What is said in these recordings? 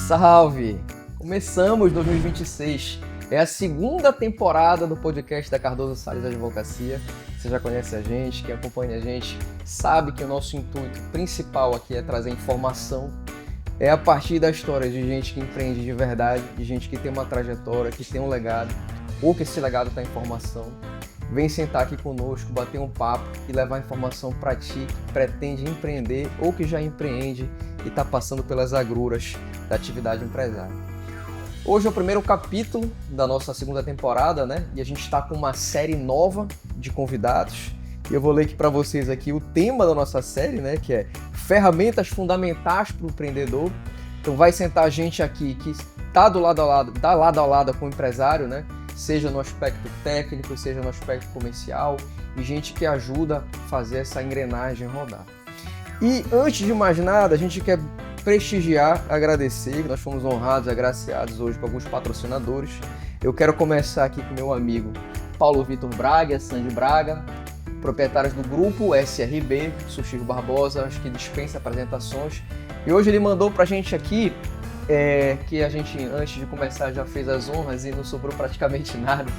Salve! Começamos 2026. É a segunda temporada do podcast da Cardoso Sales Advocacia. Você já conhece a gente, quem acompanha a gente sabe que o nosso intuito principal aqui é trazer informação. É a partir da história de gente que empreende de verdade, de gente que tem uma trajetória, que tem um legado, ou que esse legado está em formação. Vem sentar aqui conosco, bater um papo e levar informação para ti que pretende empreender ou que já empreende e está passando pelas agruras da atividade empresária. Hoje é o primeiro capítulo da nossa segunda temporada, né? E a gente está com uma série nova de convidados. E eu vou ler aqui para vocês aqui o tema da nossa série, né? Que é ferramentas fundamentais para o empreendedor. Então vai sentar gente aqui que está lado a lado com o empresário, né? Seja no aspecto técnico, seja no aspecto comercial, e gente que ajuda a fazer essa engrenagem rodar. E antes de mais nada, a gente quer prestigiar, agradecer, nós fomos honrados, agraciados hoje com alguns patrocinadores. Eu quero começar aqui com meu amigo Paulo Vitor Braga e a Sandy Braga, proprietários do grupo SRB, Sushi Barbosa, acho que dispensa apresentações. E hoje ele mandou pra gente aqui que a gente, antes de começar, já fez as honras e não sobrou praticamente nada,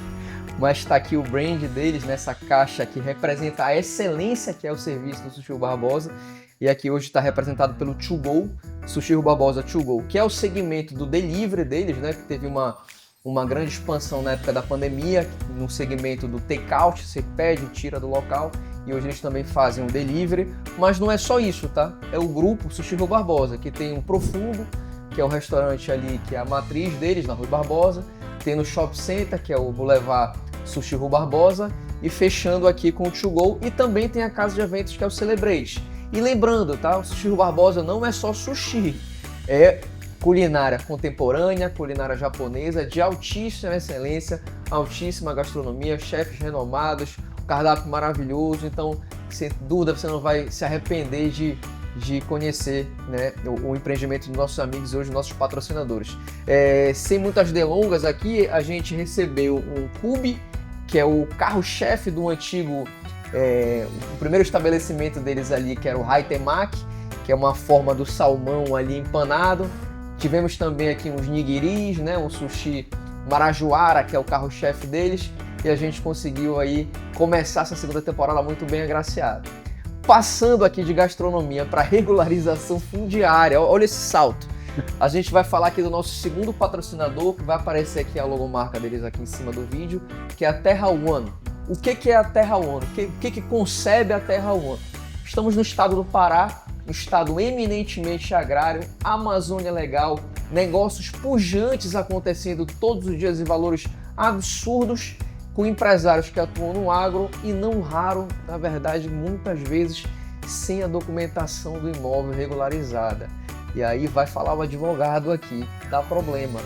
mas está aqui o brand deles nessa caixa que representa a excelência que é o serviço do Sushi Barbosa, e aqui hoje está representado pelo To Go, Sushi Barbosa To Go, que é o segmento do delivery deles, né, que teve uma grande expansão na época da pandemia, no segmento do take-out, você pede, tira do local, e hoje eles também fazem um delivery, mas não é só isso, tá? É o grupo Sushi Barbosa, que tem um Profundo, que é o restaurante ali, que é a matriz deles, na Rui Barbosa. Tem no Shopping Center, que é o Boulevard Sushi Rui Barbosa. E fechando aqui com o To Go. E também tem a casa de eventos, que é o Celebrate. E lembrando, tá? O Sushi Rui Barbosa não é só sushi. É culinária contemporânea, culinária japonesa, de altíssima excelência, altíssima gastronomia, chefes renomados, cardápio maravilhoso. Então, sem dúvida, você não vai se arrepender de conhecer, né, o empreendimento dos nossos amigos e hoje nossos patrocinadores. Sem muitas delongas aqui, a gente recebeu um Cube, que é o carro-chefe do antigo, o primeiro estabelecimento deles ali, que era o Haitemaki, que é uma forma do salmão ali empanado. Tivemos também aqui uns nigiris, né, um sushi marajoara, que é o carro-chefe deles, e a gente conseguiu aí começar essa segunda temporada muito bem agraciado. Passando aqui de gastronomia para regularização fundiária, olha esse salto. A gente vai falar aqui do nosso segundo patrocinador, que vai aparecer aqui a logomarca deles aqui em cima do vídeo, que é a Terra One. O que é a Terra One? O que concebe a Terra One? Estamos no estado do Pará, um estado eminentemente agrário, Amazônia legal, negócios pujantes acontecendo todos os dias em valores absurdos, com empresários que atuam no agro e não raro, na verdade, muitas vezes, sem a documentação do imóvel regularizada. E aí vai falar o advogado aqui, dá problema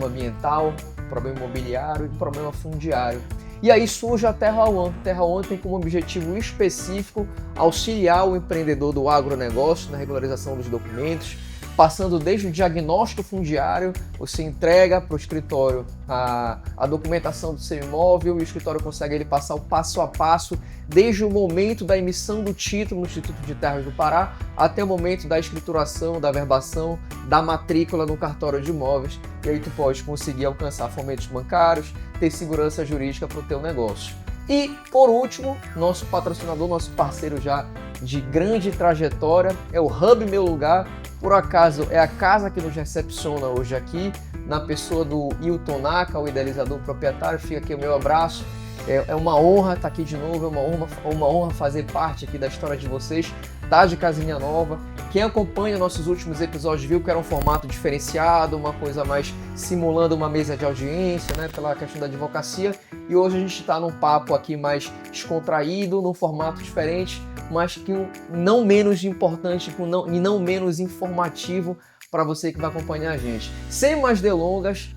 ambiental, problema imobiliário e problema fundiário. E aí surge a Terra One. Terra One tem como objetivo específico auxiliar o empreendedor do agronegócio na regularização dos documentos, passando desde o diagnóstico fundiário, você entrega para o escritório a documentação do seu imóvel e o escritório consegue ele passar o passo a passo, desde o momento da emissão do título no Instituto de Terras do Pará até o momento da escrituração, da verbação, da matrícula no cartório de imóveis. E aí tu pode conseguir alcançar fomentos bancários, ter segurança jurídica para o teu negócio. E, por último, nosso patrocinador, nosso parceiro já de grande trajetória, é o Hub Meu Lugar. Por acaso, é a casa que nos recepciona hoje aqui, na pessoa do Hilton Naka, o idealizador proprietário. Fica aqui o meu abraço. É uma honra estar aqui de novo, é uma honra fazer parte aqui da história de vocês, tá de casinha nova. Quem acompanha nossos últimos episódios viu que era um formato diferenciado, uma coisa mais simulando uma mesa de audiência, né, pela questão da advocacia. E hoje a gente está num papo aqui mais descontraído, num formato diferente, mas que não menos importante e não menos informativo para você que vai acompanhar a gente. Sem mais delongas,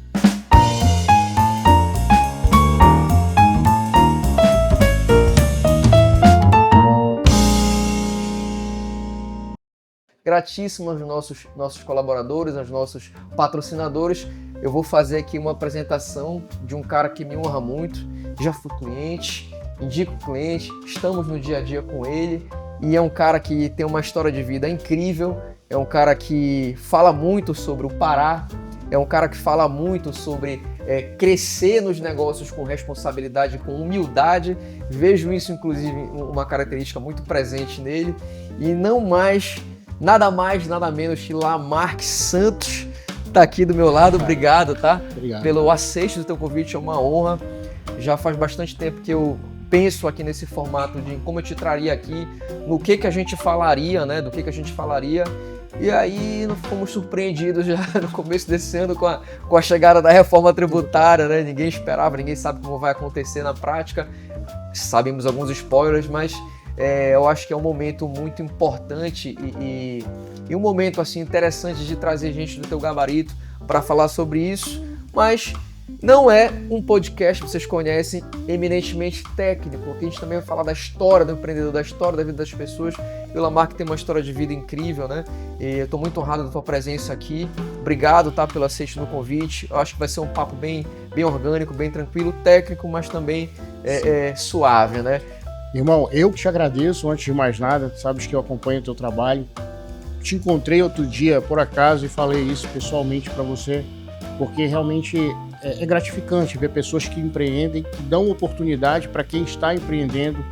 gratíssimo aos nossos colaboradores, aos nossos patrocinadores. Eu vou fazer aqui uma apresentação de um cara que me honra muito, já fui cliente, indico cliente, estamos no dia a dia com ele e é um cara que tem uma história de vida incrível, é um cara que fala muito sobre o Pará, é um cara que fala muito sobre crescer nos negócios com responsabilidade, com humildade. Vejo isso, inclusive, uma característica muito presente nele. E nada mais, nada menos que Lamarck Santos tá aqui do meu lado. Obrigado, tá? Obrigado. Pelo aceite do teu convite, é uma honra. Já faz bastante tempo que eu penso aqui nesse formato de como eu te traria aqui, no que a gente falaria, né? Do que a gente falaria. E aí fomos surpreendidos já no começo desse ano com a chegada da reforma tributária, né? Ninguém esperava, ninguém sabe como vai acontecer na prática. Sabemos alguns spoilers, mas eu acho que é um momento muito importante e um momento assim interessante de trazer gente do teu gabarito para falar sobre isso, mas não é um podcast, vocês conhecem, eminentemente técnico, porque a gente também vai falar da história do empreendedor, da história da vida das pessoas. E o Lamarck tem uma história de vida incrível, né? E eu estou muito honrado da tua presença aqui. Obrigado, tá, pelo aceite no convite. Eu acho que vai ser um papo bem orgânico, bem tranquilo, técnico, mas também suave, né? Irmão, eu que te agradeço, antes de mais nada, tu sabes que eu acompanho o teu trabalho. Te encontrei outro dia, por acaso, e falei isso pessoalmente para você, porque realmente é gratificante ver pessoas que empreendem, que dão oportunidade para quem está empreendendo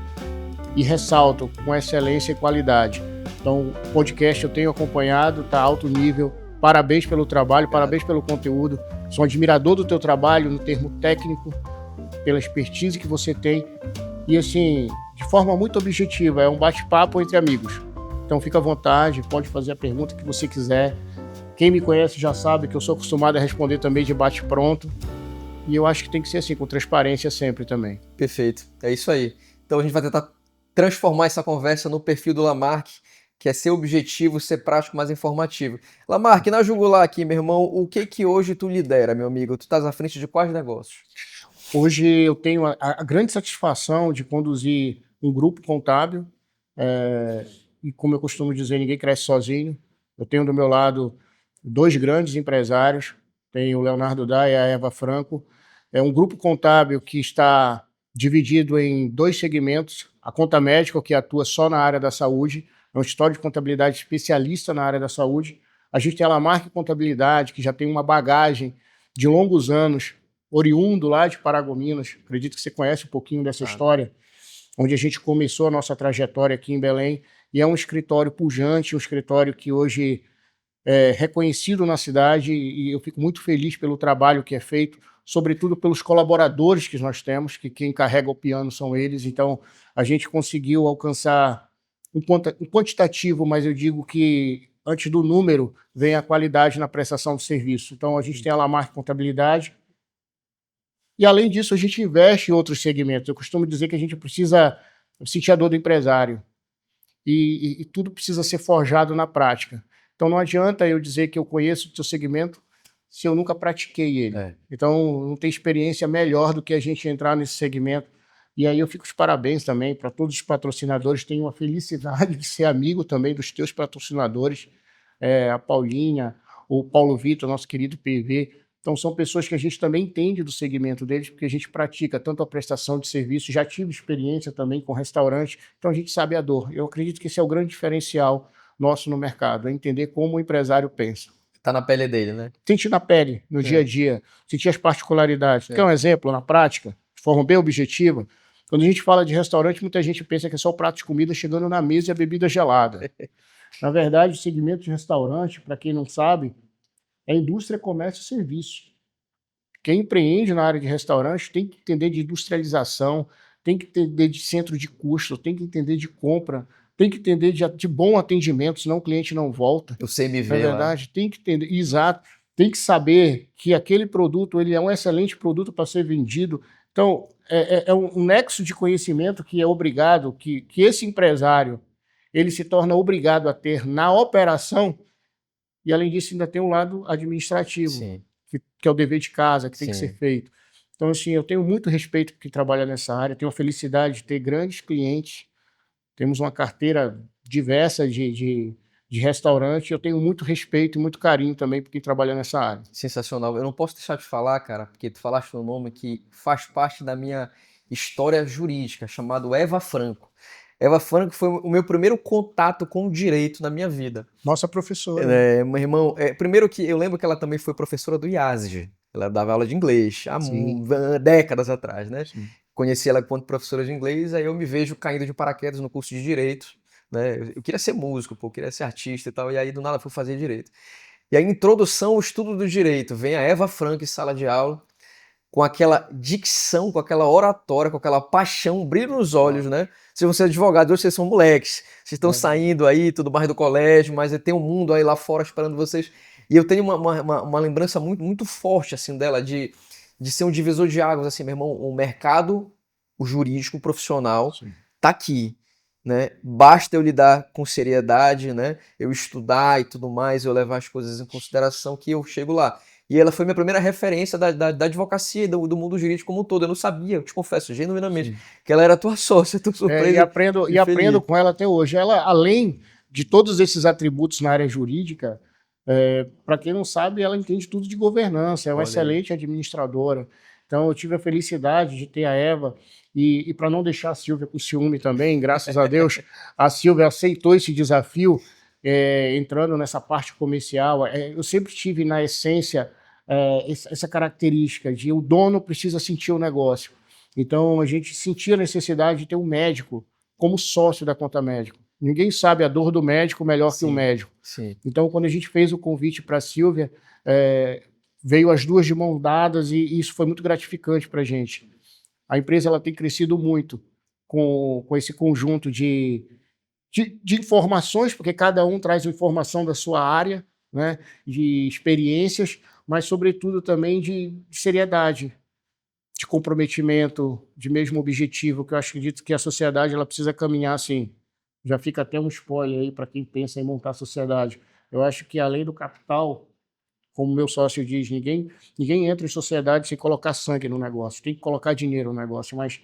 e ressaltam com excelência e qualidade. Então, o podcast eu tenho acompanhado, está alto nível. Parabéns pelo trabalho, parabéns pelo conteúdo. Sou admirador do teu trabalho no termo técnico, pela expertise que você tem. E assim, de forma muito objetiva, é um bate-papo entre amigos. Então fica à vontade, pode fazer a pergunta que você quiser. Quem me conhece já sabe que eu sou acostumado a responder também de bate-pronto. E eu acho que tem que ser assim, com transparência sempre também. Perfeito, é isso aí. Então a gente vai tentar transformar essa conversa no perfil do Lamarck, que é ser objetivo, ser prático, mas informativo. Lamarck, na jugular aqui, meu irmão, o que hoje tu lidera, meu amigo? Tu estás à frente de quais negócios? Hoje eu tenho a grande satisfação de conduzir um grupo contábil. E como eu costumo dizer, ninguém cresce sozinho. Eu tenho do meu lado 2 grandes empresários, tem o Leonardo Dai e a Eva Franco. É um grupo contábil que está dividido em 2 segmentos. A Conta Médica, que atua só na área da saúde, é um escritório de contabilidade especialista na área da saúde. A gente tem a Lamarck Contabilidade, que já tem uma bagagem de longos anos, oriundo lá de Paragominas. Acredito que você conhece um pouquinho dessa história, onde a gente começou a nossa trajetória aqui em Belém. E é um escritório pujante, um escritório que hoje reconhecido na cidade, e eu fico muito feliz pelo trabalho que é feito, sobretudo pelos colaboradores que nós temos, que quem carrega o piano são eles. Então, a gente conseguiu alcançar um quantitativo, mas eu digo que antes do número vem a qualidade na prestação de serviço. Então, a gente tem a Lamarck Contabilidade, e além disso, a gente investe em outros segmentos. Eu costumo dizer que a gente precisa sentir a dor do empresário, e tudo precisa ser forjado na prática. Então não adianta eu dizer que eu conheço o seu segmento se eu nunca pratiquei ele. Então não tem experiência melhor do que a gente entrar nesse segmento. E aí eu fico os parabéns também para todos os patrocinadores. Tenho a felicidade de ser amigo também dos teus patrocinadores, a Paulinha, o Paulo Vitor, nosso querido PV. Então são pessoas que a gente também entende do segmento deles, porque a gente pratica tanto a prestação de serviço, já tive experiência também com restaurante, então a gente sabe a dor. Eu acredito que esse é o grande diferencial nosso no mercado, é entender como o empresário pensa. Tá na pele dele, né? Sentir na pele, no dia a dia, sentir as particularidades. Quer um exemplo, na prática, de forma bem objetiva? Quando a gente fala de restaurante, muita gente pensa que é só o prato de comida chegando na mesa e a bebida gelada. Na verdade, o segmento de restaurante, para quem não sabe, é indústria, comércio e serviço. Quem empreende na área de restaurante tem que entender de industrialização, tem que entender de centro de custo, tem que entender de compra, tem que entender de bom atendimento, senão o cliente não volta. O CMV, na verdade, tem que entender, exato, tem que saber que aquele produto ele é um excelente produto para ser vendido. Então, é um nexo de conhecimento que é obrigado, que esse empresário ele se torna obrigado a ter na operação. E, além disso, ainda tem um lado administrativo, que é o dever de casa, que tem que ser feito. Então, assim, eu tenho muito respeito por quem trabalha nessa área, tenho a felicidade de ter grandes clientes, temos uma carteira diversa de restaurante, eu tenho muito respeito e muito carinho também por quem trabalha nessa área. Sensacional. Eu não posso deixar de falar, cara, porque tu falaste um nome que faz parte da minha história jurídica, chamado Eva Franco. Eva Franco foi o meu primeiro contato com o direito na minha vida. Nossa professora. Né? Meu irmão, primeiro que eu lembro que ela também foi professora do IASG. Ela dava aula de inglês há décadas atrás, né? Sim. Conheci ela quanto professora de inglês, aí eu me vejo caindo de paraquedas no curso de direito, né? Eu queria ser músico, pô, eu queria ser artista e tal, e aí do nada fui fazer direito. E a introdução ao estudo do direito, vem a Eva Franco em sala de aula, com aquela dicção, com aquela oratória, com aquela paixão, um brilho nos olhos, né? Se você é advogado, hoje vocês são moleques, vocês estão saindo aí, tudo mais do colégio, mas tem um mundo aí lá fora esperando vocês. E eu tenho uma lembrança muito, muito forte, assim, dela, de ser um divisor de águas, assim, meu irmão, o mercado, o jurídico, o profissional, tá aqui, né? Basta eu lidar com seriedade, né? Eu estudar e tudo mais, eu levar as coisas em consideração que eu chego lá. E ela foi minha primeira referência da advocacia, do mundo jurídico como um todo. Eu não sabia, eu te confesso, genuinamente, que ela era tua sócia, tô surpreso. E aprendo com ela até hoje. Ela, além de todos esses atributos na área jurídica, para quem não sabe, ela entende tudo de governança, é uma excelente administradora. Então, eu tive a felicidade de ter a Eva, e para não deixar a Silvia com ciúme também, graças a Deus, a Silvia aceitou esse desafio, entrando nessa parte comercial. Eu sempre tive, na essência, essa característica de o dono precisa sentir o negócio. Então, a gente sentia a necessidade de ter um médico como sócio da Conta Médico. Ninguém sabe a dor do médico melhor que o médico. Sim. Então, quando a gente fez o convite para a Silvia, veio as duas de mão dadas, e isso foi muito gratificante para a gente. A empresa ela tem crescido muito com esse conjunto de informações, porque cada um traz informação da sua área, né, de experiências, mas, sobretudo, também de seriedade, de comprometimento, de mesmo objetivo, que eu acredito que a sociedade ela precisa caminhar assim. Já fica até um spoiler aí para quem pensa em montar a sociedade. Eu acho que, além do capital, como meu sócio diz, ninguém entra em sociedade sem colocar sangue no negócio, tem que colocar dinheiro no negócio, mas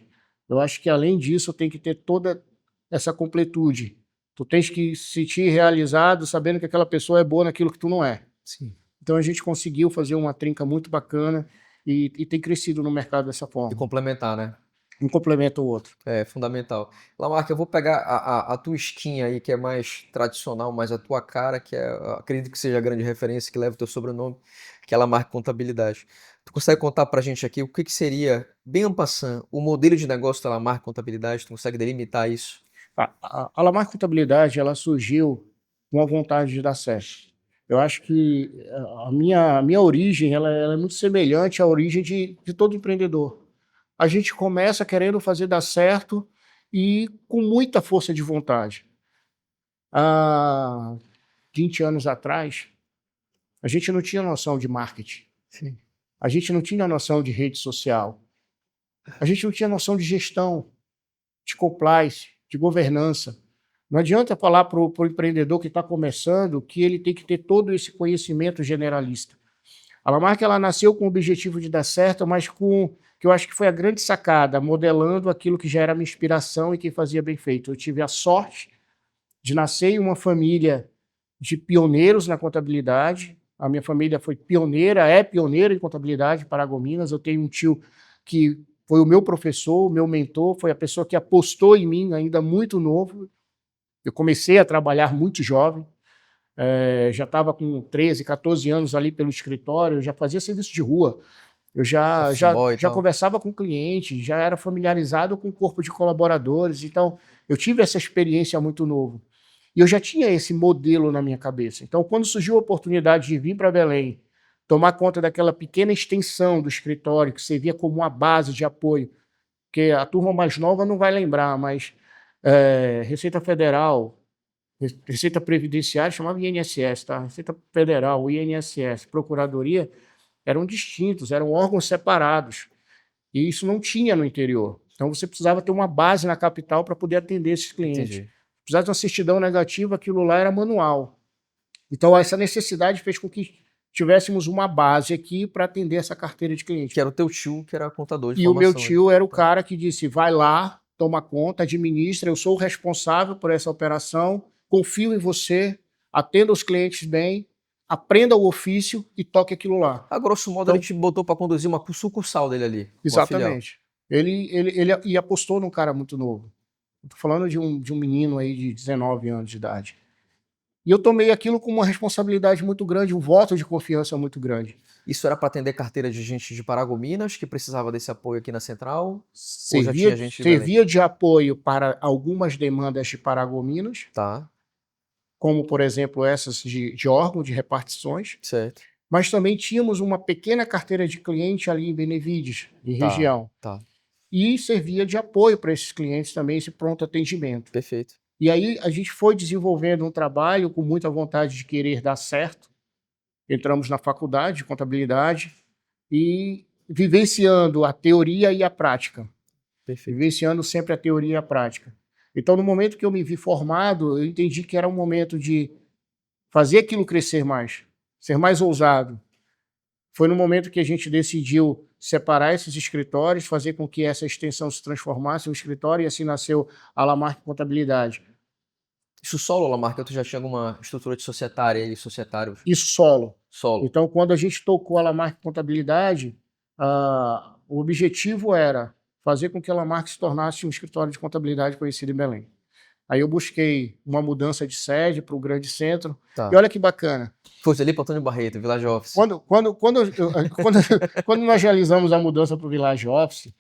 eu acho que, além disso, tem que ter toda essa completude. Tu tens que se sentir realizado sabendo que aquela pessoa é boa naquilo que tu não é. Sim. Então a gente conseguiu fazer uma trinca muito bacana e tem crescido no mercado dessa forma. E complementar, né? Um complementa o outro. É fundamental. Lamarca, eu vou pegar a tua skin aí, que é mais tradicional, mais a tua cara, que acredito que seja a grande referência, que leva o teu sobrenome, que é a Lamarca Contabilidade. Tu consegue contar pra gente aqui o que seria, bem en passant, o modelo de negócio da Lamarca Contabilidade? Tu consegue delimitar isso? A Lamarca Contabilidade, ela surgiu com a vontade de dar certo. Eu acho que a minha origem ela é muito semelhante à origem de todo empreendedor. A gente começa querendo fazer dar certo e com muita força de vontade. Há 20 anos atrás, a gente não tinha noção de marketing. Sim. A gente não tinha noção de rede social. A gente não tinha noção de gestão, de compliance, de governança. Não adianta falar para o empreendedor que está começando que ele tem que ter todo esse conhecimento generalista. A Lamarca ela nasceu com o objetivo de dar certo, mas que eu acho que foi a grande sacada, modelando aquilo que já era minha inspiração e que fazia bem feito. Eu tive a sorte de nascer em uma família de pioneiros na contabilidade. A minha família foi pioneira, é pioneira em contabilidade em Paragominas. Eu tenho um tio que foi o meu professor, o meu mentor, foi a pessoa que apostou em mim ainda muito novo. Eu comecei a trabalhar muito jovem, já estava com 13, 14 anos ali pelo escritório, já fazia serviço de rua, eu já conversava com clientes, já era familiarizado com o corpo de colaboradores, então eu tive essa experiência muito novo. E eu já tinha esse modelo na minha cabeça. Então, quando surgiu a oportunidade de vir para Belém, tomar conta daquela pequena extensão do escritório, que servia como uma base de apoio, porque a turma mais nova não vai lembrar, mas Receita Federal, Receita Previdenciária, chamava INSS, tá? Receita Federal, o INSS, Procuradoria, eram distintos, eram órgãos separados. E isso não tinha no interior. Então você precisava ter uma base na capital para poder atender esses clientes. Entendi. Precisava de uma certidão negativa, aquilo lá era manual. Então essa necessidade fez com que tivéssemos uma base aqui para atender essa carteira de clientes. Que era o teu tio, que era contador de formação. E o meu tio era o cara que disse, vai lá, toma conta, administra, eu sou o responsável por essa operação, confio em você, atenda os clientes bem, aprenda o ofício e toque aquilo lá. A grosso modo, então, ele te botou para conduzir uma sucursal dele ali. Exatamente. Ele apostou num cara muito novo. Estou falando de um menino aí de 19 anos de idade. E eu tomei aquilo com uma responsabilidade muito grande, um voto de confiança muito grande. Isso era para atender carteira de gente de Paragominas que precisava desse apoio aqui na central? Ou já tinha gente de Belém? Servia de apoio para algumas demandas de Paragominas, Tá, como, por exemplo, essas de órgão, de repartições, certo. mas também tínhamos uma pequena carteira de cliente ali em Benevides, em Tá, região. tá. E servia de apoio para esses clientes também, esse pronto atendimento. Perfeito. E aí a gente foi desenvolvendo um trabalho com muita vontade de querer dar certo. Entramos na faculdade de contabilidade e vivenciando a teoria e a prática. Perfeito. Vivenciando sempre a teoria e a prática. Então, no momento que eu me vi formado, eu entendi que era um momento de fazer aquilo crescer mais, ser mais ousado. Foi no momento que a gente decidiu separar esses escritórios, fazer com que essa extensão se transformasse em um escritório, e assim nasceu a Lamarck Contabilidade. Isso solo, Lamarca, tu já tinha alguma estrutura de societária e societários? Isso solo. Solo. Então, quando a gente tocou a Lamarck Contabilidade, o objetivo era fazer com que a Lamarck se tornasse um escritório de contabilidade conhecido em Belém. Aí eu busquei uma mudança de sede para o grande centro. Tá. E olha que bacana. Fosse ali para Antônio Barreto, Village Office. Quando nós realizamos a mudança para o Village Office,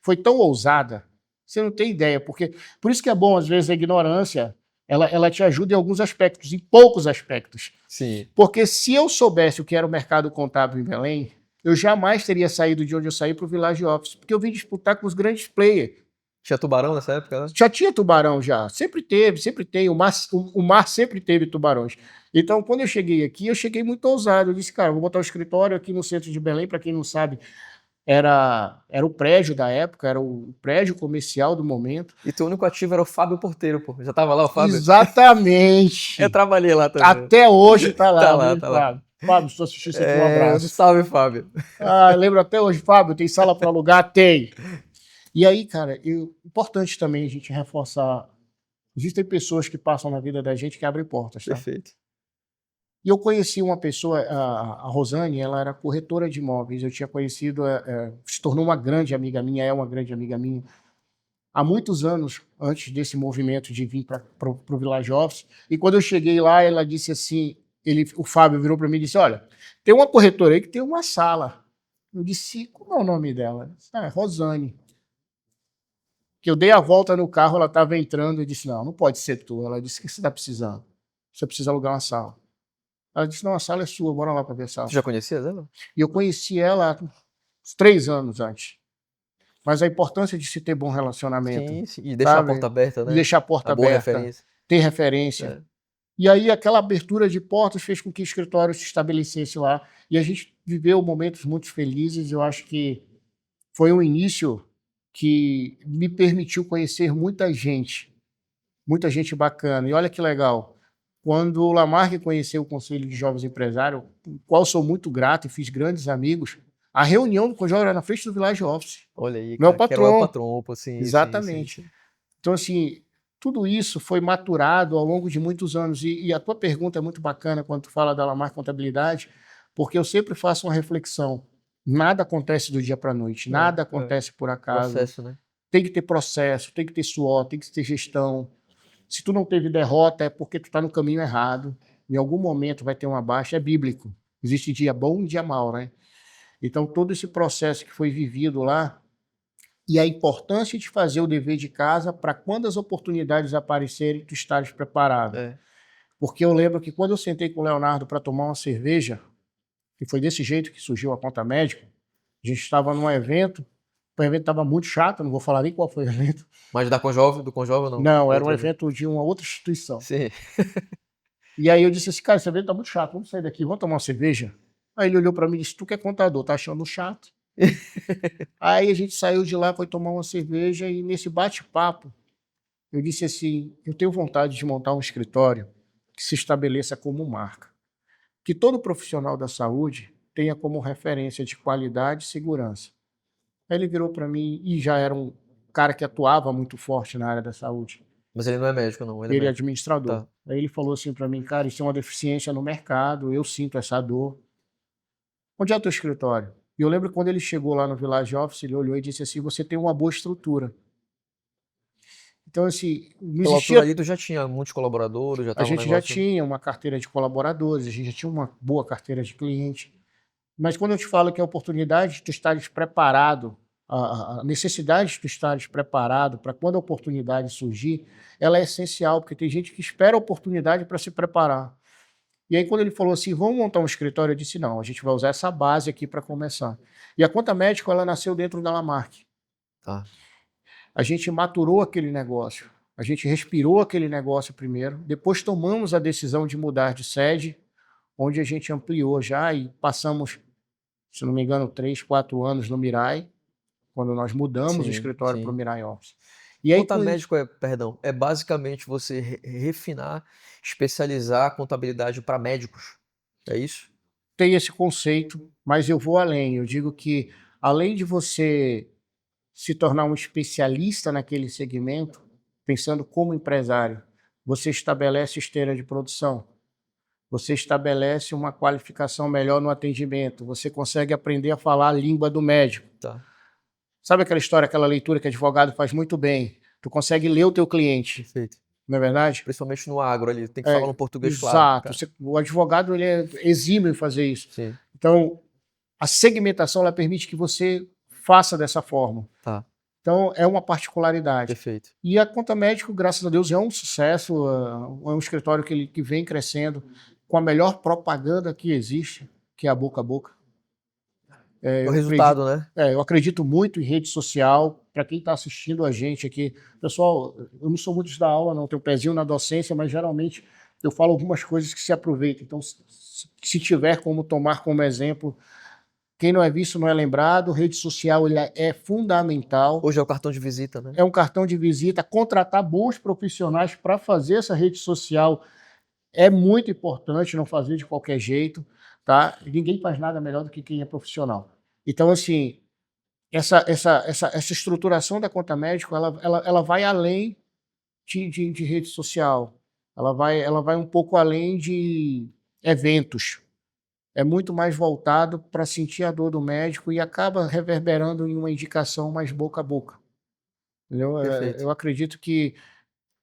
foi tão ousada, você não tem ideia. Por isso que é bom, às vezes, a ignorância, ela te ajuda em alguns aspectos, em poucos aspectos. Sim. Porque se eu soubesse o que era o mercado contábil em Belém, eu jamais teria saído de onde eu saí para o Village Office, porque eu vim disputar com os grandes players. Tinha tubarão nessa época, né? Já tinha tubarão já, sempre teve, sempre tem, o mar sempre teve tubarões. Então, quando eu cheguei aqui, eu cheguei muito ousado, eu disse, cara, vou botar o escritório aqui no centro de Belém, para quem não sabe, era o prédio da época, era o prédio comercial do momento. E teu único ativo era o Fábio Porteiro, pô. Já tava lá o Fábio? Exatamente. Eu trabalhei lá também. Até hoje tá lá. Tá lá, tá lá. Fábio, se tu assistir isso aqui, um abraço. Salve, Fábio. Eu lembro até hoje, Fábio, tem sala para alugar? Tem. E aí, cara, importante também a gente reforçar, existem pessoas que passam na vida da gente que abrem portas, tá? Perfeito. E eu conheci uma pessoa, a Rosane, ela era corretora de imóveis, eu tinha conhecido, se tornou uma grande amiga minha, é uma grande amiga minha, há muitos anos antes desse movimento de vir para o Village Office, e quando eu cheguei lá, ela disse assim, o Fábio virou para mim e disse, olha, tem uma corretora aí que tem uma sala. Eu disse, como é o nome dela? Ela disse, é Rosane. Que eu dei a volta no carro, ela estava entrando e disse, não pode ser tu. Ela disse, o que você está precisando? Você precisa alugar uma sala. Ela disse, não, a sala é sua, bora lá para ver a sala. Tu já conhecia ela? E eu conheci ela há uns 3 anos antes. Mas a importância de se ter bom relacionamento. Sim. E deixar a porta aberta, né? E deixar a porta aberta. Referência. Ter referência. E aí aquela abertura de portas fez com que o escritório se estabelecesse lá. E a gente viveu momentos muito felizes. Eu acho que foi um início que me permitiu conhecer muita gente bacana. E olha que legal, quando o Lamarck conheceu o Conselho de Jovens Empresários, o qual sou muito grato e fiz grandes amigos, a reunião do Conselho era na frente do Village Office. Olha aí, meu patrão. Era o patrão, sim. Exatamente. Sim. Então, assim, tudo isso foi maturado ao longo de muitos anos. E a tua pergunta é muito bacana quando tu fala da Lamarck Contabilidade, porque eu sempre faço uma reflexão. Nada acontece do dia para a noite, nada acontece por acaso. Processo, né? Tem que ter processo, tem que ter suor, tem que ter gestão. Se tu não teve derrota, é porque tu está no caminho errado. Em algum momento vai ter uma baixa, é bíblico. Existe dia bom e dia mau, né? Então, todo esse processo que foi vivido lá, e a importância de fazer o dever de casa para quando as oportunidades aparecerem, tu estares preparado. Porque eu lembro que quando eu sentei com o Leonardo para tomar uma cerveja, e foi desse jeito que surgiu a conta médica, a gente estava num evento, o evento estava muito chato, não vou falar nem qual foi o evento. Mas do Conjove não? Não, era um evento de uma outra instituição. Sim. E aí eu disse assim, cara, esse evento tá muito chato, vamos sair daqui, vamos tomar uma cerveja? Aí ele olhou para mim e disse, tu que é contador, tá achando chato? Aí a gente saiu de lá, foi tomar uma cerveja e nesse bate-papo, eu disse assim, eu tenho vontade de montar um escritório que se estabeleça como marca. Que todo profissional da saúde tenha como referência de qualidade e segurança. Aí ele virou para mim e já era um cara que atuava muito forte na área da saúde. Mas ele não é médico, não? Ele é administrador. Tá. Aí ele falou assim para mim, cara, isso é uma deficiência no mercado, eu sinto essa dor. Onde é o teu escritório? E eu lembro que quando ele chegou lá no Village Office, ele olhou e disse assim, você tem uma boa estrutura. Então, assim, não Pela existia. altura ali, tu já tinha muitos colaboradores, já A tava um gente já negócio... tinha uma carteira de colaboradores, a gente já tinha uma boa carteira de clientes. Mas quando eu te falo que a oportunidade de tu estares preparado, a necessidade de tu estares preparado para quando a oportunidade surgir, ela é essencial, porque tem gente que espera a oportunidade para se preparar. E aí, quando ele falou assim, vamos montar um escritório, eu disse, não, a gente vai usar essa base aqui para começar. E a Conta Médico, ela nasceu dentro da Lamarck. Tá. A gente maturou aquele negócio, a gente respirou aquele negócio primeiro, depois tomamos a decisão de mudar de sede, onde a gente ampliou já e passamos, se não me engano, 3, 4 anos no Mirai, quando nós mudamos o Sim, escritório para o sim. Mirai Office. E aí, Conta com isso, médico é basicamente você refinar, especializar a contabilidade para médicos. É isso? tem esse conceito, mas eu vou além. Eu digo que, além de você se tornar um especialista naquele segmento, pensando como empresário, você estabelece esteira de produção, você estabelece uma qualificação melhor no atendimento, você consegue aprender a falar a língua do médico. Tá. Sabe aquela história, aquela leitura que advogado faz muito bem? Tu consegue ler o teu cliente, Perfeito. não é verdade? Principalmente no agro ali, tem que falar um português claro, Exato. cara. O advogado ele é exímio em fazer isso. Sim, Então, a segmentação ela permite que você faça dessa forma. tá. Então, é uma particularidade. Perfeito. E a Conta Médico, graças a Deus, é um sucesso, é um escritório que vem crescendo com a melhor propaganda que existe, que é a boca a boca. É o Eu acredito, resultado, né? eu acredito muito em rede social. Para quem está assistindo a gente aqui, pessoal, eu não sou muito de dar aula, não tenho um pezinho na docência, mas geralmente eu falo algumas coisas que se aproveitam. Então, se tiver como tomar como exemplo, quem não é visto não é lembrado, rede social ele é fundamental. Hoje é o cartão de visita, né? É um cartão de visita, contratar bons profissionais para fazer essa rede social é muito importante, não fazer de qualquer jeito, tá? Ninguém faz nada melhor do que quem é profissional. Então, assim, essa estruturação da Conta Médico, ela vai além de rede social, ela vai um pouco além de eventos. É muito mais voltado para sentir a dor do médico e acaba reverberando em uma indicação mais boca a boca. Entendeu? Perfeito. Eu acredito que.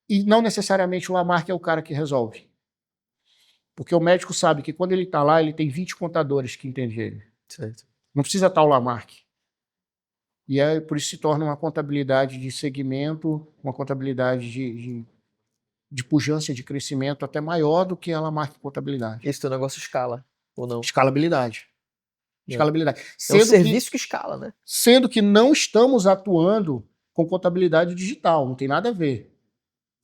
E não necessariamente o Lamarck é o cara que resolve. Porque o médico sabe que quando ele está lá, ele tem 20 contadores que entendem ele. Certo. Não precisa estar o Lamarck. E é por isso se torna uma contabilidade de segmento, uma contabilidade de pujança de crescimento até maior do que a Lamarck Contabilidade. Esse teu negócio escala, ou não? Escalabilidade. Escalabilidade. É um serviço que escala, né? Sendo que não estamos atuando com contabilidade digital, não tem nada a ver.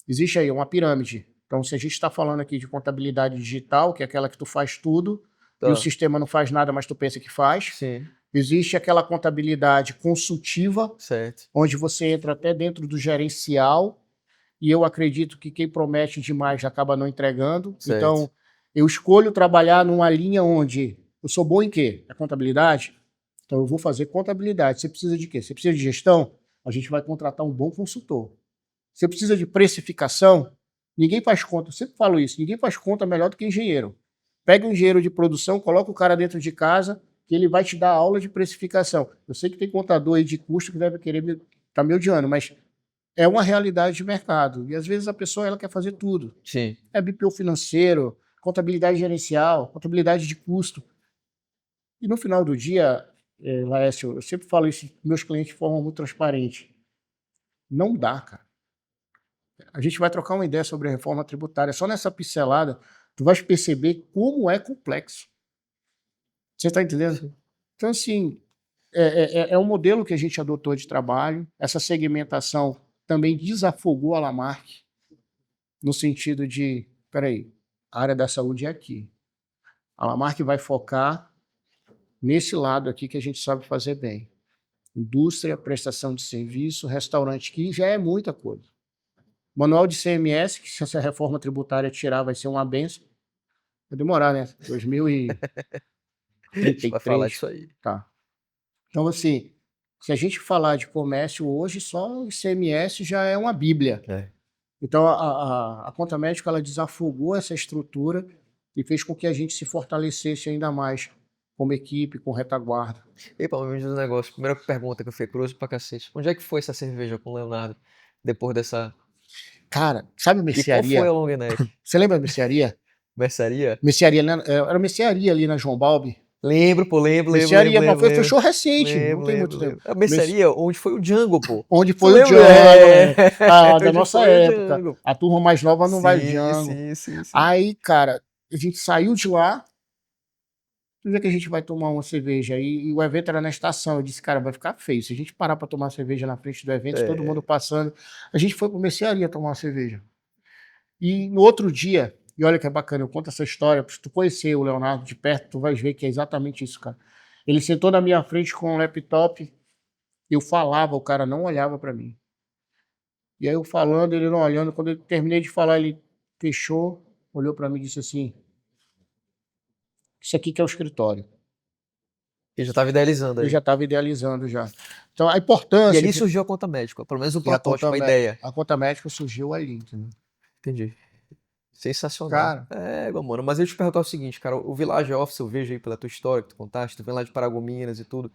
Existe aí uma pirâmide. Então, se a gente está falando aqui de contabilidade digital, que é aquela que tu faz tudo, e o sistema não faz nada, mas tu pensa que faz. Sim. Existe aquela contabilidade consultiva, certo. onde você entra até dentro do gerencial, e eu acredito que quem promete demais acaba não entregando. Certo. Então, eu escolho trabalhar numa linha onde eu sou bom em quê? É contabilidade? Então, eu vou fazer contabilidade. Você precisa de quê? Você precisa de gestão? A gente vai contratar um bom consultor. Você precisa de precificação? Ninguém faz conta, eu sempre falo isso, ninguém faz conta melhor do que engenheiro. Pega um engenheiro de produção, coloca o cara dentro de casa, que ele vai te dar aula de precificação. Eu sei que tem contador aí de custo que deve querer tá me odiando, mas é uma realidade de mercado. E às vezes a pessoa ela quer fazer tudo. Sim. É BPO financeiro, contabilidade gerencial, contabilidade de custo. E no final do dia, Laércio, eu sempre falo isso para meus clientes de forma muito transparente. Não dá, cara. A gente vai trocar uma ideia sobre a reforma tributária. Só nessa pincelada, tu vais perceber como é complexo. Você está entendendo? Sim. Então, assim, é um modelo que a gente adotou de trabalho. Essa segmentação também desafogou a Lamarck, no sentido de, peraí, a área da saúde é aqui. A Lamarck vai focar nesse lado aqui que a gente sabe fazer bem. Indústria, prestação de serviço, restaurante, que já é muita coisa. Manual de CMS, que se essa reforma tributária tirar vai ser uma benção. Vai demorar, né? 2033. Vai falar disso aí. Tá. Então, assim, se a gente falar de comércio hoje, só o ICMS já é uma bíblia. É. Então, a Conta Médica, ela desafogou essa estrutura e fez com que a gente se fortalecesse ainda mais como equipe, com retaguarda. E Paulo, me diz um negócio. Primeira pergunta que eu fiquei curioso pra cacete. Onde é que foi essa cerveja com o Leonardo? Depois dessa Cara, sabe E qual foi mercearia? a long neck? Você lembra da mercearia? Mercearia? Mercearia, era mercearia ali na João Balbi. Lembro, pô, Mercearia, mas lembro. fechou recente, não Lembro, tem lembro, muito tempo. lembro. A mercearia onde foi o Django, pô. Onde Tu foi o lembra? Django, da Onde nossa foi o época. Django. A turma mais nova não vai o Sim, Django. sim, sim, sim. Aí, cara, a gente saiu de lá. Tu vê que a gente vai tomar uma cerveja e o evento era na estação. Eu disse, cara, vai ficar feio. Se a gente parar pra tomar cerveja na frente do evento, todo mundo É. passando. A gente foi pra mercearia tomar uma cerveja. E no outro dia, e olha que é bacana, eu conto essa história, se tu conhecer o Leonardo de perto, tu vai ver que é exatamente isso, cara. Ele sentou na minha frente com um laptop, eu falava, o cara não olhava pra mim. E aí eu falando, ele não olhando, quando eu terminei de falar, ele fechou, olhou pra mim e disse assim, isso aqui que é o escritório. Eu já tava idealizando Eu aí. já estava idealizando já. Então a E importância ali surgiu a conta médica, pelo menos o e protótipo, a ideia. a conta médica surgiu ali, entendeu? Entendi. Sensacional. Cara, É, mano. Mas eu te perguntar o seguinte, cara, o Village Office, eu vejo aí pela tua história que tu contaste, tu vem lá de Paragominas e tudo.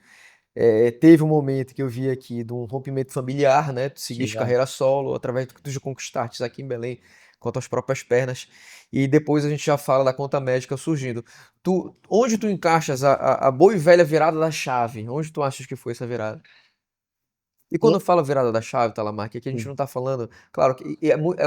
Teve um momento que eu vi aqui de um rompimento familiar, né? Tu seguiste já. carreira solo, através do que tu já conquistaste aqui em Belém, com as tuas próprias pernas. E depois a gente já fala da conta médica surgindo. Onde tu encaixas a boa e velha virada da chave? Onde tu achas que foi essa virada? E quando eu falo virada da chave, Talamarca, aqui a gente não tá falando. Claro que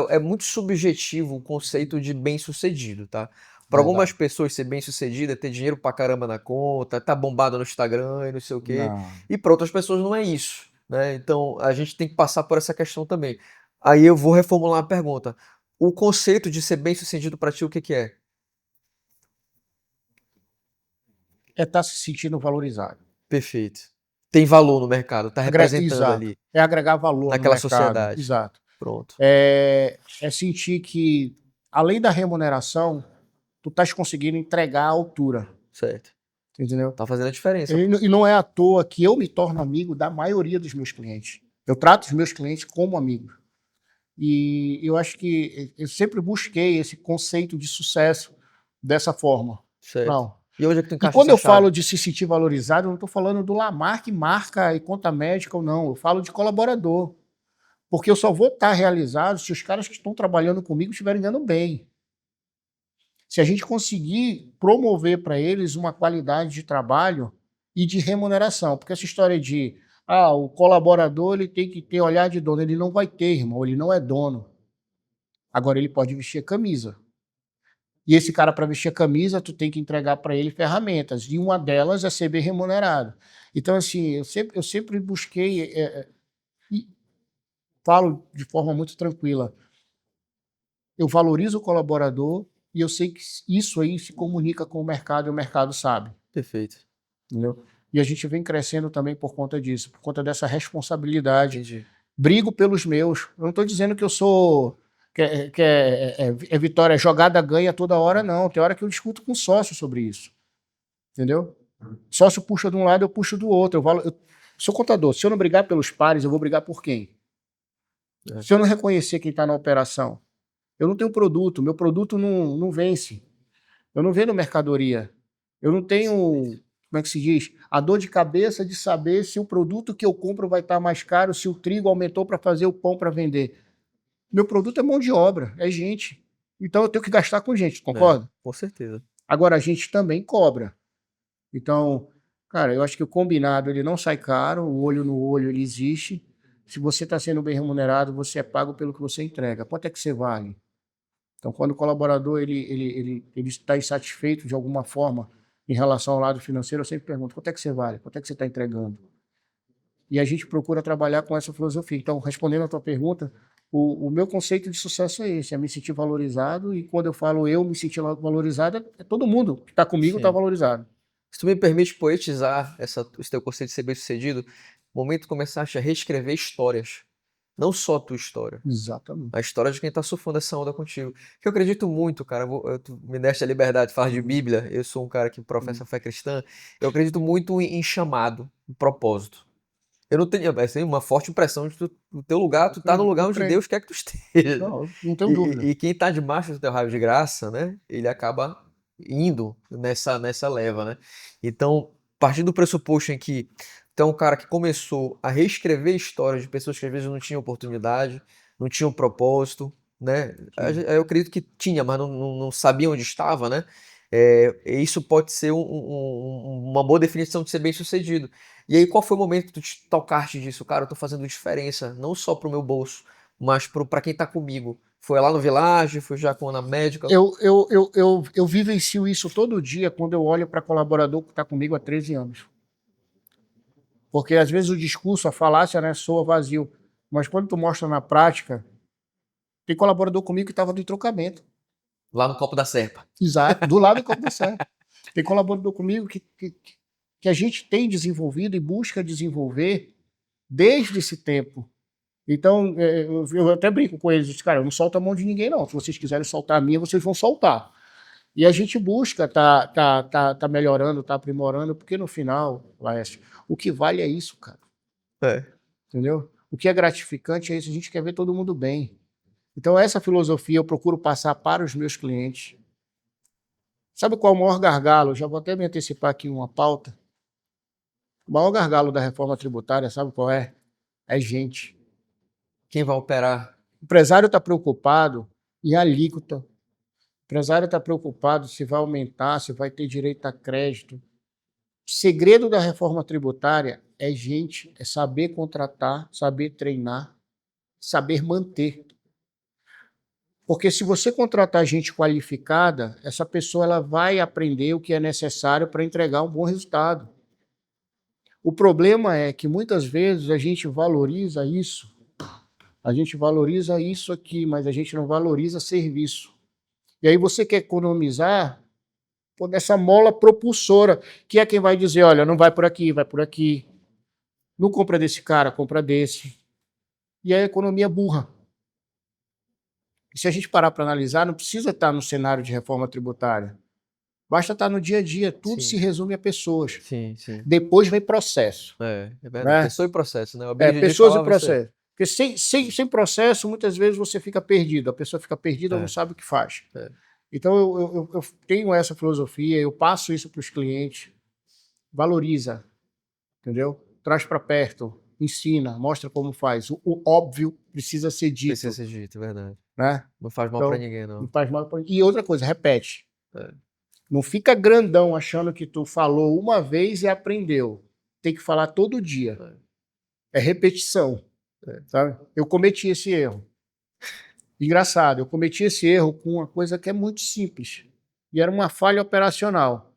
é muito subjetivo o conceito de bem-sucedido, tá? Para algumas Verdade. pessoas, ser bem-sucedido é ter dinheiro pra caramba na conta, tá bombado no Instagram e não sei o quê. Não. E para outras pessoas não é isso, né? Então a gente tem que passar por essa questão também. Aí eu vou reformular a pergunta. O conceito de ser bem-sucedido pra ti, o que que é? É estar se sentindo valorizado. Perfeito. Tem valor no mercado, tá representando Exato. ali, É agregar valor no naquela mercado. sociedade. Exato. Pronto. É sentir que, além da remuneração, tu estás conseguindo entregar à altura. Certo. Entendeu? Tá fazendo a diferença, pô. E não é à toa que eu me torno amigo da maioria dos meus clientes. Eu trato os meus clientes como amigos. E eu acho que eu sempre busquei esse conceito de sucesso dessa forma. Certo. Não. E onde é que tu E encaixa quando essa eu chave? falo de se sentir valorizado, eu não estou falando do Lamar que marca e conta médica ou não. Eu falo de colaborador. Porque eu só vou estar realizado se os caras que estão trabalhando comigo estiverem ganhando bem. Se a gente conseguir promover para eles uma qualidade de trabalho e de remuneração. Porque essa história de o colaborador ele tem que ter olhar de dono, ele não vai ter, irmão, ele não é dono. Agora ele pode vestir a camisa. E esse cara, para vestir a camisa, tu tem que entregar para ele ferramentas. E uma delas é ser bem remunerado. Então, assim, eu sempre busquei, e falo de forma muito tranquila, eu valorizo o colaborador e eu sei que isso aí se comunica com o mercado e o mercado sabe. Perfeito. Entendeu? E a gente vem crescendo também por conta disso, por conta dessa responsabilidade. Entendi. Brigo pelos meus. Eu não estou dizendo que eu sou. Que é vitória, jogada ganha toda hora, não. Tem hora que eu discuto com sócio sobre isso. Entendeu? Sócio puxa de um lado, eu puxo do outro. Eu sou contador. Se eu não brigar pelos pares, eu vou brigar por quem? É. Se eu não reconhecer quem está na operação, eu não tenho produto. Meu produto não vence. Eu não vendo mercadoria. Eu não tenho, como é que se diz? A dor de cabeça de saber se o produto que eu compro vai estar mais caro, se o trigo aumentou para fazer o pão para vender. Meu produto é mão de obra, é gente. Então eu tenho que gastar com gente, concorda? Com certeza. Agora a gente também cobra. Então, cara, eu acho que o combinado ele não sai caro, o olho no olho ele existe. Se você está sendo bem remunerado, você é pago pelo que você entrega. Quanto é que você vale? Então, quando o colaborador ele está insatisfeito de alguma forma em relação ao lado financeiro, eu sempre pergunto, quanto é que você vale? Quanto é que você está entregando? E a gente procura trabalhar com essa filosofia. Então, respondendo a tua pergunta, o meu conceito de sucesso é esse, é me sentir valorizado, e quando eu falo eu me sentir valorizado, é todo mundo que está comigo está Sim. valorizado. Se tu me permite poetizar esse teu conceito de ser bem-sucedido, o momento que começaste a reescrever histórias. Não só a tua história. Exatamente. A história de quem tá surfando essa onda contigo. Que eu acredito muito, cara. Tu me deste a liberdade de falar de Bíblia. Eu sou um cara que professa fé cristã. Eu acredito muito em chamado, em propósito. Eu não tenho, assim, uma forte impressão de que o teu lugar, tu tá no lugar Eu onde creio. Deus quer que tu esteja. Não tenho dúvida. E quem tá debaixo do teu raio de graça, né? Ele acaba indo nessa leva, né? Então, partindo do pressuposto em que tu é um cara que começou a reescrever histórias de pessoas que às vezes não tinham oportunidade, não tinha um propósito, né? Eu acredito que tinha, mas não sabia onde estava, né? Isso pode ser uma boa definição de ser bem-sucedido. E aí, qual foi o momento que tu te tocaste disso? Cara, eu tô fazendo diferença, não só pro meu bolso, mas pra quem tá comigo. Foi lá no Village, foi já com a Ana Médica? Eu vivencio isso todo dia quando eu olho para colaborador que está comigo há 13 anos. Porque às vezes o discurso, a falácia, né, soa vazio. Mas quando tu mostra na prática, tem colaborador comigo que estava no trocamento. Lá no Copo da Serpa. Exato, do lado do Copo da Serra. Tem colaborador comigo que a gente tem desenvolvido e busca desenvolver desde esse tempo. Então, eu até brinco com eles, cara, eu não solto a mão de ninguém, não. Se vocês quiserem soltar a minha, vocês vão soltar. E a gente busca tá melhorando, tá aprimorando, porque no final, Laércio, o que vale é isso, cara. Entendeu? O que é gratificante é isso, a gente quer ver todo mundo bem. Então, essa filosofia eu procuro passar para os meus clientes. Sabe qual é o maior gargalo? Eu já vou até me antecipar aqui uma pauta. O maior gargalo da reforma tributária, sabe qual é? É gente. Quem vai operar? O empresário está preocupado em alíquota. O empresário está preocupado se vai aumentar, se vai ter direito a crédito. O segredo da reforma tributária é gente, é saber contratar, saber treinar, saber manter. Porque se você contratar gente qualificada, essa pessoa ela vai aprender o que é necessário para entregar um bom resultado. O problema é que muitas vezes a gente valoriza isso aqui, mas a gente não valoriza serviço. E aí você quer economizar nessa mola propulsora, que é quem vai dizer, olha, não vai por aqui, vai por aqui. Não compra desse cara, compra desse. E a economia burra. E se a gente parar para analisar, não precisa estar no cenário de reforma tributária. Basta estar no dia a dia, tudo se resume a pessoas. Sim. Depois vem processo. É verdade. Né? Pessoa e processo, né? Pessoas e processo. Porque sem processo, muitas vezes você fica perdido. A pessoa fica perdida, não sabe o que faz. Então, eu tenho essa filosofia, eu passo isso para os clientes. Valoriza, entendeu? Traz para perto, ensina, mostra como faz. O óbvio precisa ser dito. Precisa ser dito, verdade. Né? Não faz mal para ninguém, não. Não faz mal pra... E outra coisa, repete. Não fica grandão achando que tu falou uma vez e aprendeu. Tem que falar todo dia. É repetição. Sabe? Eu cometi esse erro. Engraçado, eu cometi esse erro com uma coisa que é muito simples. E era uma falha operacional.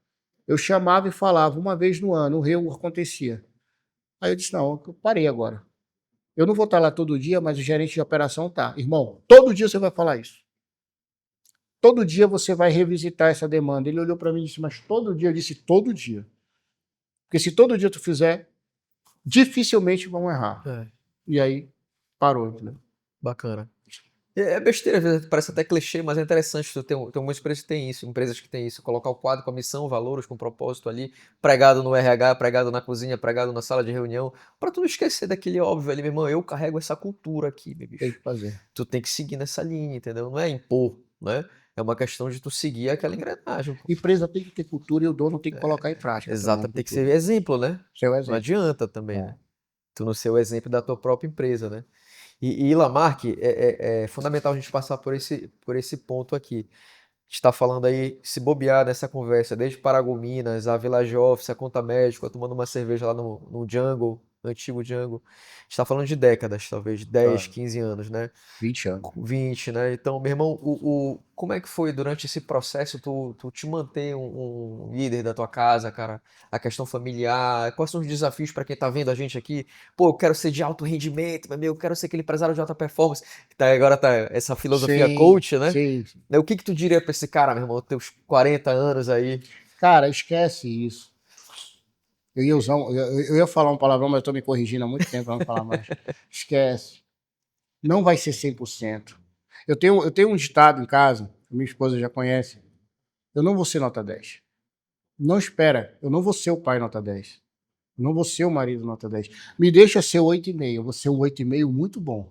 Eu chamava e falava uma vez no ano, o erro acontecia. Aí eu disse, não, eu parei agora. Eu não vou estar lá todo dia, mas o gerente de operação tá. Irmão, todo dia você vai falar isso. Todo dia você vai revisitar essa demanda. Ele olhou para mim e disse, mas todo dia? Eu disse, todo dia. Porque se todo dia tu fizer, dificilmente vão errar. E aí, parou. Entendeu? Bacana. É besteira, às vezes parece até clichê, mas é interessante. Tem muitas empresas que têm isso, empresas que têm isso. Colocar o quadro com a missão, valores, com o propósito ali, pregado no RH, pregado na cozinha, pregado na sala de reunião, para tu não esquecer daquele óbvio ali, meu irmão, eu carrego essa cultura aqui, meu bicho. Tem que fazer. Tu tem que seguir nessa linha, entendeu? Não é impor, né? É uma questão de tu seguir aquela engrenagem. Pô. Empresa tem que ter cultura e o dono tem que colocar em prática. Exato, tem que ser exemplo, né? Seu exemplo. Não adianta também, né? Tu não ser o exemplo da tua própria empresa, né? E Lamarck, é fundamental a gente passar por esse ponto aqui. A gente está falando aí, se bobear nessa conversa, desde Paragominas, a Village Office, a Conta Médica, tomando uma cerveja lá no Django, no antigo Django. A gente está falando de décadas, talvez, 10, 15 anos, né? 20 anos. 20, né? Então, meu irmão, como é que foi durante esse processo tu te manter um líder da tua casa, cara? A questão familiar, quais são os desafios para quem tá vendo a gente aqui? Pô, eu quero ser de alto rendimento, meu, eu quero ser aquele empresário de alta performance. Agora tá essa filosofia coach, né? Sim. O que tu diria pra esse cara, meu irmão, teus 40 anos aí? Cara, esquece isso. Eu ia falar um palavrão, mas eu tô me corrigindo há muito tempo para não falar mais. Esquece. Não vai ser 100%. Eu tenho um ditado em casa, minha esposa já conhece. Eu não vou ser nota 10. Não espera, eu não vou ser o pai nota 10. Eu não vou ser o marido nota 10. Me deixa ser 8,5. Eu vou ser um 8,5 muito bom.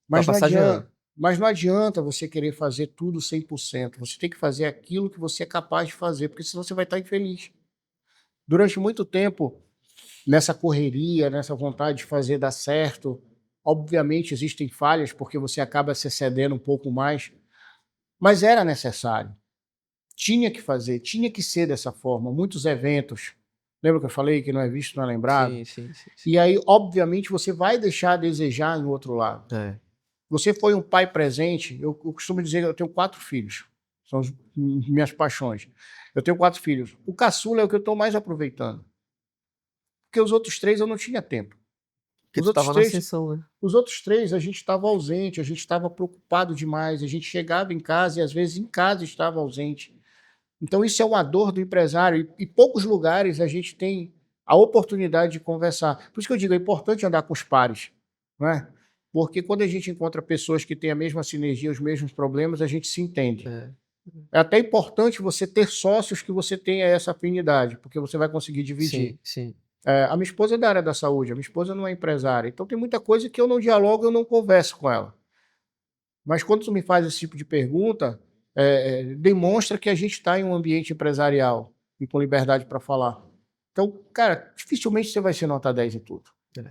Mas não adianta você querer fazer tudo 100%. Você tem que fazer aquilo que você é capaz de fazer, porque senão você vai estar infeliz. Durante muito tempo, nessa correria, nessa vontade de fazer dar certo, Obviamente existem falhas, porque você acaba se excedendo um pouco mais, mas era necessário. Tinha que fazer, tinha que ser dessa forma. Muitos eventos, lembra que eu falei que não é visto, não é lembrado? Sim, sim, sim, sim. E aí, obviamente, você vai deixar a desejar no outro lado. É. Você foi um pai presente. Eu costumo dizer que eu tenho 4 filhos. São minhas paixões. Eu tenho 4 filhos. O caçula é o que eu estou mais aproveitando. Porque os outros 3 eu não tinha tempo. Porque Os tu outros tava na 3, ascensão, né? os outros 3 a gente estava ausente, a gente estava preocupado demais, a gente chegava em casa e às vezes em casa estava ausente. Então isso é uma dor do empresário e poucos lugares a gente tem a oportunidade de conversar. Por isso que eu digo, é importante andar com os pares, não é? Porque quando a gente encontra pessoas que têm a mesma sinergia, os mesmos problemas, a gente se entende. É. É até importante você ter sócios que você tenha essa afinidade, porque você vai conseguir dividir. Sim, sim. A minha esposa é da área da saúde, a minha esposa não é empresária, então tem muita coisa que eu não dialogo, eu não converso com ela. Mas quando tu me faz esse tipo de pergunta, demonstra que a gente está em um ambiente empresarial e com liberdade para falar. Então, cara, dificilmente você vai ser nota 10 em tudo. É,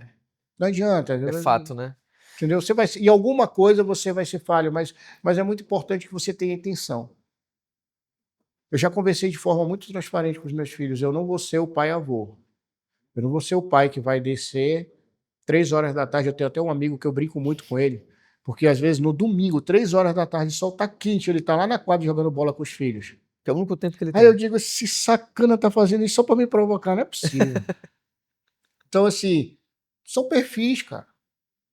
Não adianta. é fato, né? Entendeu? Você vai ser, em alguma coisa você vai ser falho, mas é muito importante que você tenha intenção. Eu já conversei de forma muito transparente com os meus filhos. Eu não vou ser o pai avô. Eu não vou ser o pai que vai descer 3 horas da tarde. Eu tenho até um amigo que eu brinco muito com ele, porque às vezes no domingo, 3 horas da tarde, o sol tá quente, ele tá lá na quadra jogando bola com os filhos. Que é o único tempo que ele Aí eu tem. digo, esse sacana tá fazendo isso só para me provocar, não é possível. Então, assim, são perfis, cara.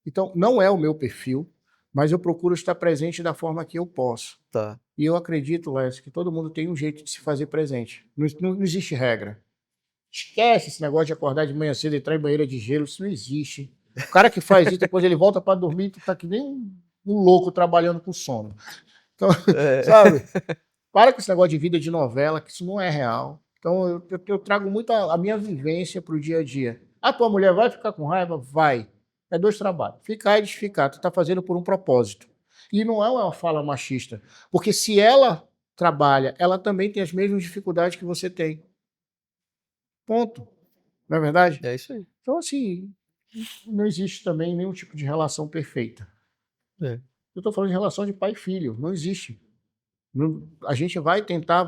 Então, não é o meu perfil, mas eu procuro estar presente da forma que eu posso. Tá. E eu acredito, Lécio, que todo mundo tem um jeito de se fazer presente. Não existe regra. Esquece esse negócio de acordar de manhã cedo e entrar em banheira de gelo, isso não existe. O cara que faz isso, depois ele volta para dormir e tá que nem um louco trabalhando com sono. Então, É. sabe? Para com esse negócio de vida de novela, que isso não é real. Então, eu trago muito a minha vivência para o dia a dia. A tua mulher vai ficar com raiva? Vai. É 2 trabalhos. Ficar e desficar. Tu está fazendo por um propósito. E não é uma fala machista. Porque se ela trabalha, ela também tem as mesmas dificuldades que você tem. Ponto. Não é verdade? É isso aí. Então, assim, não existe também nenhum tipo de relação perfeita. É. Eu estou falando de relação de pai e filho. Não existe. A gente vai tentar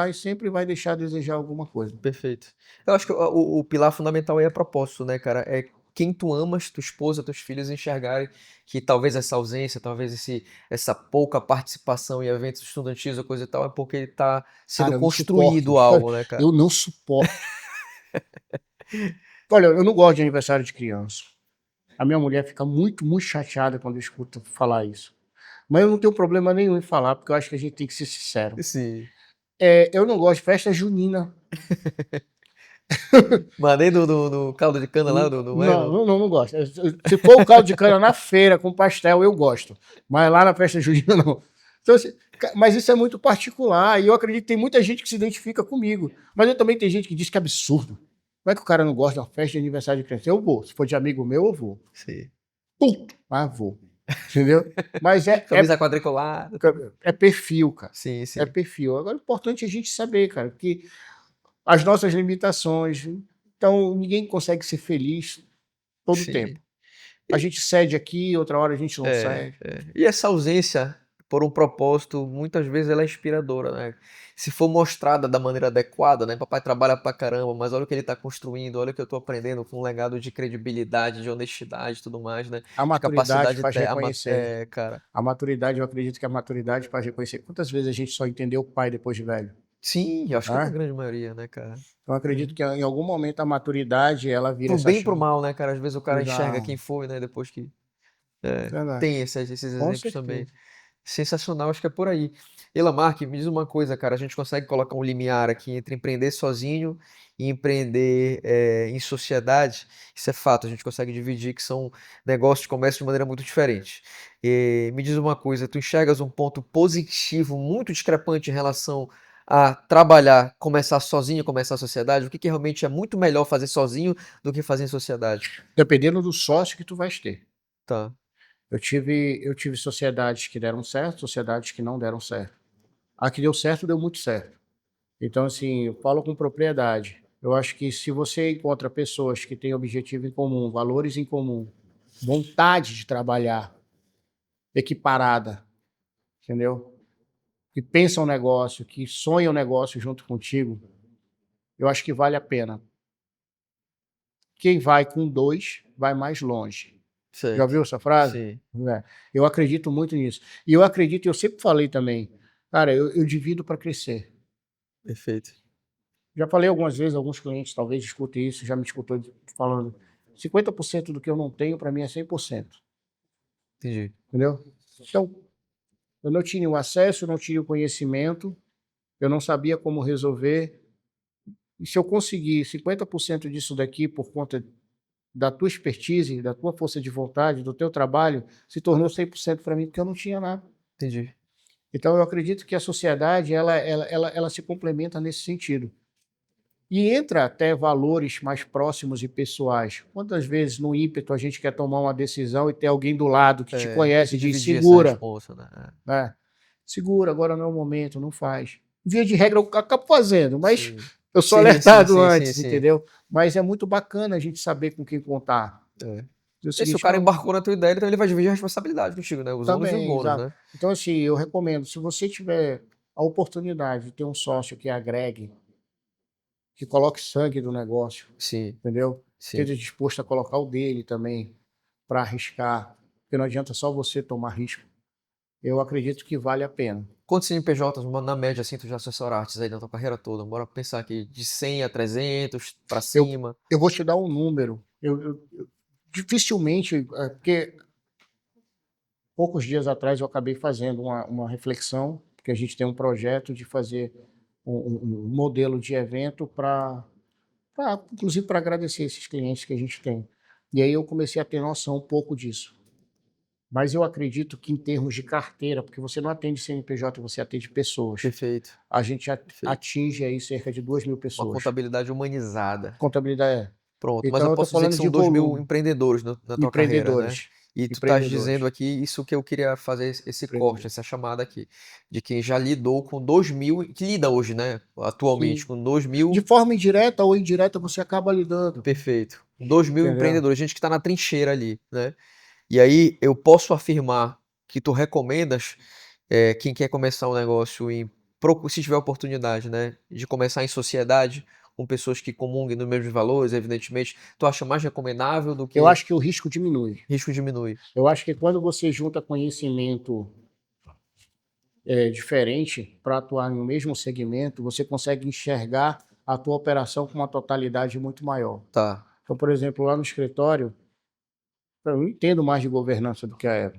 e sempre vai deixar a desejar alguma coisa. Perfeito. Eu acho que o pilar fundamental aí é propósito, né, cara? É quem tu amas, tua esposa, teus filhos enxergarem que talvez essa ausência, talvez essa pouca participação em eventos estudantis ou coisa e tal, é porque está sendo Cara, eu não suporto. construído algo, né, cara? Eu não suporto. Olha, eu não gosto de aniversário de criança. A minha mulher fica muito, muito chateada quando eu escuto falar isso. Mas eu não tenho problema nenhum em falar, porque eu acho que a gente tem que ser sincero. Sim. Eu não gosto de festa junina. Mandei no caldo de cana lá, não é? Não gosto. Se for o caldo de cana na feira com pastel, eu gosto. Mas lá na festa junina, não. Então, assim, mas isso é muito particular. E eu acredito que tem muita gente que se identifica comigo. Mas eu também tenho gente que diz que é absurdo. Como é que o cara não gosta de uma festa de aniversário de criança? Eu vou. Se for de amigo meu, eu vou. Sim. Puto, mas vou. Entendeu? Mas Camisa quadriculada. é perfil, cara. Sim, É sim. perfil. Agora, o importante é a gente saber, cara, que as nossas limitações. Então, ninguém consegue ser feliz todo o Sim. tempo. A gente cede aqui, outra hora a gente não cede. E essa ausência por um propósito, muitas vezes ela é inspiradora, né? Se for mostrada da maneira adequada, né? Papai trabalha pra caramba, mas olha o que ele tá construindo, olha o que eu tô aprendendo com um legado de credibilidade, de honestidade e tudo mais, né? A De maturidade capacidade faz reconhecer. cara. A maturidade, eu acredito que a maturidade faz reconhecer. Quantas vezes a gente só entendeu o pai depois de velho? Sim, eu acho que é na Né? grande maioria, né, cara? Então, eu acredito que em algum momento a maturidade, ela vira Pro essa bem e pro chave. mal, né, cara? Às vezes o cara enxerga quem Exato. foi, né? Depois que Verdade. tem esses Com exemplos também. certeza. Sensacional, acho que é por aí. Elamark, me diz uma coisa, cara, a gente consegue colocar um limiar aqui entre empreender sozinho e empreender em sociedade? Isso é fato, a gente consegue dividir que são negócios de comércio de maneira muito diferente. Me diz uma coisa, tu enxergas um ponto positivo muito discrepante em relação a trabalhar, começar sozinho, começar a sociedade? O que realmente é muito melhor fazer sozinho do que fazer em sociedade? Dependendo do sócio que tu vais ter. Tá. Eu tive sociedades que deram certo, sociedades que não deram certo. A que deu certo, deu muito certo. Então, assim, eu falo com propriedade. Eu acho que se você encontra pessoas que têm objetivo em comum, valores em comum, vontade de trabalhar equiparada, entendeu? Que pensa um negócio, que sonha um negócio junto contigo, eu acho que vale a pena. Quem vai com 2 vai mais longe. Já Certo. ouviu essa frase? Sim. É. Eu acredito muito nisso. E eu acredito, eu sempre falei também, cara, eu divido para crescer. Perfeito. Já falei algumas vezes, alguns clientes talvez escutem isso, já me escutou falando, 50% do que eu não tenho para mim é 100%. Entendi. Entendeu? Então, eu não tinha o acesso, eu não tinha o conhecimento, eu não sabia como resolver. E se eu conseguir 50% disso daqui por conta da tua expertise, da tua força de vontade, do teu trabalho, se tornou 100% para mim, porque eu não tinha nada. Entendi. Então, eu acredito que a sociedade, ela se complementa nesse sentido. E entra até valores mais próximos e pessoais. Quantas vezes, no ímpeto, a gente quer tomar uma decisão e ter alguém do lado que te Tem conhece que e diz, dividir essa segura, responsa, né? né? Segura, agora não é o momento, não faz. Via de regra, eu acabo fazendo, mas Sim. eu sou Sim, alertado sim, antes, sim. entendeu? Mas é muito bacana a gente saber com quem contar. É. Dizer o E se o seguinte, cara não, embarcou na tua ideia, então ele vai dividir a responsabilidade contigo, né? Os ônus e os também, bônus, exato. né? Então, assim, eu recomendo, se você tiver a oportunidade de ter um sócio que agregue, que coloque sangue no negócio, Sim, entendeu? sim. Esteja disposto a colocar o dele também para arriscar, porque não adianta só você tomar risco. Eu acredito que vale a pena. Quantos CNPJs, na média, assim, tu já assessoraste aí na tua carreira toda? Bora pensar aqui, de 100 a 300, pra Eu, cima. eu vou te dar um número. Dificilmente, porque poucos dias atrás eu acabei fazendo uma reflexão, porque a gente tem um projeto de fazer um modelo de evento inclusive para agradecer esses clientes que a gente tem. E aí eu comecei a ter noção um pouco disso. Mas eu acredito que em termos de carteira, porque você não atende CNPJ, você atende pessoas. Perfeito, A gente perfeito. atinge aí cerca de 2.000 Uma pessoas. contabilidade humanizada. Contabilidade é. Pronto, mas Então eu eu estou posso dizer que falando de são 2.000 volume. empreendedores na tua carreira, né? Empreendedores. E tu estás dizendo Empreendedores. aqui isso que eu queria fazer esse corte, Empreendedores. essa chamada aqui, de quem já lidou com 2.000, que lida hoje, né? Atualmente, Sim. com De 2.000, forma indireta ou indireta você acaba lidando. perfeito, 2.000 Entendeu? empreendedores, gente que está na trincheira ali, né? E aí eu posso afirmar que tu recomendas quem quer começar um negócio se tiver oportunidade, né, de começar em sociedade com pessoas que comunguem nos mesmos valores, evidentemente, tu acha mais recomendável do Eu que acho que o risco diminui. risco diminui? Eu acho que quando você junta conhecimento diferente para atuar no mesmo segmento, você consegue enxergar a tua operação com uma totalidade muito maior. Tá, Então, por exemplo, lá no escritório, eu não entendo mais de governança do que a Eva.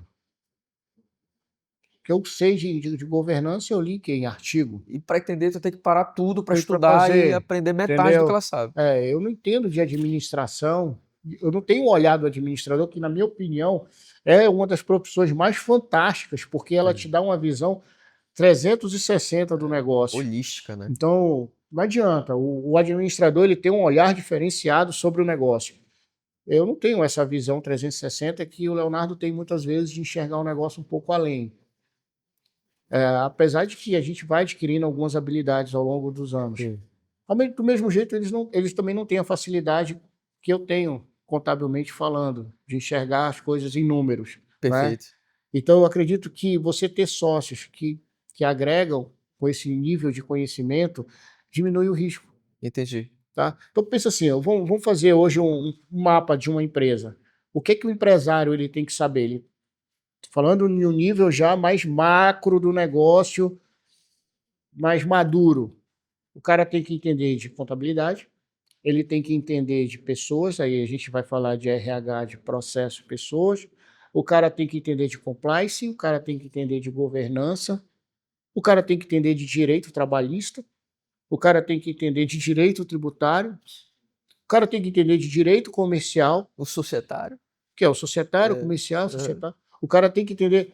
O que eu sei de governança, eu li que em artigo. e para entender tu tem que parar tudo para Foi para estudar e fazer, aprender metade do que entendeu? ela sabe. Eu não entendo de administração. Eu não tenho um olhar do administrador, que, na minha opinião, é uma das profissões mais fantásticas, porque ela te dá uma visão 360 do negócio. Holística, né? Então, não adianta. O administrador ele tem um olhar diferenciado sobre o negócio. Eu não tenho essa visão 360 que o Leonardo tem muitas vezes de enxergar o negócio um pouco além. Apesar de que a gente vai adquirindo algumas habilidades ao longo dos anos. Sim. Do mesmo jeito, eles também não têm a facilidade que eu tenho, contabilmente falando, de enxergar as coisas em números. Né? Perfeito. Então, eu acredito que você ter sócios que agregam com esse nível de conhecimento diminui o risco. Entendi. Tá? Então, pensa assim, vamos fazer hoje um mapa de uma empresa. O que o empresário ele tem que saber? Falando em um nível já mais macro do negócio, mais maduro. O cara tem que entender de contabilidade, ele tem que entender de pessoas, aí a gente vai falar de RH, de processo, pessoas. O cara tem que entender de compliance, o cara tem que entender de governança, o cara tem que entender de direito trabalhista, o cara tem que entender de direito tributário, o cara tem que entender de direito comercial, O societário? que é o societário, É. comercial, societário. O cara tem que entender.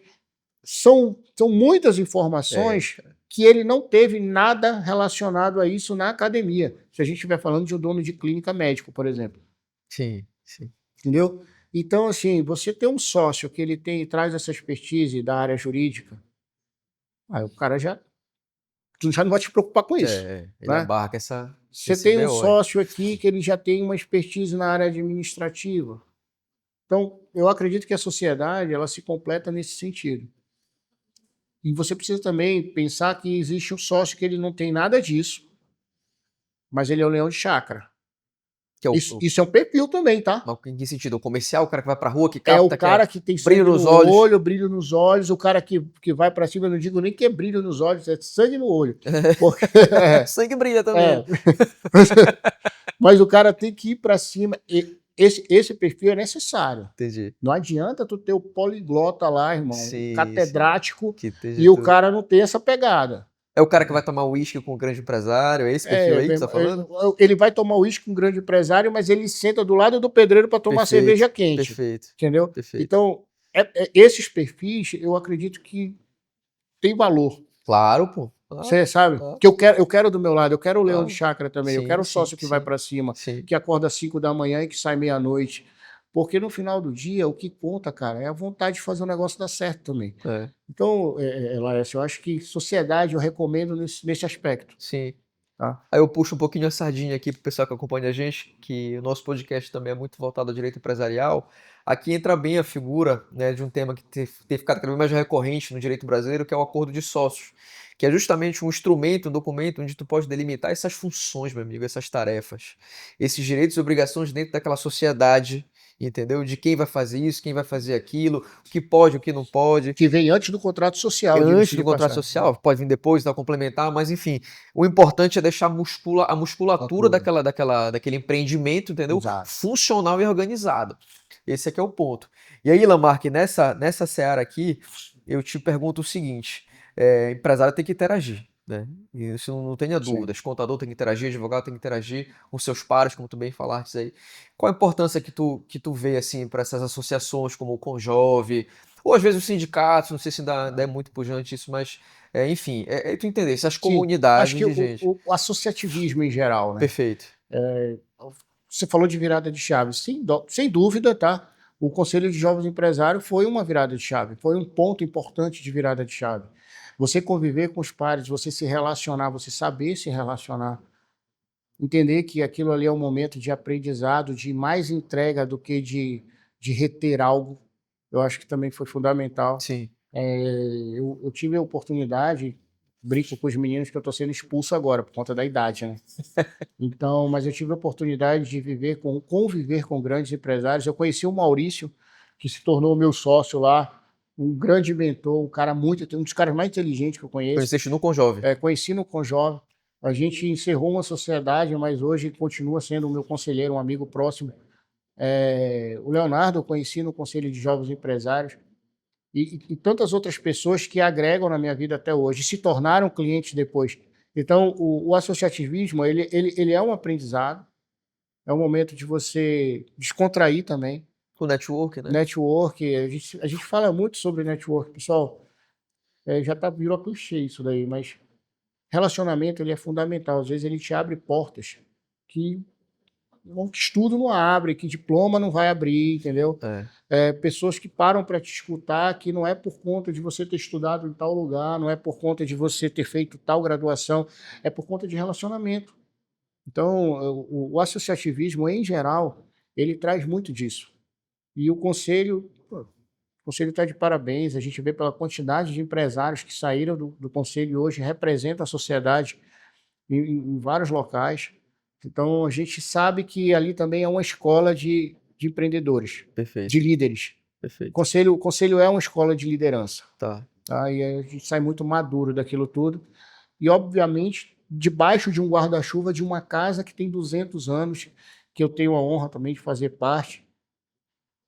São muitas informações que ele não teve nada relacionado a isso na academia. Se a gente estiver falando de um dono de clínica médico, por exemplo. Sim, sim. Entendeu? Então, assim, você ter um sócio que ele traz essa expertise da área jurídica, aí o cara tu já não vai te preocupar com isso. Ele Né? abarca Você esse tem um BO aí. sócio aqui que ele já tem uma expertise na área administrativa. Então, eu acredito que a sociedade ela se completa nesse sentido. E você precisa também pensar que existe um sócio que ele não tem nada disso, mas ele é o leão de chácara. Que é Isso é um perfil também, tá? mas em que sentido? O comercial, o cara que vai pra rua, que É o capta, cara que tem brilho sangue nos no olhos. olho, brilho nos olhos, o cara que vai pra cima, eu não digo nem que é brilho nos olhos, é sangue no olho. Porque, Sangue brilha também. mas o cara tem que ir pra cima. Esse perfil é necessário. Entendi. Não adianta tu ter o poliglota lá, irmão, Sim, o catedrático, que e o cara não ter essa pegada. É o cara que vai tomar uísque com o grande empresário, é esse perfil aí que você tá falando? Ele vai tomar uísque com um grande empresário, mas ele senta do lado do pedreiro para tomar cerveja quente. Perfeito. Entendeu? Perfeito. Então, esses perfis, eu acredito que tem valor. Claro, pô. Você sabe? Que eu quero do meu lado, eu quero o leão de chácara também, Sim, eu quero o sócio que vai para cima, que acorda às 5 da manhã e que sai meia-noite. Porque no final do dia, o que conta, cara, é a vontade de fazer o negócio dar certo também. Então, Laércio, eu acho que sociedade eu recomendo nesse aspecto. Sim. Tá? Aí eu puxo um pouquinho a sardinha aqui pro pessoal que acompanha a gente, que o nosso podcast também é muito voltado ao direito empresarial. Aqui entra bem a figura, né, de um tema que tem ficado cada vez mais recorrente no direito brasileiro, que é o acordo de sócios, que é justamente um instrumento, um documento onde tu pode delimitar essas funções, meu amigo, essas tarefas, esses direitos e obrigações dentro daquela sociedade, entendeu? De quem vai fazer isso, quem vai fazer aquilo, o que pode, o que não pode. Que vem antes do contrato social. Antes do contrato social, pode vir depois, tá, complementar, mas enfim, o importante é deixar a musculatura daquele empreendimento, entendeu? Exato. Funcional e organizado. Esse aqui é o ponto. E aí, Lamarck, nessa seara aqui, eu te pergunto o seguinte: empresário tem que interagir, né? Isso não tenha dúvidas. Contador tem que interagir, advogado tem que interagir com seus pares, como tu bem falaste aí. Qual a importância que tu vê assim para essas associações como o Conjove, ou às vezes os sindicatos, não sei se ainda é muito pujante isso, mas enfim, tu entender, essas comunidades acho que de gente. O associativismo em geral, né? Perfeito. Você falou de virada de chave, sem dúvida, tá? O Conselho de Jovens Empresários foi uma virada de chave, foi um ponto importante de virada de chave. Você conviver com os pares, você se relacionar, você saber se relacionar, entender que aquilo ali é um momento de aprendizado, de mais entrega do que de reter algo, eu acho que também foi fundamental. Sim. Eu tive a oportunidade, brinco com os meninos que eu estou sendo expulso agora, por conta da idade, né? Então, mas eu tive a oportunidade de conviver com grandes empresários. Eu conheci o Maurício, que se tornou meu sócio lá, um grande mentor, um dos caras mais inteligentes que eu conheço. Conheceste no Conjove? Conheci no Conjove. A gente encerrou uma sociedade, mas hoje continua sendo o meu conselheiro, um amigo próximo. O Leonardo eu conheci no Conselho de Jovens Empresários. E tantas outras pessoas que agregam na minha vida até hoje, se tornaram clientes depois. Então, o associativismo, ele é um aprendizado, é um momento de você descontrair também. O network, né? Network, a gente fala muito sobre network, pessoal, virou clichê isso daí, mas relacionamento ele é fundamental, às vezes ele te abre portas que estudo não abre, que diploma não vai abrir, entendeu? Pessoas que param para te escutar, que não é por conta de você ter estudado em tal lugar, não é por conta de você ter feito tal graduação, é por conta de relacionamento. Então, o associativismo, em geral, ele traz muito disso. E o Conselho está de parabéns, a gente vê pela quantidade de empresários que saíram do Conselho e hoje representam a sociedade em vários locais. Então, a gente sabe que ali também é uma escola de empreendedores, Perfeito. de líderes. Perfeito. O conselho é uma escola de liderança. Tá. E a gente sai muito maduro daquilo tudo. E, obviamente, debaixo de um guarda-chuva de uma casa que tem 200 anos, que eu tenho a honra também de fazer parte,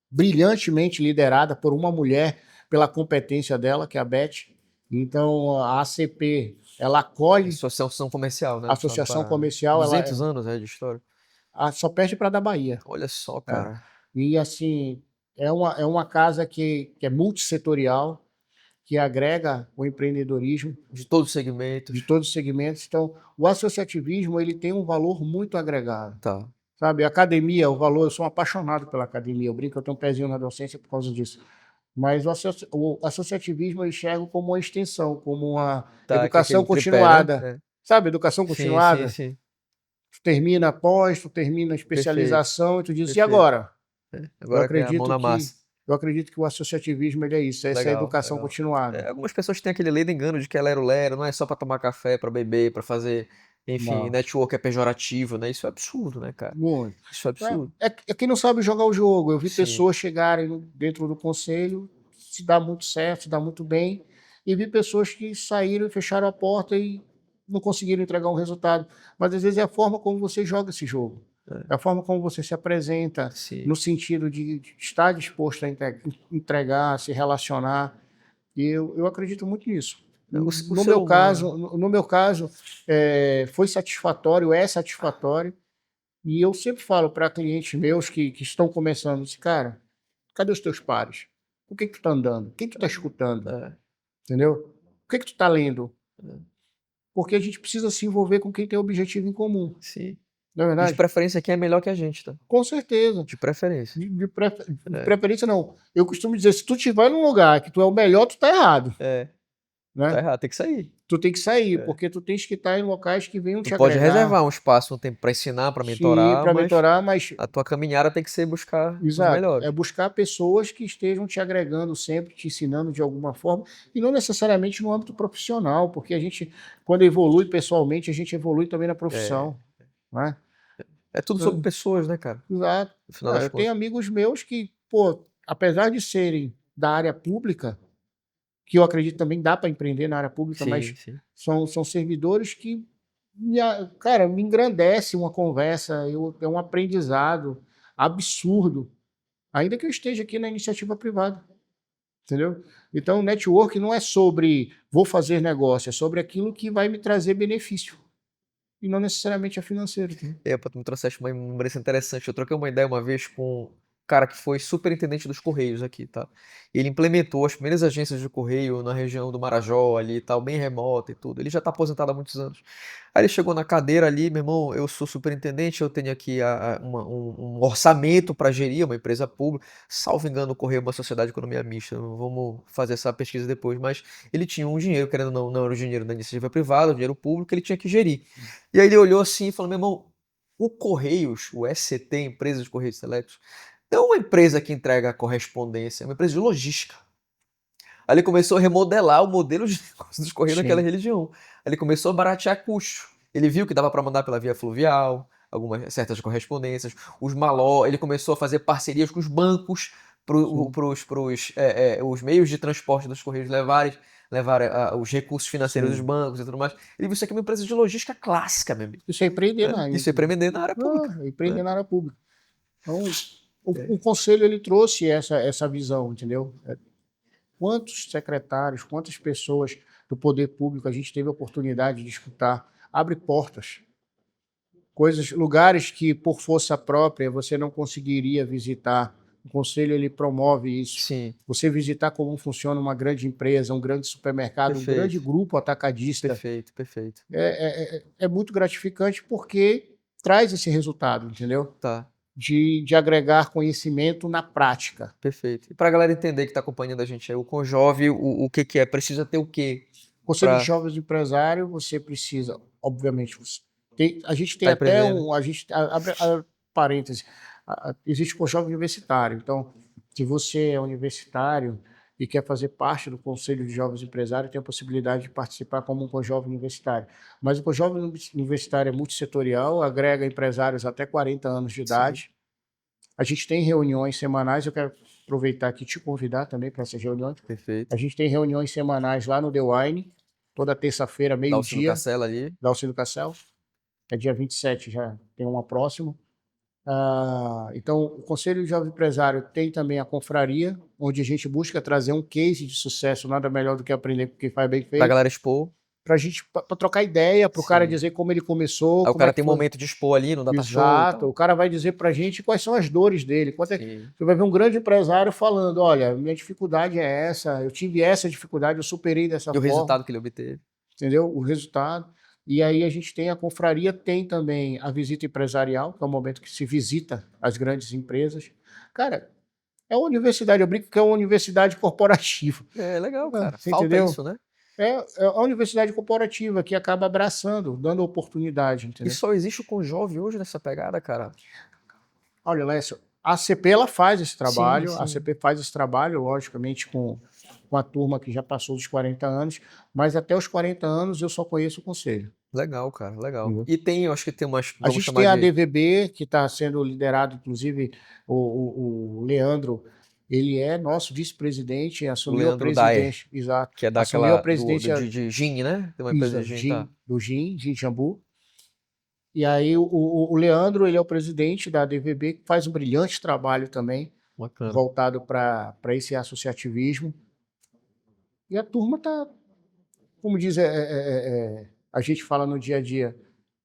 brilhantemente liderada por uma mulher, pela competência dela, que é a Beth. Então, a ACP, ela acolhe... Associação Comercial, né? Associação Comercial. 200 anos de história. Só perde para a da Bahia. Olha só, cara. E, assim, é uma casa que é multissetorial, que agrega o empreendedorismo. De todos os segmentos. De todos os segmentos. Então, o associativismo, ele tem um valor muito agregado. Tá. Sabe, a academia, o valor, eu sou um apaixonado pela academia, eu brinco, eu tenho um pezinho na docência por causa disso. Mas o associativismo eu enxergo como uma extensão, como uma educação continuada. Tripé, né? Sabe, educação continuada? Sim. Tu termina pós, tu termina especialização. Perfeito. E tu diz, e agora? Eu Agora é a mão acredito na que, massa. eu acredito que o associativismo ele é isso, essa é a Legal, educação legal. continuada. Algumas pessoas têm aquele ledo engano de que é lero-lero, não é só pra tomar café, pra beber, pra fazer, enfim, Não, network é pejorativo, né? Isso é absurdo, né, cara? muito. Isso é absurdo. É quem não sabe jogar o jogo. Eu vi Sim, pessoas chegarem dentro do conselho, se dá muito certo, se dá muito bem, e vi pessoas que saíram e fecharam a porta e não conseguiram entregar um resultado. Mas às vezes é a forma como você joga esse jogo, é, é a forma como você se apresenta, sim. no sentido de estar disposto a entregar, se relacionar. E eu acredito muito nisso. O No ser meu humano, caso, no meu caso, foi satisfatório, é satisfatório. E eu sempre falo para clientes meus que estão começando, assim, cara, cadê os teus pares? Com quem que tu tá andando? Quem tu tá escutando? é, Entendeu? O que que tu tá lendo? é, Porque a gente precisa se envolver com quem tem objetivo em comum, sim. não é E de verdade? preferência quem é melhor que a gente, tá? Com certeza. De preferência. De É, preferência, não. Eu costumo dizer, se tu estiver num lugar que tu é o melhor, tu tá errado, é, tá né? errado, tem que sair. Tu tem que sair, É. porque tu tens que estar em locais que venham Tu te pode agregar, reservar um espaço, um tempo pra ensinar, pra sim, mentorar, para mas mentorar, mas a tua caminhada tem que ser buscar os exato, melhores. é buscar pessoas que estejam te agregando sempre, te ensinando de alguma forma, e não necessariamente no âmbito profissional, porque a gente, quando evolui pessoalmente, a gente evolui também na É, profissão, né? é tudo sobre pessoas, né, cara? Exato. No final das Eu tenho contas. amigos meus que, pô, apesar de serem da área pública, que eu acredito também dá para empreender na área pública, Sim, mas sim. são servidores que, cara, me engrandece uma conversa, é um aprendizado absurdo, ainda que eu esteja aqui na iniciativa privada. Entendeu? Então, network não é sobre vou fazer negócio, é sobre aquilo que vai me trazer benefício. E não necessariamente é financeiro. Entendeu? Pô, tu me trouxeste uma lembrança interessante. Eu troquei uma ideia uma vez com um cara que foi superintendente dos Correios aqui, tá? Ele implementou as primeiras agências de correio na região do Marajó ali e tal, bem remota e tudo. Ele já tá aposentado há muitos anos. Aí ele chegou na cadeira ali, meu irmão, eu sou superintendente, eu tenho aqui um orçamento para gerir uma empresa pública. Salvo engano, o Correio é uma sociedade de economia mista. Vamos fazer essa pesquisa depois, mas ele tinha um dinheiro, querendo ou não, não era o dinheiro da iniciativa privada, o dinheiro público, ele tinha que gerir. E aí ele olhou assim e falou: meu irmão, o Correios, o SCT, Empresa de Correios Selectos, não é uma empresa que entrega correspondência, é uma empresa de logística. Aí ele começou a remodelar o modelo de negócio dos Correios naquela Sim. região. Aí ele começou a baratear custo. Ele viu que dava para mandar pela via fluvial, algumas certas correspondências. Os maló, ele começou a fazer parcerias com os bancos para Sim. os meios de transporte dos Correios levarem os recursos financeiros dos Sim. bancos e tudo mais. Ele viu isso aqui uma empresa de logística clássica, meu amigo. Isso é empreender Né? Isso é empreender na área pública. empreender Né? na área pública. Então, É. o conselho ele trouxe essa visão, entendeu? Quantos secretários, quantas pessoas do poder público a gente teve a oportunidade de escutar? Abre portas. Coisas, lugares que por força própria você não conseguiria visitar. O conselho ele promove isso. Sim, Você visitar como funciona uma grande empresa, um grande supermercado, um grande perfeito, grupo atacadista, perfeito, perfeito. é muito gratificante porque traz esse resultado, entendeu? Tá. De agregar conhecimento na prática. Perfeito. E pra galera entender que tá acompanhando a gente aí, o Conjove, o que que é? Precisa ter o quê Conselho de pra Jovens Empresários, você precisa, obviamente, a gente tem tá até empreendendo? a gente abre parênteses, existe o jovem universitário. Então, se você é universitário e quer fazer parte do Conselho de Jovens Empresários, tem a possibilidade de participar como um Conjovem Universitário. Mas o Conjovem Universitário é multissetorial, agrega empresários até 40 anos de Sim, idade. A gente tem reuniões semanais, eu quero aproveitar aqui e te convidar também para essas reuniões. A perfeito. gente tem reuniões semanais lá no The Wine, toda terça-feira, Dalcino meio-dia, Castella ali. da Alcino Cassel. É dia 27, já tem uma próxima. Então, o Conselho de Jovem Empresário tem também a confraria, onde a gente busca trazer um case de sucesso, nada melhor do que aprender com quem faz bem Pra feito, galera expor. para a gente pra trocar ideia, para o cara Sim. dizer como ele começou, Aí o como é cara que tem um foi. momento de expor ali no data show e Exato, tal. o cara vai dizer para a gente quais são as dores dele. Sim. Você vai ver um grande empresário falando: olha, minha dificuldade é essa, eu tive essa dificuldade, eu superei dessa E o forma, resultado que ele obteve. entendeu? O resultado. E aí a gente tem a confraria, tem também a visita empresarial, que é o momento que se visita as grandes empresas. Cara, é uma universidade, eu brinco que é uma universidade corporativa. É legal, cara. Você Falta entendeu? isso, né? É a universidade corporativa que acaba abraçando, dando oportunidade, E entendeu? só existe o Conjove hoje nessa pegada, cara. Olha, Lécio, A ACP, ela faz esse trabalho, Sim, a sim. ACP faz esse trabalho, logicamente, com a turma que já passou dos 40 anos, mas até os 40 anos eu só conheço o conselho. Legal, cara, legal. Entendeu? E tem, eu acho que tem umas, A vamos gente chamar tem a de DVB, que está sendo liderado, inclusive, o Leandro, ele é nosso vice-presidente, o assumiu a Leandro Daer, presidência, exato, que é assumiu a daquela, presidência, de gin, né? Tem uma empresa isso, de gin, tá? Do GIM, Jambu. E aí o Leandro, ele é o presidente da DVB, que faz um brilhante trabalho também, Bacana. voltado para esse associativismo. E a turma está, como diz, a gente fala no dia a dia,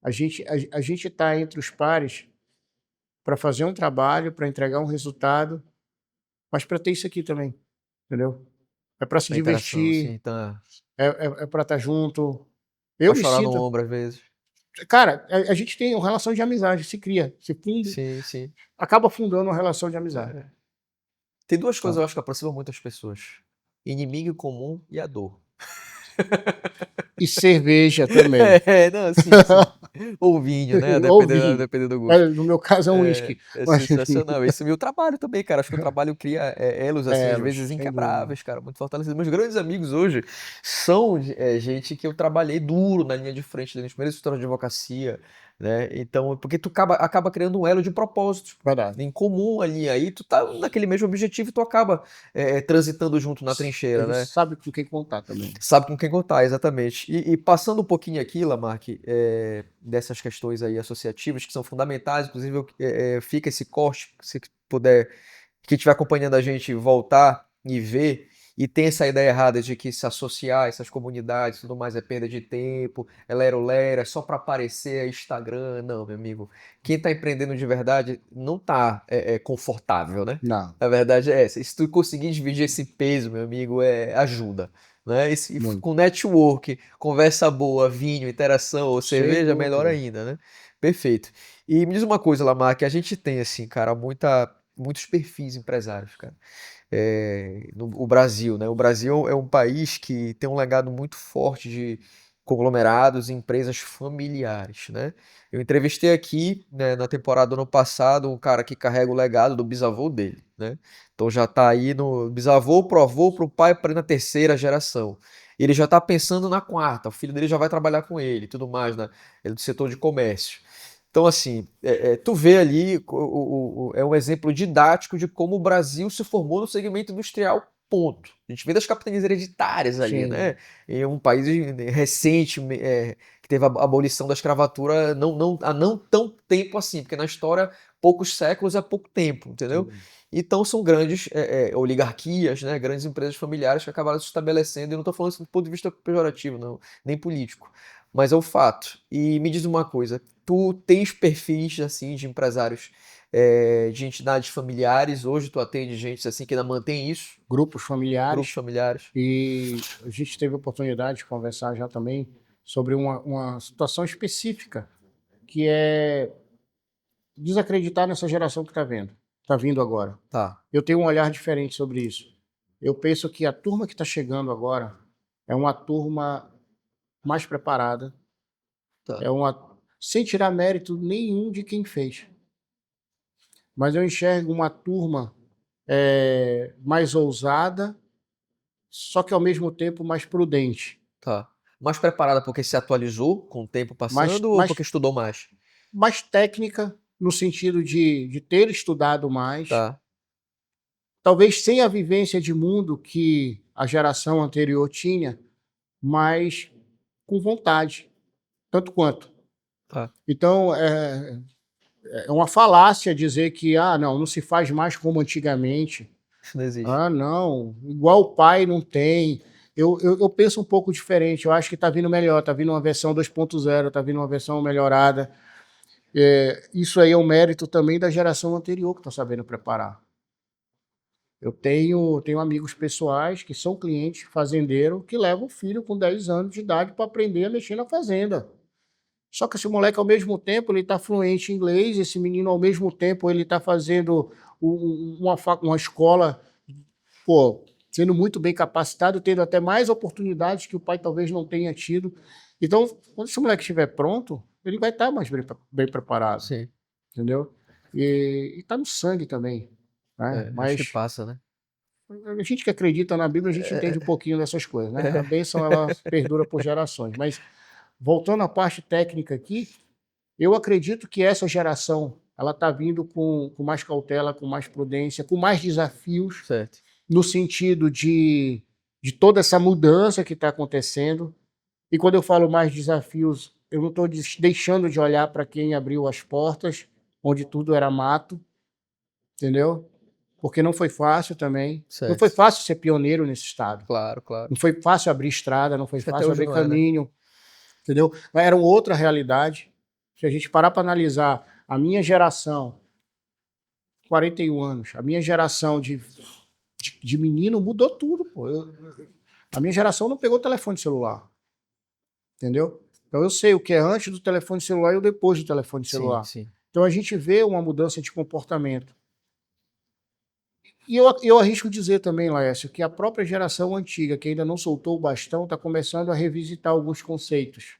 a gente está entre os pares para fazer um trabalho, para entregar um resultado, mas para ter isso aqui também, entendeu? É para se A interação, assim, divertir, tá. é para estar junto. Eu Pra me chorar no sinto. ombro às vezes. Cara, a gente tem uma relação de amizade, se cria, se funda, Sim, sim. acaba fundando uma relação de amizade. É. Tem duas coisas Tá? eu acho que aproximam muitas pessoas: inimigo comum e a dor. E cerveja também. É, não, sim, sim. Ou vinho, né? Ou vinho. Dependendo do gosto. No meu caso é um É, uísque. é Mas, sensacional. Isso e o trabalho também, cara. Acho que o trabalho cria elos, assim, às elos, vezes sem dúvida. inquebráveis, cara, muito fortalecidos. Meus grandes amigos hoje são gente que eu trabalhei duro na linha de frente dos primeiros escritórios de advocacia, né? Então, porque tu acaba criando um elo de propósitos Verdade. em comum ali. Aí tu tá naquele mesmo objetivo e tu acaba transitando junto na A trincheira, gente né? sabe com quem contar também. Sabe com quem contar, exatamente. E passando um pouquinho aqui, Lamarck, dessas questões aí associativas, que são fundamentais, inclusive fica esse corte, se puder, quem estiver acompanhando a gente voltar e ver, e tem essa ideia errada de que se associar a essas comunidades e tudo mais é perda de tempo, é lero-lero, é só para aparecer, é Instagram. Não, meu amigo. Quem está empreendendo de verdade não está confortável, né? Não, A verdade é essa. E se tu conseguir dividir esse peso, meu amigo, ajuda. Né? muito. Com network, conversa boa, vinho, interação ou Sem cerveja, melhor dúvida. ainda, né? Perfeito. E me diz uma coisa, Lamar, que a gente tem, assim, cara, muitos perfis empresários, cara. O Brasil, né? O Brasil é um país que tem um legado muito forte de conglomerados e empresas familiares, né? Eu entrevistei aqui, né, na temporada do ano passado, um cara que carrega o legado do bisavô dele, né? Então já tá aí no bisavô, pro avô, pro pai, para na terceira geração. Ele já tá pensando na quarta, o filho dele já vai trabalhar com ele, e tudo mais, né? Ele é do setor de comércio. Então, assim, tu vê ali, é um exemplo didático de como o Brasil se formou no segmento industrial, ponto. A gente vê das capitanias hereditárias ali, Sim. né? Em um país recente, que teve a abolição da escravatura há não tão tempo assim, porque na história, poucos séculos é pouco tempo, entendeu? Sim. Então são grandes oligarquias, né? Grandes empresas familiares que acabaram se estabelecendo, e não estou falando isso do ponto de vista pejorativo, não, nem político, mas é o fato. E me diz uma coisa, tu tens perfis assim de empresários de entidades familiares, hoje tu atende gente assim que ainda mantém isso, Grupos grupos familiares. familiares, E a gente teve a oportunidade de conversar já também sobre uma situação específica, que é desacreditar nessa geração que está vindo agora. tá, Eu tenho um olhar diferente sobre isso. Eu penso que a turma que está chegando agora é uma turma mais preparada, tá, é uma sem tirar mérito nenhum de quem fez. Mas eu enxergo uma turma mais ousada, só que ao mesmo tempo mais prudente, tá. Mais preparada porque se atualizou com o tempo mais, passando ou mais, porque estudou mais? mais técnica, no sentido de ter estudado mais, Tá, talvez sem a vivência de mundo que a geração anterior tinha, mas com vontade, tanto quanto. tá. Então, é uma falácia dizer que não se faz mais como antigamente. Isso não existe. Ah, não, igual o pai não tem. Eu penso um pouco diferente, eu acho que está vindo melhor, está vindo uma versão 2.0, está vindo uma versão melhorada. Isso aí é um mérito também da geração anterior que está sabendo preparar. Eu tenho amigos pessoais que são clientes fazendeiro que levam o filho com 10 anos de idade para aprender a mexer na fazenda. Só que esse moleque, ao mesmo tempo, ele está fluente em inglês, esse menino, ao mesmo tempo, ele está fazendo uma escola, pô, sendo muito bem capacitado, tendo até mais oportunidades que o pai talvez não tenha tido. Então, quando esse moleque estiver pronto, ele vai estar mais bem preparado, Sim. entendeu? E tá no sangue também, né? Acho que Mas passa, né? a gente que acredita na Bíblia, a gente entende um pouquinho dessas coisas, né? A bênção, ela perdura por gerações. Mas, voltando à parte técnica aqui, eu acredito que essa geração, ela está vindo com mais cautela, com mais prudência, com mais desafios, Certo. no sentido de toda essa mudança que está acontecendo. E quando eu falo mais desafios, eu não estou deixando de olhar para quem abriu as portas, onde tudo era mato, entendeu? Porque não foi fácil também. Não foi Certo. fácil ser pioneiro nesse estado. Claro, claro. Não foi fácil abrir estrada, não foi Acho que até fácil hoje abrir não é, né? caminho, entendeu? Mas era uma outra realidade. Se a gente parar para analisar a minha geração, 41 anos, a minha geração de menino mudou tudo, pô. A minha geração não pegou telefone celular, entendeu? Então eu sei o que é antes do telefone celular e o depois do telefone celular. Sim. Então a gente vê uma mudança de comportamento. E eu arrisco dizer também, Laércio, que a própria geração antiga, que ainda não soltou o bastão, está começando a revisitar alguns conceitos.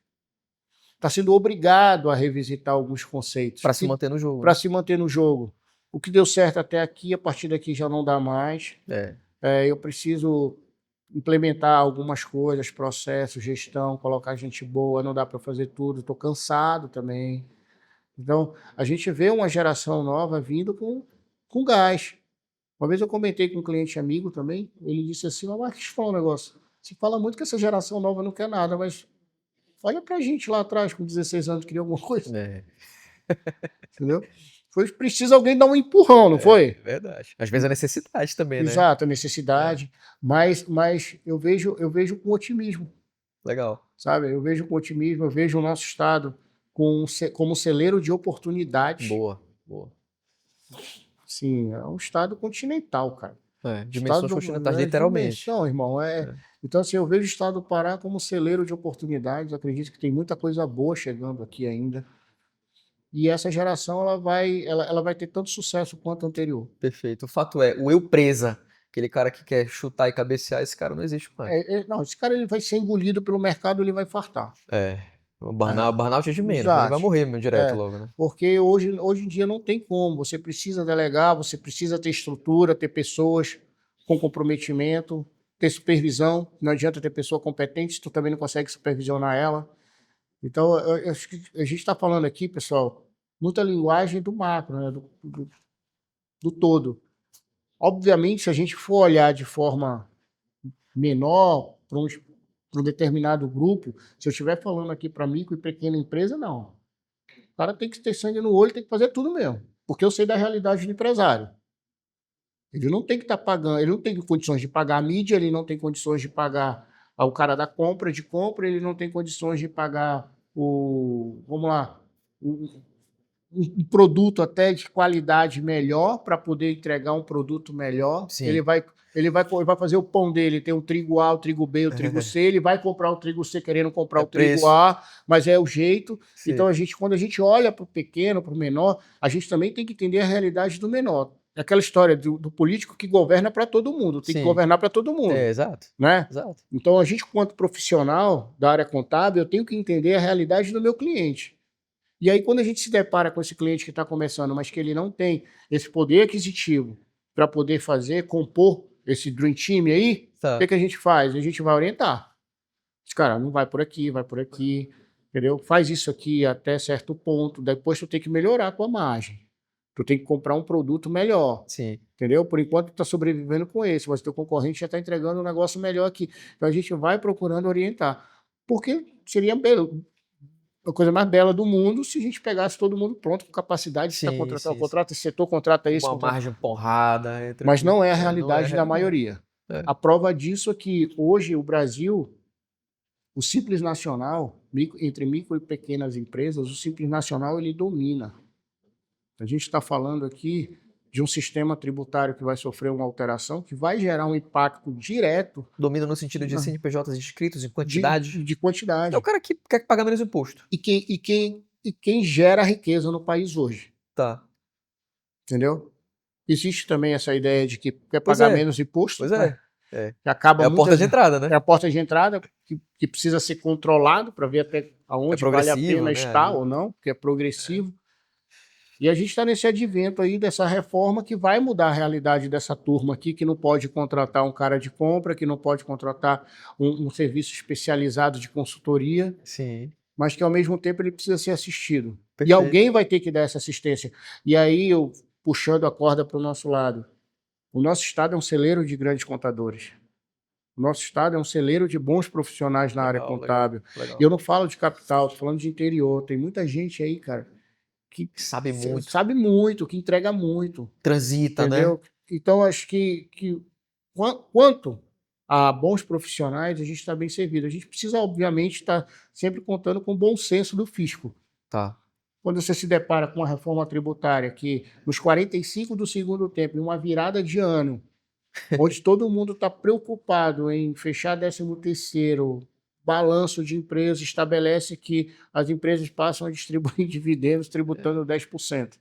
Está sendo obrigado a revisitar alguns conceitos. Para se manter no jogo. Para se manter no jogo. O que deu certo até aqui, a partir daqui já não dá mais. Eu preciso implementar algumas coisas, processos, gestão, colocar gente boa, não dá para fazer tudo, estou cansado também. Então, a gente vê uma geração nova vindo com gás. Uma vez eu comentei com um cliente amigo também, ele disse assim, mas deixa eu falar um negócio, se fala muito que essa geração nova não quer nada, mas olha pra gente lá atrás, com 16 anos, queria alguma coisa. Entendeu? Foi preciso alguém dar um empurrão, não foi? É verdade. Às vezes a necessidade também, né? Exato, a necessidade. Mas eu vejo com otimismo. Legal. Sabe? Eu vejo com otimismo, eu vejo o nosso estado como celeiro de oportunidades. Boa. Sim, é um estado continental, cara. Dimensões continentais, literalmente. Dimensão, irmão. Então, assim, eu vejo o estado do Pará como celeiro de oportunidades. Acredito que tem muita coisa boa chegando aqui ainda. E essa geração ela vai ter tanto sucesso quanto a anterior. Perfeito. O fato é, o eu presa, aquele cara que quer chutar e cabecear, esse cara não existe mais. Não, esse cara ele vai ser engolido pelo mercado, ele vai fartar. O burnout é de menos, Exato. ele vai morrer mesmo direto logo, né? Porque hoje em dia não tem como. Você precisa delegar, você precisa ter estrutura, ter pessoas com comprometimento, ter supervisão. Não adianta ter pessoa competente se tu também não consegue supervisionar ela. Então, eu acho que a gente está falando aqui, pessoal, muita linguagem do macro, né? do todo. Obviamente, se a gente for olhar de forma menor para um determinado grupo, se eu estiver falando aqui para micro e pequena empresa, não. O cara tem que ter sangue no olho, tem que fazer tudo mesmo. Porque eu sei da realidade do empresário. Ele não tem que estar pagando, ele não tem condições de pagar a mídia, ele não tem condições de pagar o cara da compra, ele não tem condições de pagar um produto até de qualidade melhor para poder entregar um produto melhor. Sim. Ele vai fazer o pão dele, tem o trigo A, o trigo B, o trigo C, ele vai comprar o trigo C querendo comprar o trigo A, mas é o jeito. Sim. Então, quando a gente olha para o pequeno, para o menor, a gente também tem que entender a realidade do menor. É aquela história do político que governa para todo mundo, tem que governar para todo mundo. Exato. Né? Exato. Então, a gente, quanto profissional da área contábil, eu tenho que entender a realidade do meu cliente. E aí, quando a gente se depara com esse cliente que está começando, mas que ele não tem esse poder aquisitivo para poder compor esse Dream Team aí, o que a gente faz? A gente vai orientar. Cara, não vai por aqui, entendeu? Faz isso aqui até certo ponto, depois tu tem que melhorar a tua margem. Tu tem que comprar um produto melhor. Sim. Entendeu? Por enquanto tu está sobrevivendo com esse, mas teu concorrente já está entregando um negócio melhor aqui. Então a gente vai procurando orientar. Porque seria a coisa mais bela do mundo se a gente pegasse todo mundo pronto, com capacidade de contrata esse setor, contrata esse. Uma margem porrada. Mas não é a realidade da maioria. A prova disso é que hoje o Brasil, o Simples Nacional, entre micro e pequenas empresas, o Simples Nacional ele domina. A gente está falando aqui de um sistema tributário que vai sofrer uma alteração, que vai gerar um impacto direto. Domina no sentido de CNPJs inscritos em quantidade? De quantidade. É o cara que quer pagar menos imposto. E quem gera riqueza no país hoje. Tá. Entendeu? Existe também essa ideia de que quer pagar menos imposto. Pois é. Que acaba a porta de entrada, né? É a porta de entrada que precisa ser controlado para ver até aonde vale a pena estar ou não, porque é progressivo. E a gente está nesse advento aí dessa reforma que vai mudar a realidade dessa turma aqui, que não pode contratar um cara de compra, que não pode contratar um serviço especializado de consultoria, Sim, mas que ao mesmo tempo ele precisa ser assistido. E perfeito. alguém vai ter que dar essa assistência. E aí eu, puxando a corda para o nosso lado, o nosso estado é um celeiro de grandes contadores. O nosso estado é um celeiro de bons profissionais na área Legal, contábil. legal. E eu não falo de capital, estou falando de interior. Tem muita gente aí, cara, que Sabe muito. sabe muito, que entrega muito. Transita, né? Entendeu? Então, acho que quanto a bons profissionais, a gente está bem servido. A gente precisa, obviamente, estar sempre contando com o bom senso do fisco. Tá. Quando você se depara com uma reforma tributária que, nos 45 do segundo tempo, em uma virada de ano, onde todo mundo está preocupado em fechar 13º, balanço de empresa estabelece que as empresas passam a distribuir dividendos tributando 10%.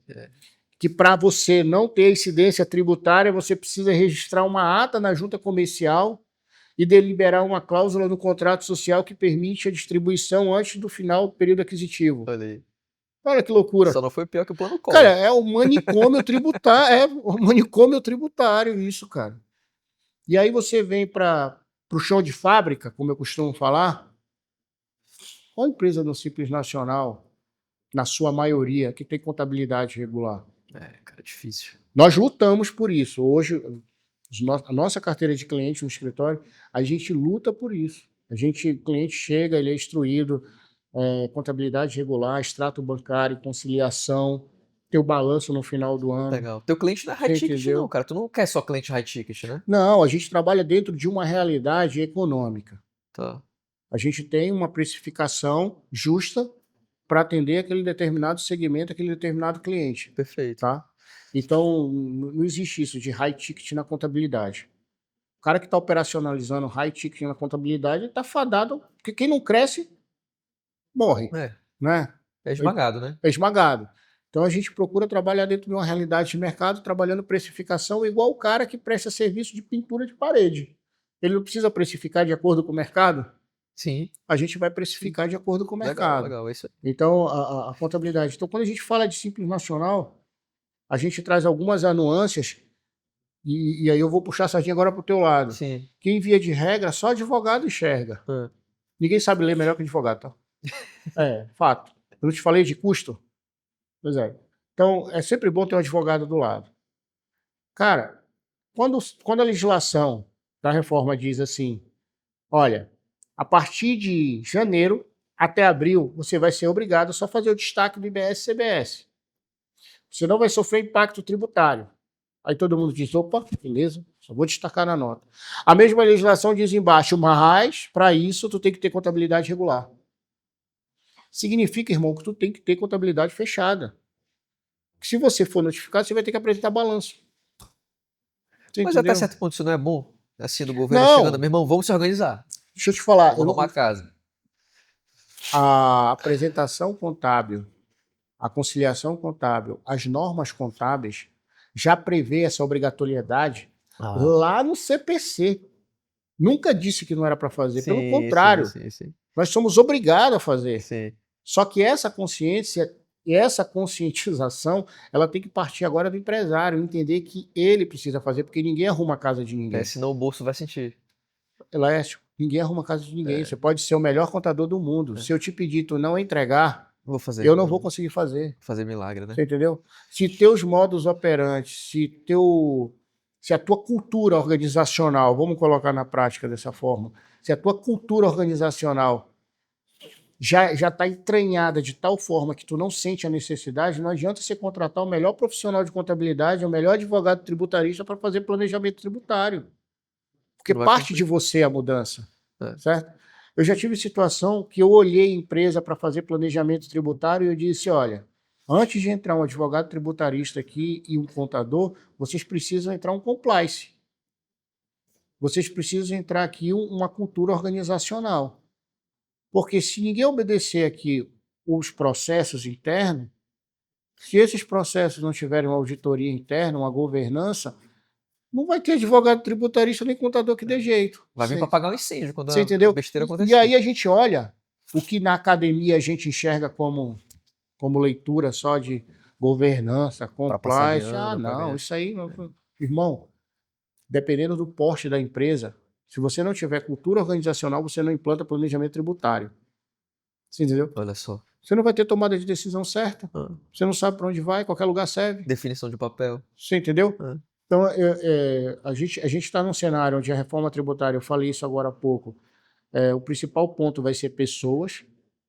É. Que para você não ter incidência tributária, você precisa registrar uma ata na junta comercial e deliberar uma cláusula no contrato social que permite a distribuição antes do final do período aquisitivo. Olha aí. Olha que loucura. Só não foi pior que o plano Collor. Cara, é o manicômio tributário, isso, cara. E aí você vem para o chão de fábrica, como eu costumo falar. Qual empresa do Simples Nacional, na sua maioria, que tem contabilidade regular? Cara, difícil. Nós lutamos por isso. Hoje, a nossa carteira de cliente no escritório, a gente luta por isso. O cliente chega, ele é instruído, contabilidade regular, extrato bancário, conciliação, teu balanço no final do ano. Legal. Teu cliente não é high ticket, não, cara. Tu não quer só cliente high ticket, né? Não, a gente trabalha dentro de uma realidade econômica. Tá. A gente tem uma precificação justa para atender aquele determinado segmento, aquele determinado cliente. Perfeito. Tá? Então, não existe isso de high ticket na contabilidade. O cara que está operacionalizando high ticket na contabilidade está fadado, porque quem não cresce, morre. Né? É esmagado, né? É esmagado. Então, a gente procura trabalhar dentro de uma realidade de mercado, trabalhando precificação igual o cara que presta serviço de pintura de parede. Ele não precisa precificar de acordo com o mercado? Sim. A gente vai precificar de acordo com o mercado. Legal, isso aí. Então, a contabilidade. Então, quando a gente fala de Simples Nacional, a gente traz algumas anuâncias, e aí eu vou puxar a sardinha agora para o teu lado. Sim. Quem via de regra, só advogado enxerga. Ninguém sabe ler melhor que advogado, tá? Fato. Eu não te falei de custo? Pois é. Então, é sempre bom ter um advogado do lado. Cara, quando a legislação da reforma diz assim, olha, a partir de janeiro até abril, você vai ser obrigado a só fazer o destaque do IBS e CBS. Você não vai sofrer impacto tributário. Aí todo mundo diz, opa, beleza, só vou destacar na nota. A mesma legislação diz embaixo, mas para isso tu tem que ter contabilidade regular. Significa, irmão, que tu tem que ter contabilidade fechada. Se você for notificado, você vai ter que apresentar balanço. Mas até certo ponto isso não é bom? Assim, do governo chegando, meu irmão, vamos se organizar. Deixa eu te falar. Vamos arrumar a casa. A apresentação contábil, a conciliação contábil, as normas contábeis já prevê essa obrigatoriedade lá no CPC. Nunca disse que não era para fazer, pelo contrário. Sim. Nós somos obrigados a fazer. Sim. Só que essa consciência e essa conscientização, ela tem que partir agora do empresário, entender que ele precisa fazer, porque ninguém arruma a casa de ninguém. Senão o bolso vai sentir. Laércio, ninguém arruma a casa de ninguém. Você pode ser o melhor contador do mundo. Se eu te pedir tu não entregar, eu não vou conseguir fazer. Fazer milagre, né? Você entendeu? Se teus modos operantes, se a tua cultura organizacional, vamos colocar na prática dessa forma, se a tua cultura organizacional já está entranhada de tal forma que tu não sente a necessidade, não adianta você contratar o melhor profissional de contabilidade, o melhor advogado tributarista para fazer planejamento tributário. Porque parte de você é a mudança, certo? Eu já tive situação que eu olhei a empresa para fazer planejamento tributário e eu disse, olha, antes de entrar um advogado tributarista aqui e um contador, vocês precisam entrar um compliance. Vocês precisam entrar aqui uma cultura organizacional. Porque se ninguém obedecer aqui os processos internos, se esses processos não tiverem uma auditoria interna, uma governança, não vai ter advogado tributarista nem contador que dê jeito. Vai vir para pagar um incêndio quando a besteira acontecer. E aí a gente olha o que na academia a gente enxerga como leitura só de governança, Pra passar de compliance. Ah, ano, pra não, ganhar. isso aí, irmão, dependendo do porte da empresa, se você não tiver cultura organizacional, você não implanta planejamento tributário. Você entendeu? Olha só. Você não vai ter tomada de decisão certa. Ah, Você não sabe para onde vai, qualquer lugar serve. definição de papel. Você entendeu? Ah, Então, a gente está num cenário onde a reforma tributária, eu falei isso agora há pouco, o principal ponto vai ser pessoas.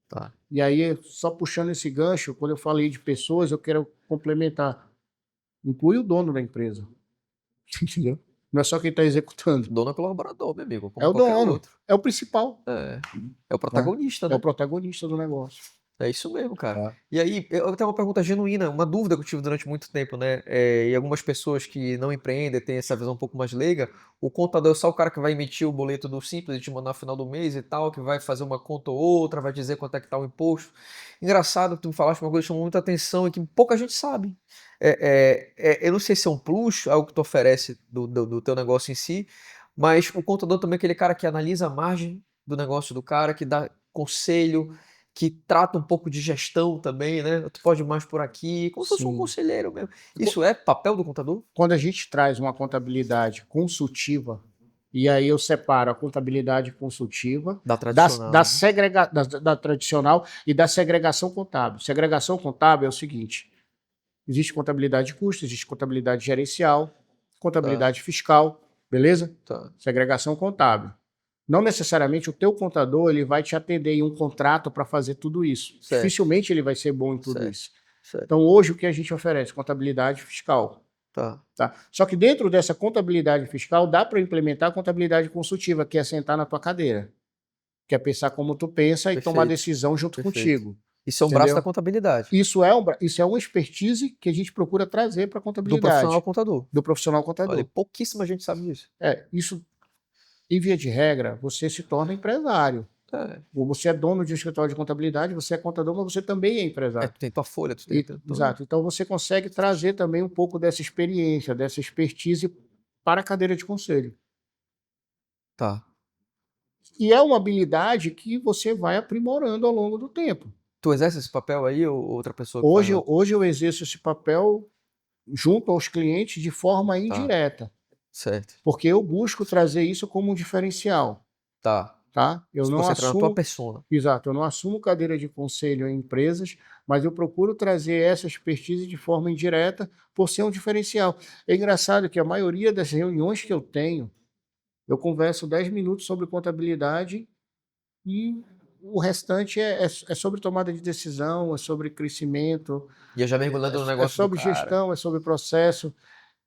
tá. E aí, só puxando esse gancho, quando eu falei de pessoas, eu quero complementar. Inclui o dono da empresa. Entendeu? Não é só quem está executando. Dono é colaborador, meu amigo, É como o qualquer dono. outro. É o principal. É o Tá? protagonista, É o né? protagonista do negócio. É isso mesmo, cara. Tá? E aí, eu tenho uma pergunta genuína, uma dúvida que eu tive durante muito tempo, né? E algumas pessoas que não empreendem, têm essa visão um pouco mais leiga, o contador é só o cara que vai emitir o boleto do Simples e te mandar no final do mês e tal, que vai fazer uma conta ou outra, vai dizer quanto é que tá o imposto. Engraçado que tu me falaste uma coisa que chamou muita atenção e que pouca gente sabe. Eu não sei se é um plus, algo que tu oferece do teu negócio em si, mas o contador também é aquele cara que analisa a margem do negócio do cara, que dá conselho, que trata um pouco de gestão também, né? Tu pode ir mais por aqui, como se fosse um Sim. conselheiro mesmo. Isso é papel do contador? Quando a gente traz uma contabilidade consultiva, e aí eu separo a contabilidade consultiva Da tradicional, da, né? da tradicional e da segregação contábil. Segregação contábil é o seguinte: existe contabilidade de custo, existe contabilidade gerencial, contabilidade fiscal, beleza? Tá. Segregação contábil. Não necessariamente o teu contador ele vai te atender em um contrato para fazer tudo isso. Certo. Dificilmente ele vai ser bom em tudo Certo. isso. Certo. Então hoje o que a gente oferece? Contabilidade fiscal. Tá. Tá? Só que dentro dessa contabilidade fiscal dá para implementar a contabilidade consultiva, que é sentar na tua cadeira, que é pensar como tu pensa e tomar Perfeito. decisão junto Perfeito. contigo. Isso é um braço Entendeu? da contabilidade. Isso é uma expertise que a gente procura trazer para a Do profissional contabilidade, contador. do profissional Olha, contador. pouquíssima gente sabe disso. Isso, em via de regra, você se torna empresário. É. Você é dono de um escritório de contabilidade, você é contador, mas você também é empresário. Tu tem tua folha, tu tem. Exato. Então você consegue trazer também um pouco dessa experiência, dessa expertise para a cadeira de conselho. Tá. E é uma habilidade que você vai aprimorando ao longo do tempo. Tu exerce esse papel aí ou outra pessoa que Hoje, faz? hoje eu exerço esse papel junto aos clientes de forma indireta, Certo. porque eu busco trazer isso como um diferencial, Tá. tá? Eu Se não concentrar na tua assumo, persona. exato, eu não assumo cadeira de conselho em empresas, mas eu procuro trazer essa expertise de forma indireta por ser um diferencial. É engraçado que a maioria das reuniões que eu tenho, eu converso 10 minutos sobre contabilidade e o restante é sobre tomada de decisão, é sobre crescimento, E eu já mergulhando no é negócio do sobre cara. gestão, é sobre processo,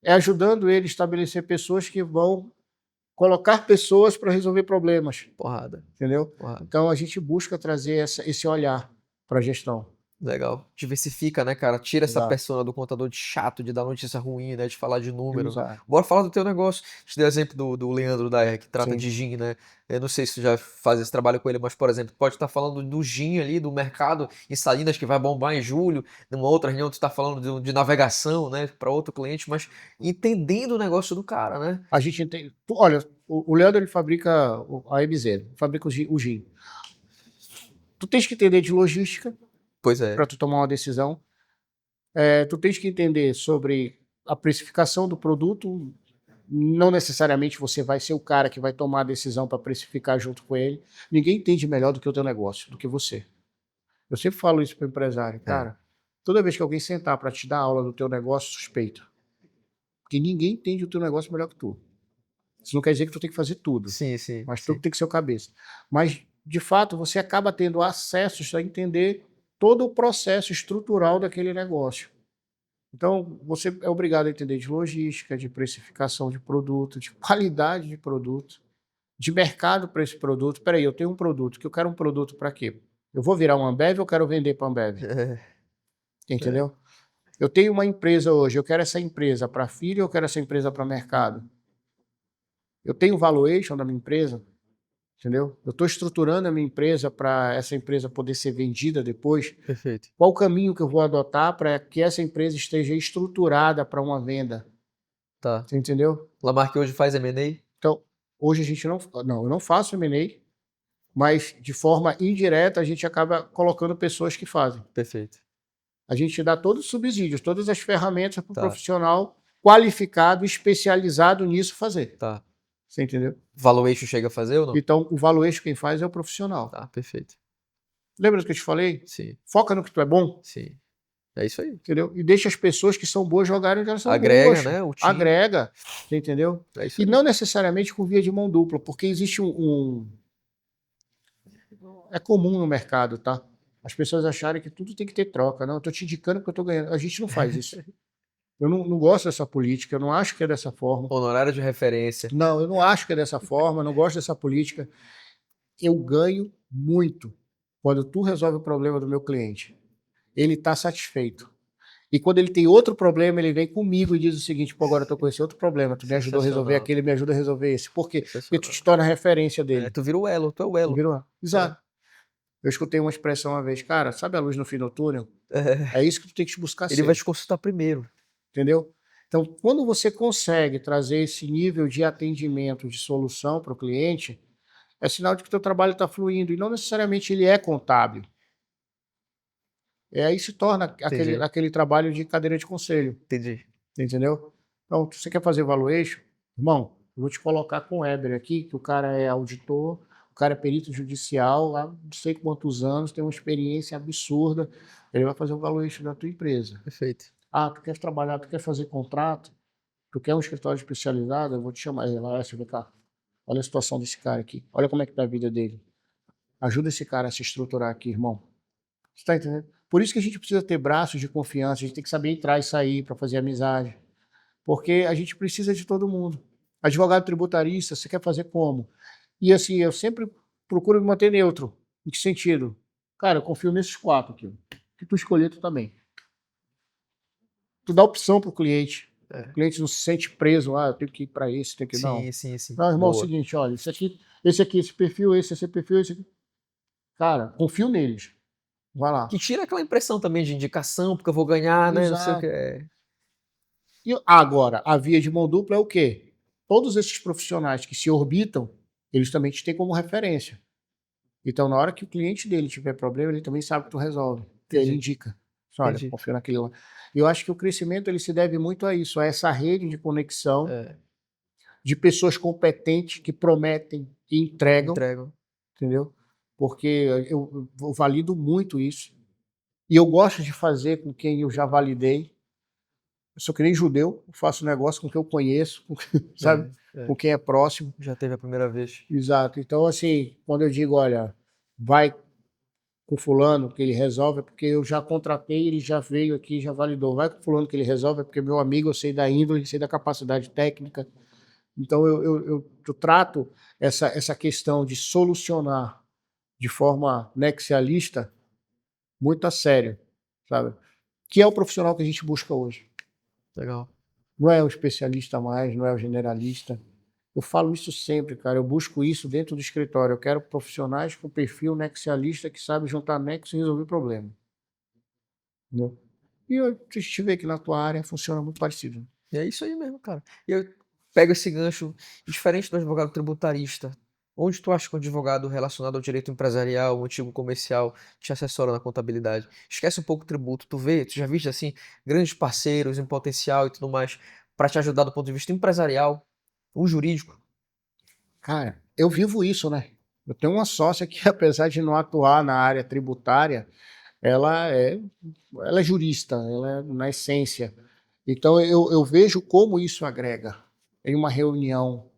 é ajudando ele a estabelecer pessoas que vão colocar pessoas para resolver problemas, Porrada. entendeu? Porrada. Então a gente busca trazer esse olhar para a gestão. Legal. Diversifica, né, cara? Tira essa Exato. persona do contador de chato, de dar notícia ruim, né? De falar de número. Exato. Bora falar do teu negócio. Te dei o exemplo do Leandro da R, que trata Sim. de gin, né? Eu não sei se tu já faz esse trabalho com ele, mas, por exemplo, pode estar falando do gin ali, do mercado em Salinas, que vai bombar em julho. Numa outra reunião, tu está falando de navegação, né? Para outro cliente, mas entendendo o negócio do cara, né? A gente tem. Olha, o Leandro ele fabrica a MZ, fabrica o gin. Tu tens que entender de logística Pois é. para tu tomar uma decisão. Tu tens que entender sobre a precificação do produto. Não necessariamente você vai ser o cara que vai tomar a decisão para precificar junto com ele. Ninguém entende melhor do que o teu negócio, do que você. Eu sempre falo isso para o empresário. Cara, toda vez que alguém sentar para te dar aula do teu negócio, suspeita. Porque ninguém entende o teu negócio melhor que tu. Isso não quer dizer que tu tem que fazer tudo. Sim, sim. Mas sim. tu tem que ser o cabeça. Mas, de fato, você acaba tendo acesso a entender todo o processo estrutural daquele negócio. Então, você é obrigado a entender de logística, de precificação de produto, de qualidade de produto, de mercado para esse produto. Peraí, eu tenho um produto, que eu quero um produto para quê? Eu vou virar uma Ambev ou eu quero vender para a Ambev? Entendeu? Eu tenho uma empresa hoje, eu quero essa empresa para filho ou eu quero essa empresa para mercado? Eu tenho valuation da minha empresa? Entendeu? Eu estou estruturando a minha empresa para essa empresa poder ser vendida depois. Perfeito. Qual o caminho que eu vou adotar para que essa empresa esteja estruturada para uma venda? Tá. Você entendeu? Lamarck hoje faz M&A? Então, hoje a gente não, eu não faço M&A, mas de forma indireta a gente acaba colocando pessoas que fazem. Perfeito. A gente dá todos os subsídios, todas as ferramentas para o Tá. profissional qualificado, especializado nisso fazer. Tá. Você entendeu? Valuation chega a fazer ou não? Então, o valuation quem faz é o profissional. Tá, perfeito. Lembra do que eu te falei? Sim, Foca no que tu é bom, sim. É isso aí. entendeu? E deixa as pessoas que são boas jogarem onde elas são Agrega, boas. né? O time. Agrega, você entendeu? É isso E aí. não necessariamente com via de mão dupla, porque existe É comum no mercado, tá? As pessoas acharem que tudo tem que ter troca. Não, eu tô te indicando porque eu tô ganhando. A gente não faz isso. Eu não gosto dessa política, eu não acho que é dessa forma. Honorário de referência. Não, eu não acho que é dessa forma, eu não gosto dessa política. Eu ganho muito quando tu resolve o problema do meu cliente. Ele está satisfeito. E quando ele tem outro problema, ele vem comigo e diz o seguinte: pô, agora eu tô com esse outro problema, tu me ajudou a resolver Sensacional. aquele, me ajuda a resolver esse. Por quê? Porque tu Sensacional. te torna referência É, dele. tu vira o elo, tu é o elo. Virou? Exato. Eu escutei uma expressão uma vez, cara, sabe a luz no fim do túnel? É, É isso que tu tem que buscar ele ser, vai te consultar primeiro. entendeu? Então, quando você consegue trazer esse nível de atendimento, de solução para o cliente, é sinal de que o teu trabalho está fluindo, e não necessariamente ele é contábil. Aí se torna Entendi. aquele trabalho de cadeira de conselho, Entendi. entendeu? Então, se você quer fazer valuation, irmão, eu vou te colocar com o Éber aqui, que o cara é auditor, o cara é perito judicial, há não sei quantos anos, tem uma experiência absurda, ele vai fazer o valuation da tua empresa. Perfeito. Ah, tu quer trabalhar, tu quer fazer contrato, tu quer um escritório especializado, eu vou te chamar. Ele vai, vem cá, olha a situação desse cara aqui, olha como é que tá a vida dele. Ajuda esse cara a se estruturar aqui, irmão. Você tá entendendo? Por isso que a gente precisa ter braços de confiança, a gente tem que saber entrar e sair para fazer amizade. Porque a gente precisa de todo mundo. Advogado tributarista, você quer fazer como? E assim, eu sempre procuro me manter neutro. Em que sentido? Cara, eu confio nesses 4 aqui. Que tu escolher, tu também. Tu dá opção pro cliente. É. O cliente não se sente preso, eu tenho que ir para esse, tenho que ir. Não. Sim. Não, irmão, é o Boa. seguinte, olha, esse aqui, esse perfil, esse perfil, esse aqui. Cara, confio neles. Vai lá. Que tira aquela impressão também de indicação, porque eu vou ganhar, né? Não sei o Exato. que é. E agora, a via de mão dupla é o quê? Todos esses profissionais que se orbitam, eles também te têm como referência. Então, na hora que o cliente dele tiver problema, ele também sabe que tu resolve. E aí ele indica. Olha, Entendi. confia naquele lá. Eu acho que o crescimento ele se deve muito a isso, a essa rede de conexão de pessoas competentes que prometem e entregam, entendeu? Porque eu valido muito isso. E eu gosto de fazer com quem eu já validei. Eu sou que nem judeu, eu faço negócio com quem eu conheço, sabe? Com quem é próximo. Já teve a primeira vez. Exato. Então, assim, quando eu digo, olha, vai com fulano que ele resolve, é porque eu já contratei, ele já veio aqui, já validou. Vai com fulano que ele resolve, é porque meu amigo, eu sei da índole, sei da capacidade técnica. Então, eu trato essa questão de solucionar de forma nexialista muito a sério, sabe? Que é o profissional que a gente busca hoje. Legal. Não é o especialista mais, não é o generalista. Eu falo isso sempre, cara. Eu busco isso dentro do escritório. Eu quero profissionais com perfil nexialista que sabe juntar nexo e resolver problema. Entendeu? E a gente vê que na tua área funciona muito parecido. E é isso aí mesmo, cara. E eu pego esse gancho, diferente do advogado tributarista. Onde tu acha que um advogado relacionado ao direito empresarial, ao antigo comercial, te assessora na contabilidade? Esquece um pouco o tributo. Tu já viste assim, grandes parceiros em potencial e tudo mais, para te ajudar do ponto de vista empresarial, um jurídico? Cara, eu vivo isso, né? Eu tenho uma sócia que, apesar de não atuar na área tributária, ela é jurista, ela é na essência. Então, eu vejo como isso agrega em uma reunião,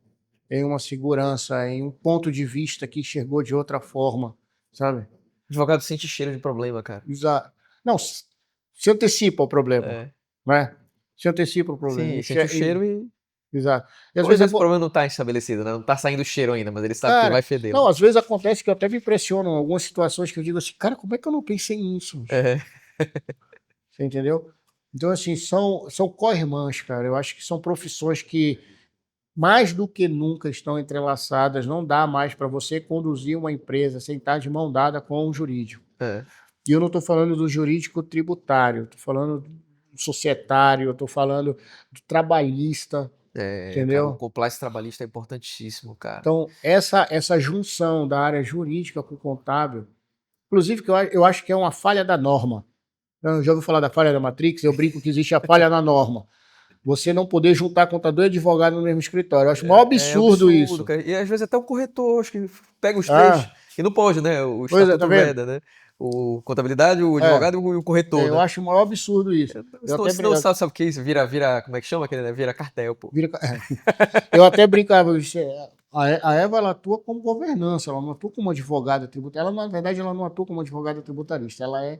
em uma segurança, em um ponto de vista que enxergou de outra forma, sabe? Advogado sente cheiro de problema, cara. Não, se antecipa o problema, né? Se antecipa o problema. Sim, sente o cheiro e... Exato. E às vezes o problema não está estabelecido, né? Não está saindo o cheiro ainda, mas ele sabe que vai feder. Não, às vezes acontece que eu até me impressiono em algumas situações que eu digo assim, cara, como é que eu não pensei nisso? Você entendeu? Então, assim, são co-irmãs, cara. Eu acho que são profissões que, mais do que nunca, estão entrelaçadas. Não dá mais para você conduzir uma empresa sem estar de mão dada com um jurídico. E eu não estou falando do jurídico tributário, estou falando do societário, estou falando do trabalhista, entendeu? Cara, o compliance trabalhista é importantíssimo, cara. Então, essa junção da área jurídica com o contábil, inclusive que eu acho que é uma falha da norma. Eu já ouviu falar da falha da Matrix? Eu brinco que existe a falha na norma. Você não poder juntar contador e advogado no mesmo escritório. Eu acho o maior É absurdo absurdo, isso. cara. E às vezes até o corretor, acho que pega os três, Ah, e não pode, né? O pois é, tá estatuto vendo? veda, né? O contabilidade, o É, advogado e o corretor, eu né? acho o maior absurdo isso. Eu Senão, até, senão sabe o que é isso? Vira, como é que chama aquele, né? Vira cartel, pô. vira- eu até brincava, a Eva ela atua como governança, ela não atua como advogada tributarista. Ela, na verdade, ela não atua como advogada tributarista, ela é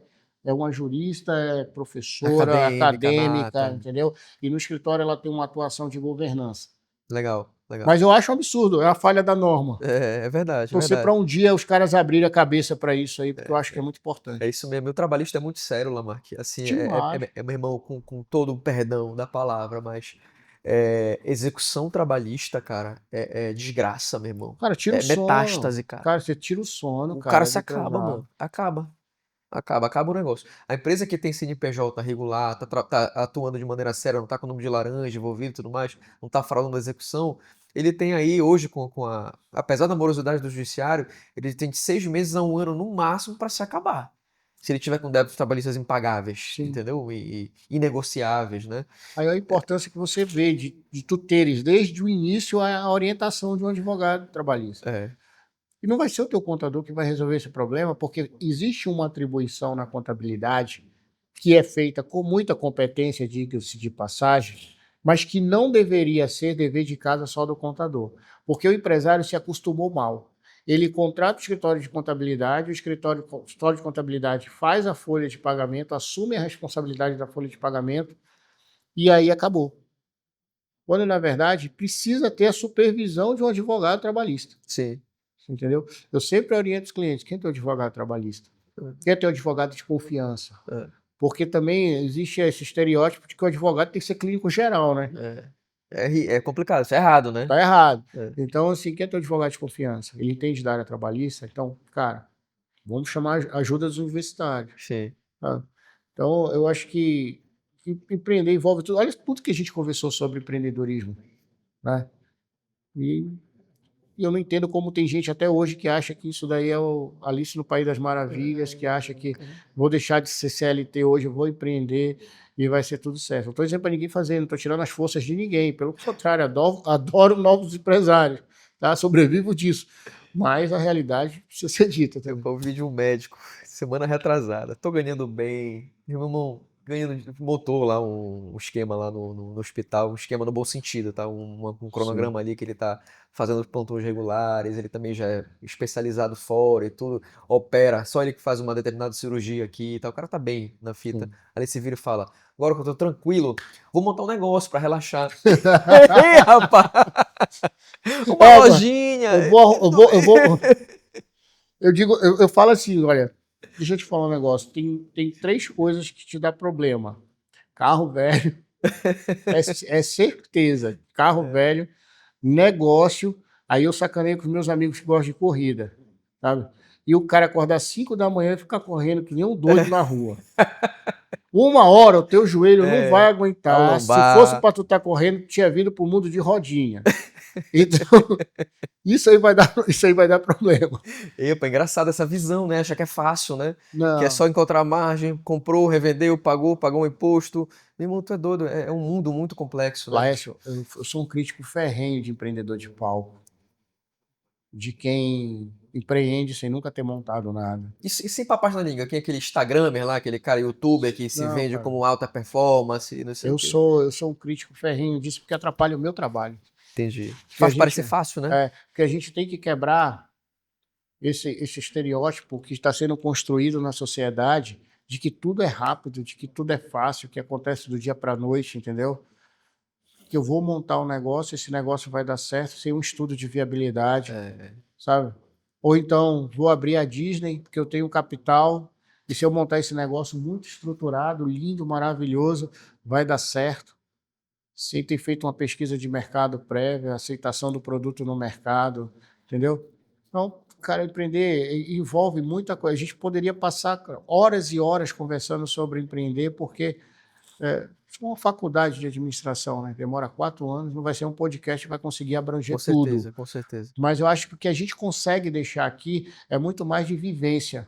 uma jurista, é professora, Acadêmica, acadêmica, nata. entendeu? E no escritório ela tem uma atuação de governança. Legal, legal. Mas eu acho um absurdo, é a falha da norma. É verdade, é Torcer para verdade. um dia os caras abrirem a cabeça para isso aí, porque eu acho que é muito É importante. isso mesmo. Meu trabalhista é muito sério, Lamarck. Assim, Demais. meu irmão, com todo o perdão da palavra, mas execução trabalhista, cara, é desgraça, meu irmão. Cara, tira o É sono. metástase, cara. Cara, você tira o sono, O cara cara, se do acaba, empresário. mano. Acaba o negócio. A empresa que tem CNPJ regular, tá atuando de maneira séria, não tá com o nome de laranja envolvido e tudo mais, não tá fraudando a execução, ele tem aí hoje, apesar da morosidade do judiciário, ele tem de 6 meses a 1 ano no máximo para se acabar. Se ele tiver com débitos trabalhistas impagáveis, Sim. entendeu? E inegociáveis, né? Aí a importância que você vê de tu teres desde o início a orientação de um advogado trabalhista. É, E não vai ser o teu contador que vai resolver esse problema, porque existe uma atribuição na contabilidade que é feita com muita competência, diga-se de passagem, mas que não deveria ser dever de casa só do contador, porque o empresário se acostumou mal. Ele contrata o escritório de contabilidade, o escritório de contabilidade faz a folha de pagamento, assume a responsabilidade da folha de pagamento e aí acabou. Quando, na verdade, precisa ter a supervisão de um advogado trabalhista. sim. Entendeu? Eu sempre oriento os clientes, quem é teu advogado trabalhista? Quem é teu advogado de confiança? É, Porque também existe esse estereótipo de que o advogado tem que ser clínico geral, né? é complicado, isso é errado, né? Tá errado. É, Então, assim, quem é teu advogado de confiança? Ele entende da área trabalhista? Então, cara, vamos chamar ajuda dos universitários. sim. Tá? Então, eu acho que empreender envolve tudo. Olha tudo que a gente conversou sobre empreendedorismo, né? E E eu não entendo como tem gente até hoje que acha que isso daí é o Alice no País das Maravilhas, que acha que vou deixar de ser CLT hoje, eu vou empreender e vai ser tudo certo. Não estou dizendo para ninguém fazer, não estou tirando as forças de ninguém. Pelo contrário, adoro novos empresários, tá? Sobrevivo disso. Mas a realidade precisa ser dita Eu também. ouvi de um médico semana retrasada. Tô ganhando bem. Meu irmão montou lá um esquema lá no hospital, um esquema no bom sentido, tá? Um Sim. cronograma ali que ele tá fazendo os plantões regulares, ele também já é especializado fora e tudo, opera, só ele que faz uma determinada cirurgia aqui e tal. O cara tá bem na fita. Sim. Aí ele se vira e fala: agora que eu tô tranquilo, vou montar um negócio pra relaxar. Ei, rapaz! Uma É, lojinha! eu digo, eu falo assim, olha, deixa eu te falar um negócio. Tem três coisas que te dá problema. Carro velho, é certeza. Carro velho, negócio. Aí eu sacaneio com os meus amigos que gostam de corrida, sabe? E o cara acordar às 5 da manhã e ficar correndo que nem um doido na rua. Uma hora o teu joelho não vai A aguentar. Se fosse lombar. para tu estar correndo, tu tinha vindo pro mundo de rodinha. Então, isso aí vai dar problema. Epa, engraçado essa visão, né? Acha que é fácil, né? Que é Não, só encontrar margem, comprou, revendeu, pagou um imposto. Meu irmão, tu é doido, é um mundo muito complexo, né? Laércio, eu sou um crítico ferrenho de empreendedor de palco, de quem empreende sem nunca ter montado nada. E sem papas na língua, quem é aquele Instagramer lá, aquele cara youtuber que se Não, vende cara. como alta performance, não sei o quê. Eu sou um crítico ferrenho disso porque atrapalha o meu trabalho. Entendi. Porque a Faz gente, parecer fácil, né? porque a gente tem que quebrar esse estereótipo que está sendo construído na sociedade de que tudo é rápido, de que tudo é fácil, que acontece do dia para a noite, entendeu? Que eu vou montar um negócio, esse negócio vai dar certo sem um estudo de viabilidade, É, sabe? Ou então vou abrir a Disney porque eu tenho capital e se eu montar esse negócio muito estruturado, lindo, maravilhoso, vai dar certo. Sem ter feito uma pesquisa de mercado prévia, aceitação do produto no mercado, entendeu? Então, cara, empreender envolve muita coisa. A gente poderia passar horas e horas conversando sobre empreender, porque isso é uma faculdade de administração, né? Demora 4 anos, não vai ser um podcast que vai conseguir com abranger tudo. certeza, com certeza. Mas eu acho que o que a gente consegue deixar aqui é muito mais de vivência.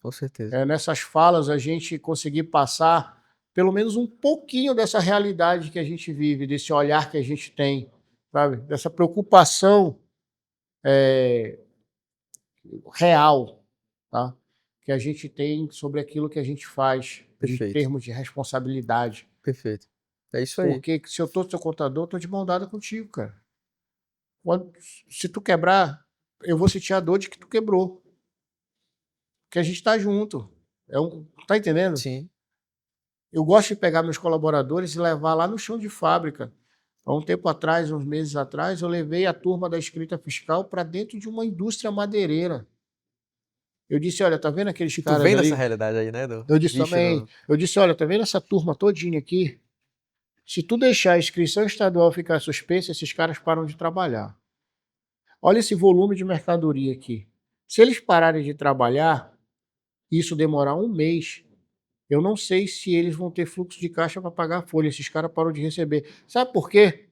Com certeza. Nessas falas a gente conseguir passar pelo menos um pouquinho dessa realidade que a gente vive, desse olhar que a gente tem, sabe? Dessa preocupação real, tá? Que a gente tem sobre aquilo que a gente faz em Perfeito. termos de responsabilidade. Perfeito. É isso aí. Porque se eu tô seu contador, eu tô de mão dada contigo, cara. Quando, se tu quebrar, eu vou sentir a dor de que tu quebrou. Porque a gente tá junto. Tá entendendo? Sim. Eu gosto de pegar meus colaboradores e levar lá no chão de fábrica. Há um tempo atrás, uns meses atrás, eu levei a turma da escrita fiscal para dentro de uma indústria madeireira. Eu disse, olha, tá vendo aqueles E tu caras vem dessa ali? realidade aí, né, do Eu disse bicho também, no... eu disse, olha, tá vendo essa turma todinha aqui? Se tu deixar a inscrição estadual ficar suspensa, esses caras param de trabalhar. Olha esse volume de mercadoria aqui. Se eles pararem de trabalhar, isso demorar um mês, eu não sei se eles vão ter fluxo de caixa para pagar a folha. Esses caras param de receber. Sabe por quê?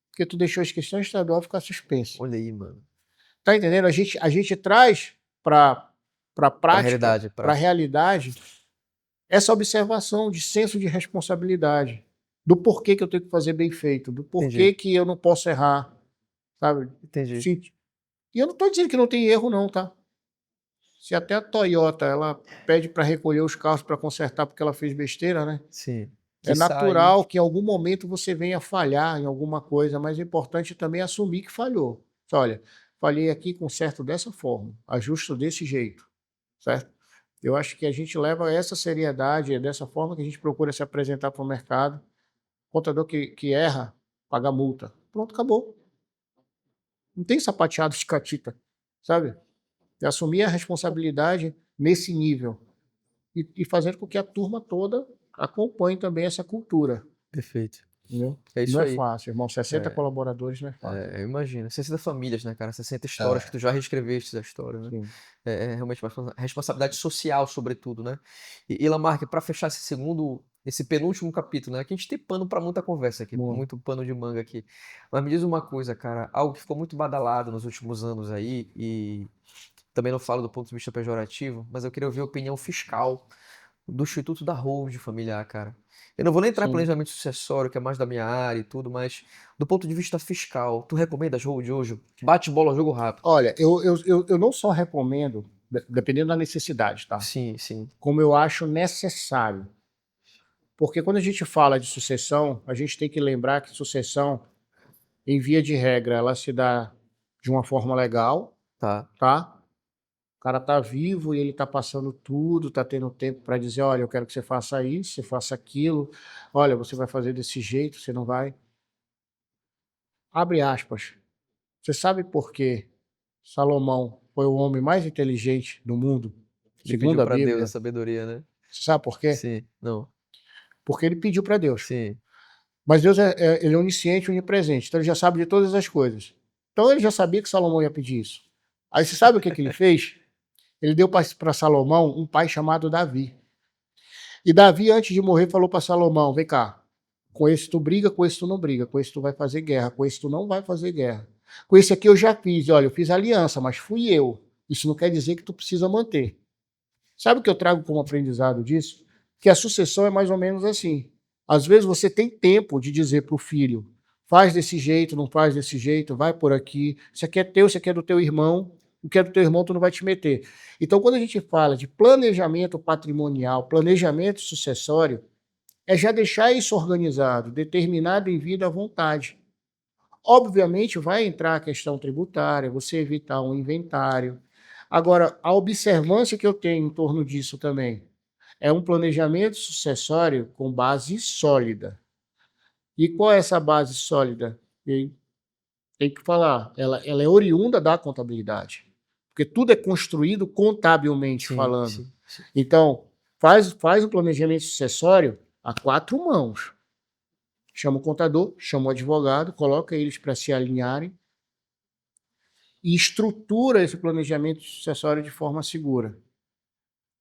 Porque tu deixou a inscrição estadual ficar suspensa. Olha aí, mano. Tá entendendo? A gente traz para a Pra prática, realidade, para a realidade, essa observação de senso de responsabilidade. Do porquê que eu tenho que fazer bem feito, do porquê Entendi. que eu não posso errar, sabe? Entendi. Sim. E eu não estou dizendo que não tem erro, não, tá? Se até a Toyota ela pede para recolher os carros para consertar porque ela fez besteira, né? Sim. É Que sai... natural que em algum momento você venha falhar em alguma coisa, mas é importante também assumir que falhou. Olha, falhei aqui, conserto dessa forma, ajusto desse jeito, certo? Eu acho que a gente leva essa seriedade, é dessa forma que a gente procura se apresentar para o mercado. Contador que erra, paga multa. Pronto, acabou. Não tem sapateado de catita, sabe? É assumir a responsabilidade nesse nível e fazendo com que a turma toda acompanhe também essa cultura. Perfeito. Entendeu? É Não isso é aí. fácil, irmão. 60 É, colaboradores não é fácil. eu imagino. 60 famílias, né, cara? 60 histórias que É, tu já reescreveste da história, né? sim. É realmente uma responsabilidade social, sobretudo, né? E Lamarck, para fechar esse penúltimo capítulo, né? Que a gente tem pano para muita conversa aqui, Muito. muito pano de manga aqui. Mas me diz uma coisa, cara, algo que ficou muito badalado nos últimos anos aí, e também não falo do ponto de vista pejorativo, mas eu queria ouvir a opinião fiscal do Instituto da Holding Familiar, cara. Eu não vou nem entrar em Sim. planejamento sucessório, que é mais da minha área e tudo, mas do ponto de vista fiscal, tu recomenda as Hold hoje? Bate bola, jogo rápido. Olha, eu não só recomendo, dependendo da necessidade, tá? Sim, sim. Como eu acho necessário. Porque quando a gente fala de sucessão, a gente tem que lembrar que sucessão, em via de regra, ela se dá de uma forma legal, Tá. tá? O cara tá vivo e ele tá passando tudo, tá tendo tempo para dizer, olha, eu quero que você faça isso, você faça aquilo, olha, você vai fazer desse jeito, você não vai. Abre aspas. Você sabe por que Salomão foi o homem mais inteligente do mundo, Ele segundo pediu a pra Deus a Bíblia? sabedoria, né? Você sabe por quê? Sim, não. Porque ele pediu para Deus. Sim. Mas Deus ele é onisciente, onipresente, então ele já sabe de todas as coisas. Então ele já sabia que Salomão ia pedir isso. Aí você sabe o que ele fez? Ele deu para Salomão um pai chamado Davi. E Davi, antes de morrer, falou para Salomão: vem cá, com esse tu briga, com esse tu não briga, com esse tu vai fazer guerra, com esse tu não vai fazer guerra. Com esse aqui eu já fiz, olha, eu fiz aliança, mas fui eu. Isso não quer dizer que tu precisa manter. Sabe o que eu trago como aprendizado disso? Que a sucessão é mais ou menos assim. Às vezes você tem tempo de dizer para o filho: faz desse jeito, não faz desse jeito, vai por aqui. Isso aqui é teu, isso aqui é do teu irmão. O que é do teu irmão, tu não vai te meter. Então, quando a gente fala de planejamento patrimonial, planejamento sucessório, é já deixar isso organizado, determinado em vida à vontade. Obviamente, vai entrar a questão tributária, você evitar um inventário. Agora, a observância que eu tenho em torno disso também é um planejamento sucessório com base sólida. E qual é essa base sólida? Tem que falar, ela é oriunda da contabilidade, porque tudo é construído contabilmente Sim, falando. sim, sim. Então, faz um planejamento sucessório a quatro mãos. Chama o contador, chama o advogado, coloca eles para se alinharem e estrutura esse planejamento sucessório de forma segura.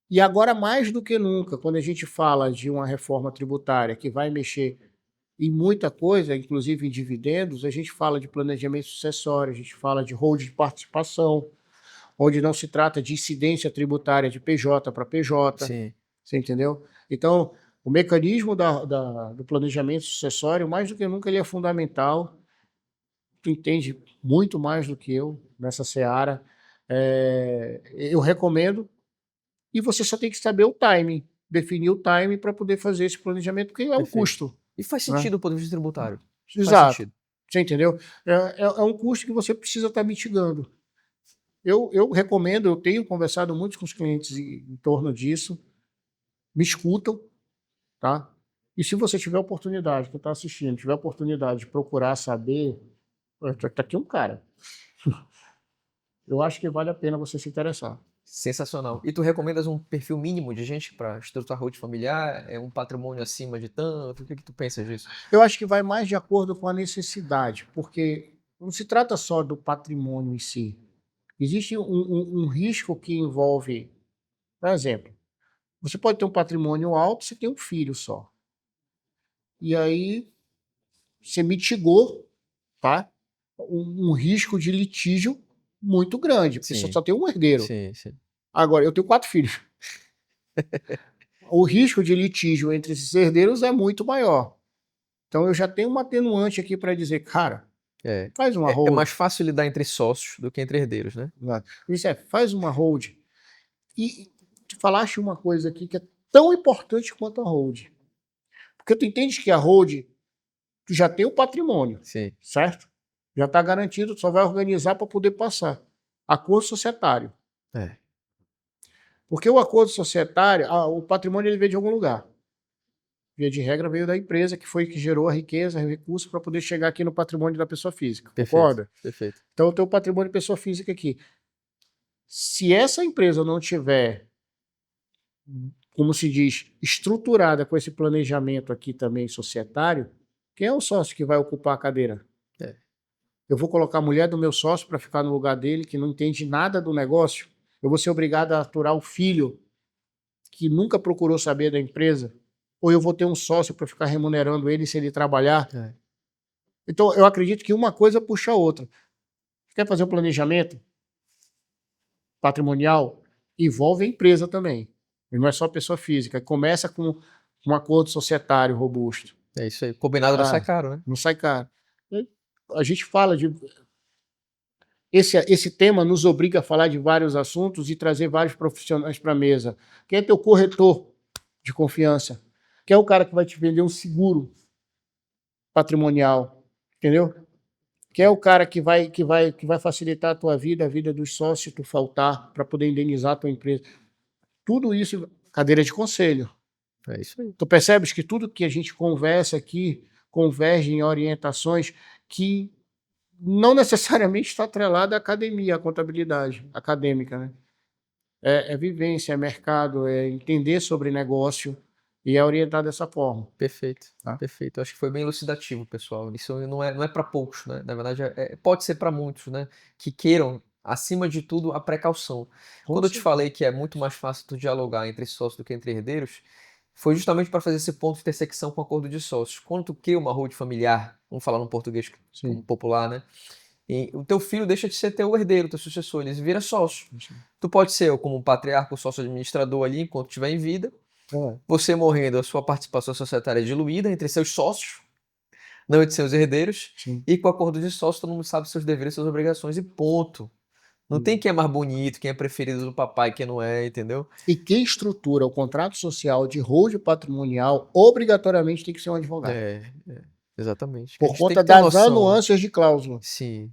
E agora, mais do que nunca, quando a gente fala de uma reforma tributária que vai mexer em muita coisa, inclusive em dividendos, a gente fala de planejamento sucessório, a gente fala de hold de participação, onde não se trata de incidência tributária de PJ para PJ, Sim. você entendeu? Então, o mecanismo do planejamento sucessório, mais do que nunca, ele é fundamental. Tu entende muito mais do que eu nessa seara. Eu recomendo, e você só tem que saber o timing, definir o timing para poder fazer esse planejamento, porque é um Perfeito. custo, E faz né? sentido do ponto de vista tributário. Faz Exato. sentido. Você entendeu? É um custo que você precisa estar mitigando. Eu recomendo, eu tenho conversado muito com os clientes em torno disso, me escutam, tá? E se você tiver oportunidade, que está assistindo, tiver oportunidade de procurar saber, tá aqui um cara. Eu acho que vale a pena você se interessar. Sensacional. E tu recomendas um perfil mínimo de gente para estruturar holding familiar? É um patrimônio acima de tanto? O que tu pensas disso? Eu acho que vai mais de acordo com a necessidade, porque não se trata só do patrimônio em si. Existe um risco que envolve, por exemplo, você pode ter um patrimônio alto, você tem um filho só. E aí você mitigou, tá? Um risco de litígio muito grande, porque você Sim, só tem um herdeiro. sim. Agora, eu tenho 4 filhos. O risco de litígio entre esses herdeiros é muito maior. Então eu já tenho uma atenuante aqui para dizer, cara, É. faz uma É hold. mais fácil lidar entre sócios do que entre herdeiros, né? Isso faz uma hold. E tu falaste uma coisa aqui que é tão importante quanto a hold. Porque tu entendes que a hold, tu já tem o patrimônio, Sim. certo? Já está garantido, tu só vai organizar para poder passar. Acordo societário. É. Porque o acordo societário, o patrimônio ele veio de algum lugar. Via de regra veio da empresa que foi que gerou a riqueza, o recurso para poder chegar aqui no patrimônio da pessoa física. Perfeito. Concorda? Perfeito. Então eu tenho o patrimônio de pessoa física aqui. Se essa empresa não tiver, como se diz, estruturada com esse planejamento aqui também societário, quem é o sócio que vai ocupar a cadeira? É. Eu vou colocar a mulher do meu sócio para ficar no lugar dele, que não entende nada do negócio? Eu vou ser obrigado a aturar o filho que nunca procurou saber da empresa? Ou eu vou ter um sócio para ficar remunerando ele se ele trabalhar? É. Então, eu acredito que uma coisa puxa a outra. Quer fazer um planejamento patrimonial? Envolve a empresa também. E não é só pessoa física. Começa com um acordo societário robusto. É isso aí. Combinado não sai caro, né? Não sai caro. A gente fala de... Esse tema nos obriga a falar de vários assuntos e trazer vários profissionais para a mesa. Quem é teu corretor de confiança? Quem é o cara que vai te vender um seguro patrimonial? Entendeu? Quem é o cara que vai facilitar a tua vida, a vida dos sócios, se tu faltar, para poder indenizar a tua empresa? Tudo isso, cadeira de conselho. É isso aí. Tu percebes que tudo que a gente conversa aqui converge em orientações que não necessariamente está atrelada à academia, à contabilidade acadêmica, né? É vivência, é mercado, é entender sobre negócio e é orientar dessa forma. Perfeito. Tá? Perfeito. Eu acho que foi bem elucidativo, pessoal. Isso não é para poucos, né? Na verdade, pode ser para muitos, né? Que queiram, acima de tudo, a precaução. Quando eu te falei que é muito mais fácil tu dialogar entre sócios do que entre herdeiros, foi justamente para fazer esse ponto de intersecção com o acordo de sócios. Quando tu cria uma holding familiar, vamos falar no português popular, né? E o teu filho deixa de ser teu herdeiro, teu sucessor, ele vira sócio. Sim. Tu pode ser como um patriarca, sócio administrador ali enquanto estiver em vida. É. Você morrendo, a sua participação societária é diluída entre seus sócios, não entre seus herdeiros. Sim. E com o acordo de sócio, todo mundo sabe seus deveres e suas obrigações e ponto. Não tem quem é mais bonito, quem é preferido do papai, quem não é, entendeu? E quem estrutura o contrato social de holding patrimonial obrigatoriamente tem que ser um advogado. Exatamente. Por A gente tem conta que ter uma das noção, né? anuâncias de cláusula. Sim,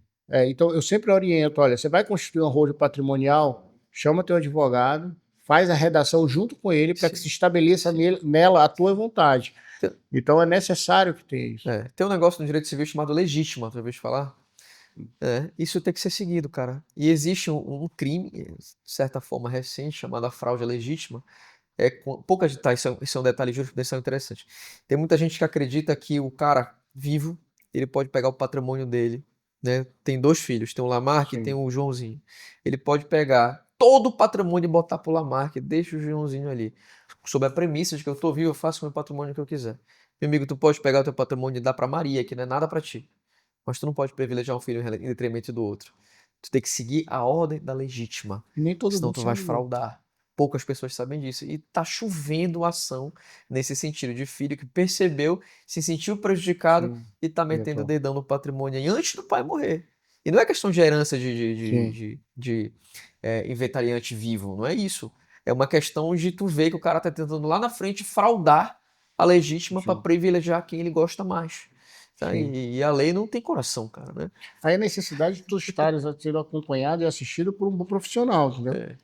Então, eu sempre oriento, olha, você vai constituir uma holding patrimonial, chama teu advogado, faz a redação junto com ele para que sim, se estabeleça sim. nela a tua vontade. Tem- Então, é necessário que tenha isso. Tem um negócio no direito civil chamado legítima, tu já ouviu falar? Isso tem que ser seguido, cara. E existe um crime, de certa forma recente, chamado a fraude legítima. Poucas detalhes, isso é um detalhe jurisprudencial interessante. Tem muita gente que acredita que o cara vivo, ele pode pegar o patrimônio dele, né? Tem 2 filhos, tem o Lamarck e tem o Joãozinho. Ele pode pegar todo o patrimônio e botar pro Lamarck, deixa o Joãozinho ali. Sob a premissa de que eu tô vivo, eu faço com o meu patrimônio o que eu quiser. Meu amigo, tu pode pegar o teu patrimônio e dar pra Maria, que não é nada pra ti. Mas tu não pode privilegiar um filho em detrimento do outro. Tu tem que seguir a ordem da legítima, Nem todo senão mundo tu vai sabe ler. fraudar. Poucas pessoas sabem disso. E tá chovendo ação nesse sentido de filho que percebeu, se sentiu prejudicado Sim, e tá metendo o diretor. dedão no patrimônio aí antes do pai morrer. E não é questão de herança Sim, inventariante vivo, não é isso. É uma questão de tu ver que o cara tá tentando lá na frente fraudar a legítima para sim, privilegiar quem ele gosta mais. Tá? sim. E a lei não tem coração, cara, né? Aí a necessidade de tu estares sendo acompanhado e assistido por um bom profissional, entendeu?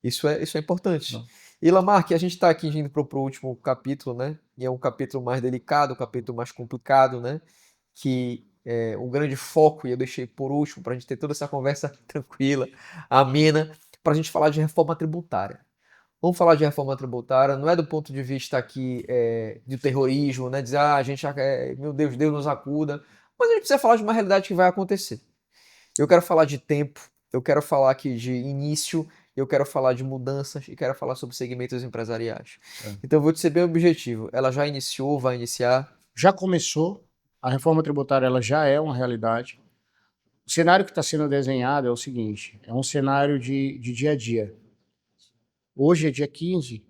Isso é importante. Não. E Lamarck, a gente está aqui indo para o último capítulo, né? E é um capítulo mais delicado, um capítulo mais complicado, né? Que é um grande foco, e eu deixei por último, para a gente ter toda essa conversa tranquila, amena, para a gente falar de reforma tributária. Vamos falar de reforma tributária, não é do ponto de vista aqui de terrorismo, né? Dizer, a gente, meu Deus, Deus nos acuda. Mas a gente precisa falar de uma realidade que vai acontecer. Eu quero falar de tempo, eu quero falar aqui de início, eu quero falar de mudanças e quero falar sobre segmentos empresariais. É. Então eu vou te ser bem objetivo. Ela já iniciou, vai iniciar? Já começou, a reforma tributária ela já é uma realidade. O cenário que está sendo desenhado é o seguinte: é um cenário de dia a dia. Hoje é dia 15,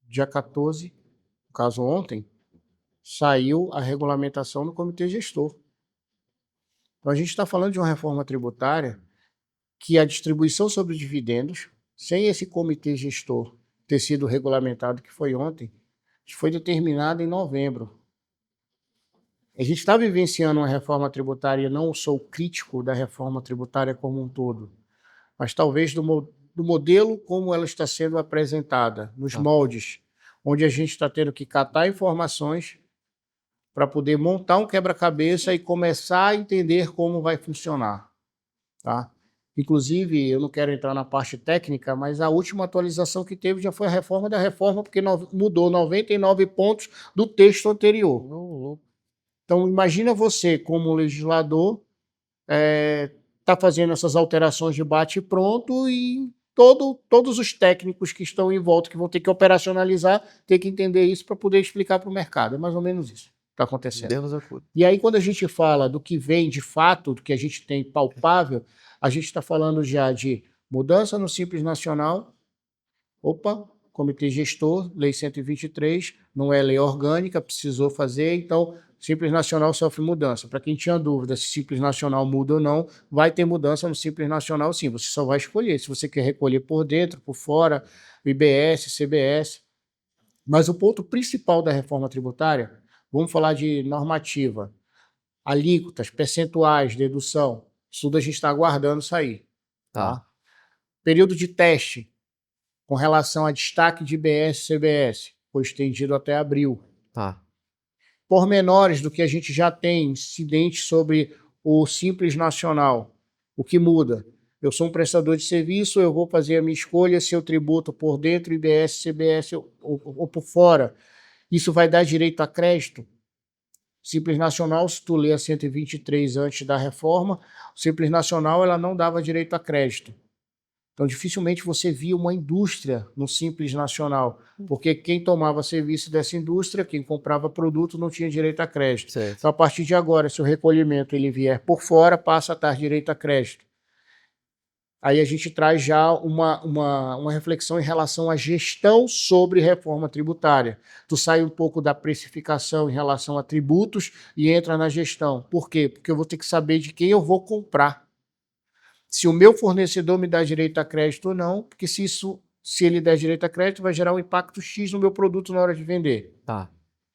dia 14, no caso ontem, saiu a regulamentação do comitê gestor. Então a gente está falando de uma reforma tributária que a distribuição sobre dividendos, sem esse comitê gestor ter sido regulamentado, que foi ontem, foi determinada em novembro. A gente está vivenciando uma reforma tributária, e não sou crítico da reforma tributária como um todo, mas talvez do modelo como ela está sendo apresentada, nos Tá. moldes, onde a gente está tendo que catar informações para poder montar um quebra-cabeça e começar a entender como vai funcionar. Tá? Inclusive, eu não quero entrar na parte técnica, mas a última atualização que teve já foi a reforma da reforma, porque mudou 99 pontos do texto anterior. Então, imagina você, como legislador, tá fazendo essas alterações de bate e pronto e todos os técnicos que estão em volta, que vão ter que operacionalizar, ter que entender isso para poder explicar para o mercado. É mais ou menos isso que está acontecendo. Deus nos acuda. E aí, quando a gente fala do que vem de fato, do que a gente tem palpável, a gente está falando já de mudança no Simples Nacional. Opa, comitê gestor, lei 123, não é lei orgânica, precisou fazer, então Simples Nacional sofre mudança. Para quem tinha dúvida se Simples Nacional muda ou não, vai ter mudança no Simples Nacional sim, você só vai escolher se você quer recolher por dentro, por fora, IBS, CBS. Mas o ponto principal da reforma tributária, vamos falar de normativa, alíquotas, percentuais, dedução, isso tudo a gente está aguardando sair. Tá? Período de teste, com relação a destaque de IBS e CBS, foi estendido até abril. Tá. Pormenores do que a gente já tem incidente sobre o Simples Nacional. O que muda? Eu sou um prestador de serviço, eu vou fazer a minha escolha se eu tributo por dentro, IBS, CBS ou por fora. Isso vai dar direito a crédito? Simples Nacional, se tu ler a 123 antes da reforma, o Simples Nacional ela não dava direito a crédito. Então, dificilmente você via uma indústria no Simples Nacional, porque quem tomava serviço dessa indústria, quem comprava produto, não tinha direito a crédito. Certo. Então, a partir de agora, se o recolhimento ele vier por fora, passa a dar direito a crédito. Aí a gente traz já uma reflexão em relação à gestão sobre reforma tributária. Tu sai um pouco da precificação em relação a tributos e entra na gestão. Por quê? Porque eu vou ter que saber de quem eu vou comprar. Se o meu fornecedor me dá direito a crédito ou não, porque se ele der direito a crédito, vai gerar um impacto X no meu produto na hora de vender. Tá.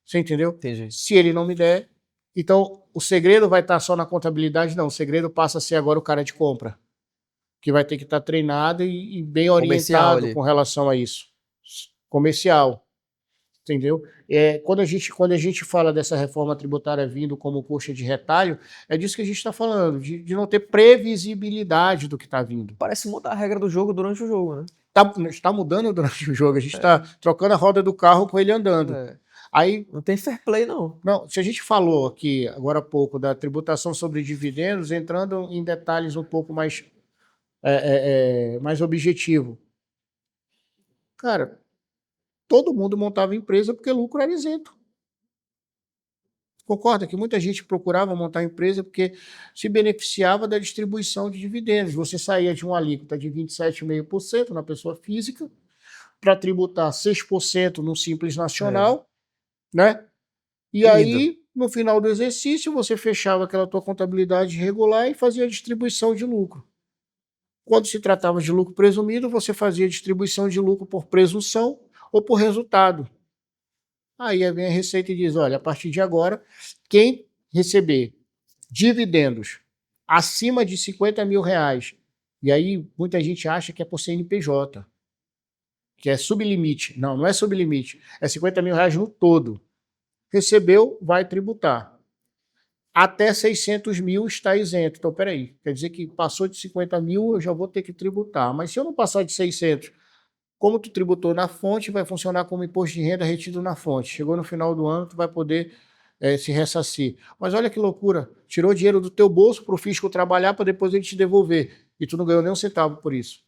Você entendeu? Entendi. Se ele não me der, então o segredo vai estar só na contabilidade? Não, o segredo passa a ser agora o cara de compra, que vai ter que estar treinado e bem orientado com relação a isso. Comercial. Entendeu? Quando a gente fala dessa reforma tributária vindo como coxa de retalho, é disso que a gente está falando, de não ter previsibilidade do que está vindo. Parece mudar a regra do jogo durante o jogo, né? Está mudando durante o jogo, a gente está trocando a roda do carro com ele andando. Aí, não tem fair play, não. Não, se a gente falou aqui agora há pouco da tributação sobre dividendos, entrando em detalhes um pouco mais, mais objetivo. Cara, todo mundo montava empresa porque lucro era isento. Concorda que muita gente procurava montar empresa porque se beneficiava da distribuição de dividendos. Você saía de uma alíquota de 27,5% na pessoa física para tributar 6% no Simples Nacional, né? E aí, no final do exercício, você fechava aquela tua contabilidade regular e fazia a distribuição de lucro. Quando se tratava de lucro presumido, você fazia distribuição de lucro por presunção ou por resultado. Aí vem a Receita e diz, olha, a partir de agora, quem receber dividendos acima de 50 mil reais, e aí muita gente acha que é por CNPJ, que é sublimite. Não, não é sublimite, é 50 mil reais no todo. Recebeu, vai tributar. Até 600 mil está isento. Então, peraí, quer dizer que passou de 50 mil, eu já vou ter que tributar. Mas se eu não passar de 600, como tu tributou na fonte, vai funcionar como imposto de renda retido na fonte. Chegou no final do ano, tu vai poder se ressarcir. Mas olha que loucura, tirou dinheiro do teu bolso para o fisco trabalhar para depois ele te devolver. E tu não ganhou nem um centavo por isso.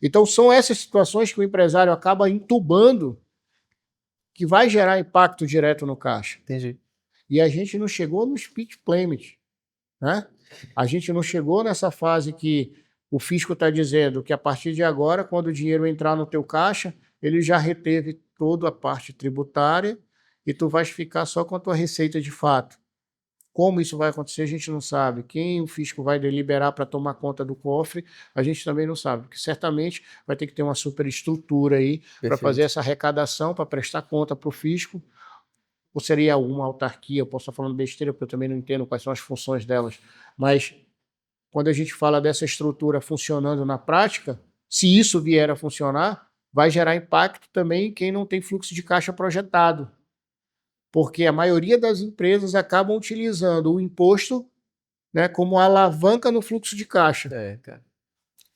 Então são essas situações que o empresário acaba entubando que vai gerar impacto direto no caixa. Entendi. E a gente não chegou no speed payment, né? A gente não chegou nessa fase que o fisco está dizendo que a partir de agora, quando o dinheiro entrar no teu caixa, ele já reteve toda a parte tributária e tu vais ficar só com a tua receita de fato. Como isso vai acontecer, a gente não sabe. Quem o fisco vai deliberar para tomar conta do cofre, a gente também não sabe. Porque certamente vai ter que ter uma superestrutura aí para fazer essa arrecadação, para prestar conta para o fisco. Ou seria uma autarquia, eu posso estar falando besteira, porque eu também não entendo quais são as funções delas. Mas quando a gente fala dessa estrutura funcionando na prática, se isso vier a funcionar, vai gerar impacto também em quem não tem fluxo de caixa projetado. Porque a maioria das empresas acabam utilizando o imposto, né, como alavanca no fluxo de caixa. Cara.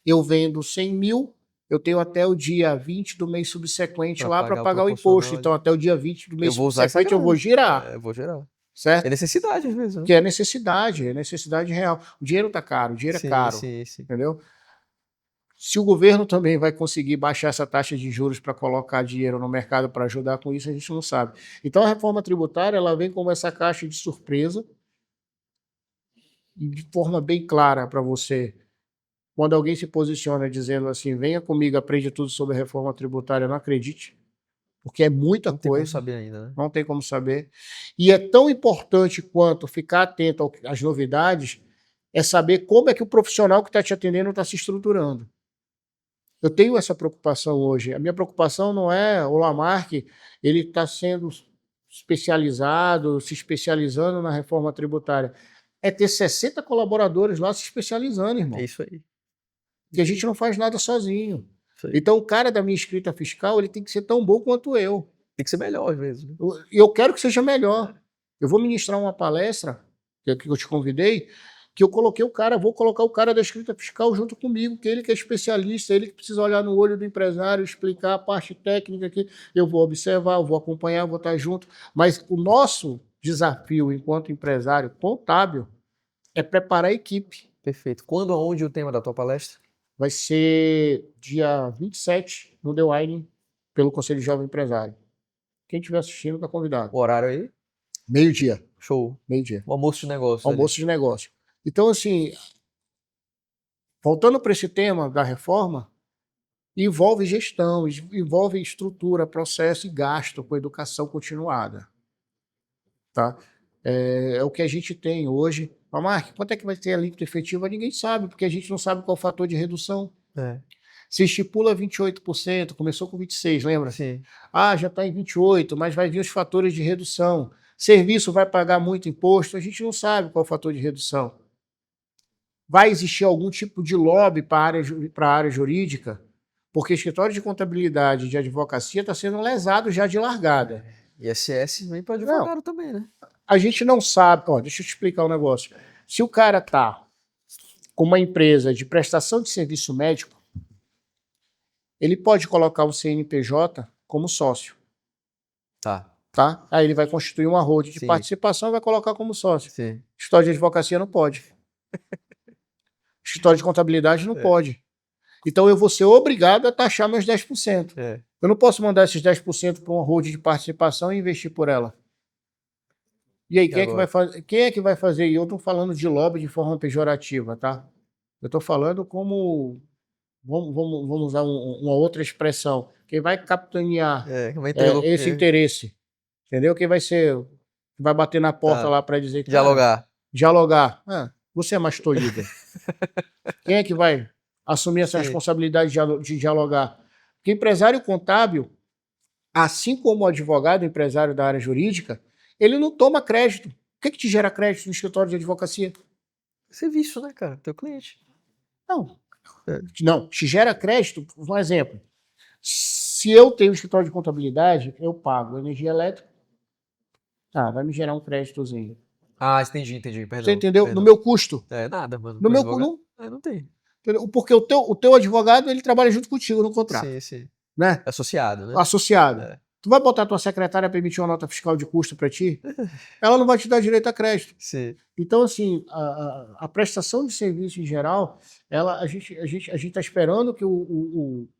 Eu vendo 100 mil, eu tenho até o dia 20 do mês subsequente lá para pagar o imposto. Então, até o dia 20 do mês subsequente eu vou girar. Eu vou girar. Certo? É necessidade, às vezes. Né? Que é necessidade real. O dinheiro está caro, o dinheiro é caro. Sim. Entendeu? Se o governo também vai conseguir baixar essa taxa de juros para colocar dinheiro no mercado para ajudar com isso, a gente não sabe. Então, a reforma tributária ela vem como essa caixa de surpresa e de forma bem clara para você. Quando alguém se posiciona dizendo assim, venha comigo, aprende tudo sobre a reforma tributária, não acredite, porque é muita coisa. Não tem como saber ainda, né? Não tem como saber. E é tão importante quanto ficar atento às novidades, é saber como é que o profissional que está te atendendo está se estruturando. Eu tenho essa preocupação hoje. A minha preocupação não é o Lamarck, ele está sendo especializado, se especializando na reforma tributária. É ter 60 colaboradores lá se especializando, irmão. É isso aí. Porque a gente não faz nada sozinho. Então o cara da minha escrita fiscal, ele tem que ser tão bom quanto eu. Tem que ser melhor às vezes. Né? Eu quero que seja melhor. Eu vou ministrar uma palestra, que eu te convidei, que eu coloquei vou colocar o cara da escrita fiscal junto comigo, que ele que é especialista, ele que precisa olhar no olho do empresário, explicar a parte técnica que eu vou observar, eu vou acompanhar, eu vou estar junto. Mas o nosso desafio enquanto empresário contábil é preparar a equipe. Perfeito. Quando, aonde o tema da tua palestra? Vai ser dia 27 no The Wine, pelo Conselho de Jovem Empresário. Quem estiver assistindo está convidado. O horário aí? 12h. Show. 12h. O almoço de negócio. Almoço de negócio. Então, assim, voltando para esse tema da reforma, envolve gestão, envolve estrutura, processo e gasto com educação continuada. Tá? É o que a gente tem hoje. Mark, quanto é que vai ter a alíquota efetiva? Ninguém sabe, porque a gente não sabe qual é o fator de redução. Se estipula 28%, começou com 26%, lembra? Sim. Já está em 28%, mas vai vir os fatores de redução. Serviço vai pagar muito imposto, a gente não sabe qual é o fator de redução. Vai existir algum tipo de lobby para a área jurídica? Porque escritório de contabilidade e de advocacia está sendo lesado já de largada. ISS vem para advogado também, né? A gente não sabe. Deixa eu te explicar um negócio. Se o cara está com uma empresa de prestação de serviço médico, ele pode colocar o CNPJ como sócio. Tá? Aí ele vai constituir uma holding de participação e vai colocar como sócio. Sim. Escritório de advocacia não pode. Escritório de contabilidade não pode. Então eu vou ser obrigado a taxar meus 10%. Eu não posso mandar esses 10% para uma holding de participação e investir por ela. E aí, E quem é que vai agora? fazer? Quem é que vai fazer? E eu estou falando de lobby de forma pejorativa, tá? Eu estou falando como. Vamos usar uma outra expressão. Quem vai capitanear Uma esse interesse, entendeu? Quem vai ser. Vai bater na porta Tá. lá para dizer, cara, Dialogar. dialogar. Você é mais tolhido. Quem é que vai assumir essa Sim. responsabilidade de dialogar? Porque empresário contábil, assim como o advogado, empresário da área jurídica, ele não toma crédito. O que te gera crédito no escritório de advocacia? Serviço, né, cara? Teu cliente. Não. É. Não, te gera crédito, um exemplo. Se eu tenho um escritório de contabilidade, eu pago energia elétrica, vai me gerar um créditozinho. Ah, entendi, Você perdão. entendeu? No Perdão. meu custo. É nada, mano. No Com meu advogado. não, Não tem. porque o teu advogado, ele trabalha junto contigo no contrato, Sim, sim. né? Associado, né? Associado. É. Tu vai botar tua secretária para emitir uma nota fiscal de custo para ti? Ela não vai te dar direito a crédito. Sim. Então, assim, a prestação de serviço em geral, a gente está esperando que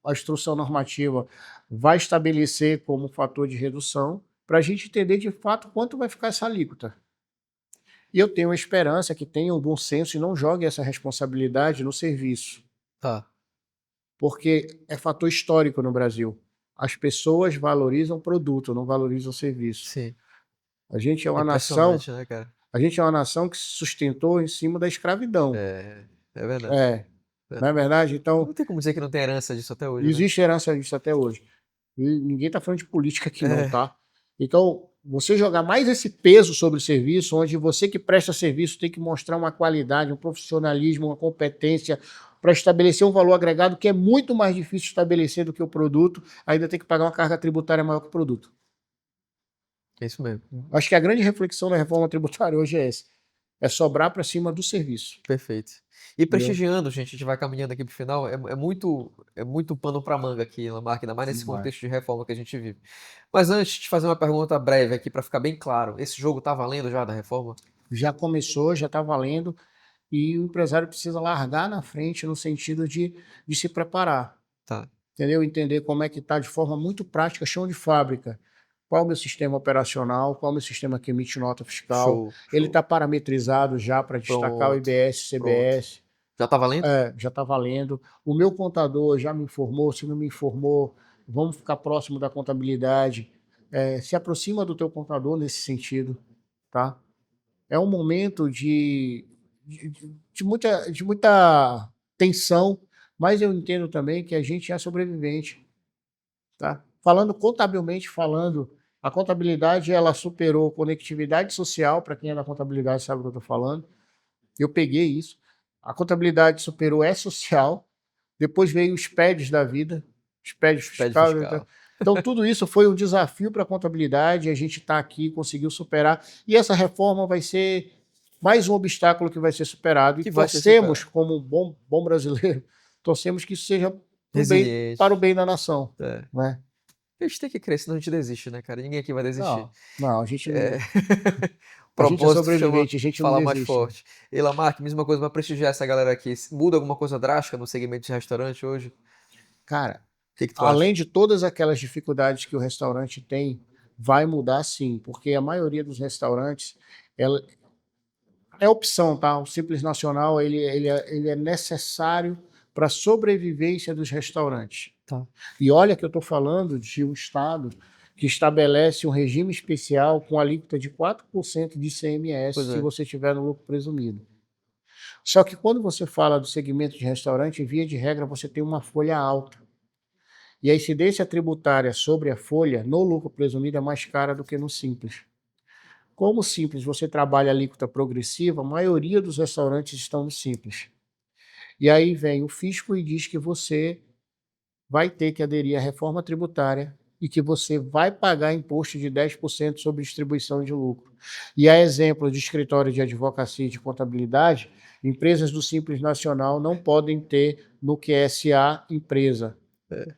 a instrução normativa vai estabelecer como fator de redução para a gente entender de fato quanto vai ficar essa alíquota. E eu tenho a esperança que tenha um bom senso e não jogue essa responsabilidade no serviço, Tá. porque é fator histórico no Brasil. As pessoas valorizam o produto, não valorizam o serviço. Sim. A gente é uma nação, Impressionante, né, cara? que se sustentou em cima da escravidão. É verdade. Não é verdade? Então, Não tem como dizer que não tem herança disso até hoje, né? existe herança disso até hoje. E ninguém está falando de política aqui, não, É. tá? Então, você jogar mais esse peso sobre o serviço, onde você que presta serviço tem que mostrar uma qualidade, um profissionalismo, uma competência para estabelecer um valor agregado que é muito mais difícil de estabelecer do que o produto, ainda tem que pagar uma carga tributária maior que o produto. É isso mesmo. Acho que a grande reflexão da reforma tributária hoje é essa. É sobrar para cima do serviço. Perfeito. E Entendeu? prestigiando, gente, a gente vai caminhando aqui pro final, é muito pano pra manga aqui, Lamarck, ainda mais nesse Vai. contexto de reforma que a gente vive. Mas antes de fazer uma pergunta breve aqui para ficar bem claro, esse jogo tá valendo já da reforma? Já começou, já está valendo, e o empresário precisa largar na frente no sentido de se preparar, Tá. entendeu? Entender como é que está de forma muito prática, chão de fábrica. Qual é o meu sistema operacional, qual é o meu sistema que emite nota fiscal. Show, Ele show. está parametrizado já para destacar o Pronto, IBS, CBS. Já tá valendo? Já está valendo. O meu contador já me informou, se não me informou, vamos ficar próximo da contabilidade. Se aproxima do teu contador nesse sentido, tá? É um momento de muita tensão, mas eu entendo também que a gente é sobrevivente, tá? Falando contabilmente, a contabilidade ela superou conectividade social, para quem é da contabilidade sabe o que eu estou falando. Eu peguei isso. A contabilidade superou social, depois veio os PEDs da vida, os PEDs fiscais. fiscal. Então, tudo isso foi um desafio para a contabilidade, a gente está aqui, conseguiu superar, e essa reforma vai ser mais um obstáculo que vai ser superado, e Que vai ser torcemos, superado. como um bom brasileiro, torcemos que isso seja Resiliente. para o bem da nação. É. Né? A gente tem que crer, senão a gente desiste, né, cara? Ninguém aqui vai desistir. Não, a gente não. O A gente é propósito sobrevivente, a gente não falar mais desiste. forte. E Lamarck, mesma coisa, para prestigiar essa galera aqui. Muda alguma coisa drástica no segmento de restaurante hoje? Cara, O que tu além acha? de todas aquelas dificuldades que o restaurante tem, vai mudar sim, porque a maioria dos restaurantes é opção, tá? O Simples Nacional ele é necessário para a sobrevivência dos restaurantes. Tá. E olha que eu estou falando de um estado que estabelece um regime especial com alíquota de 4% de ICMS se você tiver no lucro presumido. Só que quando você fala do segmento de restaurante, via de regra, você tem uma folha alta. E a incidência tributária sobre a folha no lucro presumido é mais cara do que no simples. Como simples você trabalha alíquota progressiva, a maioria dos restaurantes estão no simples. E aí vem o fisco e diz que você vai ter que aderir à reforma tributária e que você vai pagar imposto de 10% sobre distribuição de lucro. E a exemplo de escritório de advocacia e de contabilidade, empresas do Simples Nacional não podem ter no QSA empresa.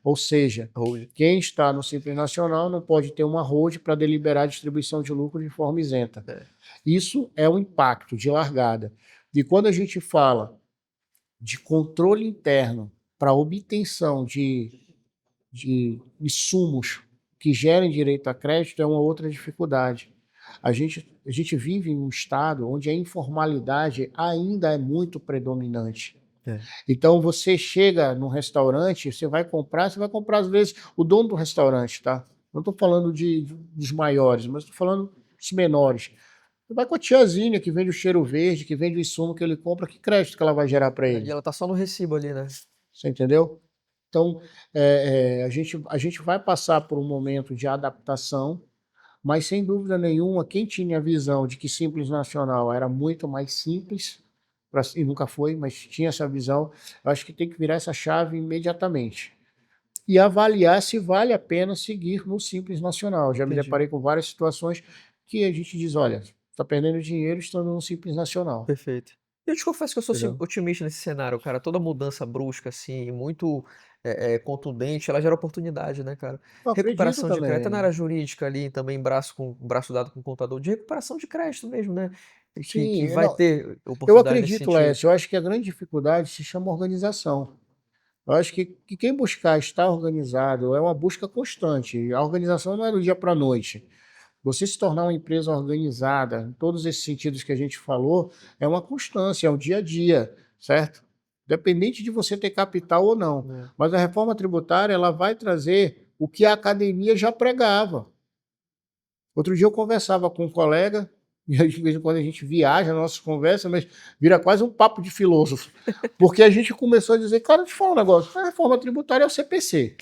Ou seja, quem está no Simples Nacional não pode ter uma hold para deliberar a distribuição de lucro de forma isenta. Isso é um impacto de largada. E quando a gente fala de controle interno para obtenção de insumos que gerem direito a crédito, é uma outra dificuldade. A gente vive em um estado onde a informalidade ainda é muito predominante. É. Então você chega num restaurante, você vai comprar às vezes o dono do restaurante, tá? Não estou falando dos maiores, mas estou falando dos menores. Você vai com a tiazinha que vende o cheiro verde, que vende o insumo que ele compra, que crédito que ela vai gerar para E ele? ela tá só no recibo ali, né? Você entendeu? Então, a gente vai passar por um momento de adaptação, mas sem dúvida nenhuma, quem tinha a visão de que Simples Nacional era muito mais simples, e nunca foi, mas tinha essa visão, eu acho que tem que virar essa chave imediatamente. E avaliar se vale a pena seguir no Simples Nacional. Já me Entendi. deparei com várias situações que a gente diz, olha, está perdendo dinheiro estando no Simples Nacional. Perfeito. Eu te confesso que eu sou Entendeu? otimista nesse cenário, cara. Toda mudança brusca, assim, muito contundente, ela gera oportunidade, né, cara? Eu acredito Recuperação de crédito, na também. área jurídica ali, também braço dado com o contador, de recuperação de crédito mesmo, né? Que Sim, vai não, ter eu oportunidade nesse acredito, sentido. Lécio, eu acho que a grande dificuldade se chama organização. Eu acho que quem buscar estar organizado é uma busca constante. A organização não é do dia para a noite. Você se tornar uma empresa organizada, em todos esses sentidos que a gente falou, é uma constância, é um dia a dia, certo? Independente de você ter capital ou não. Né? Mas a reforma tributária, ela vai trazer o que a academia já pregava. Outro dia eu conversava com um colega, e de vez em quando a gente viaja na nossa conversa, mas vira quase um papo de filósofo. Porque a gente começou a dizer, cara, deixa eu falar um negócio, a reforma tributária é o CPC.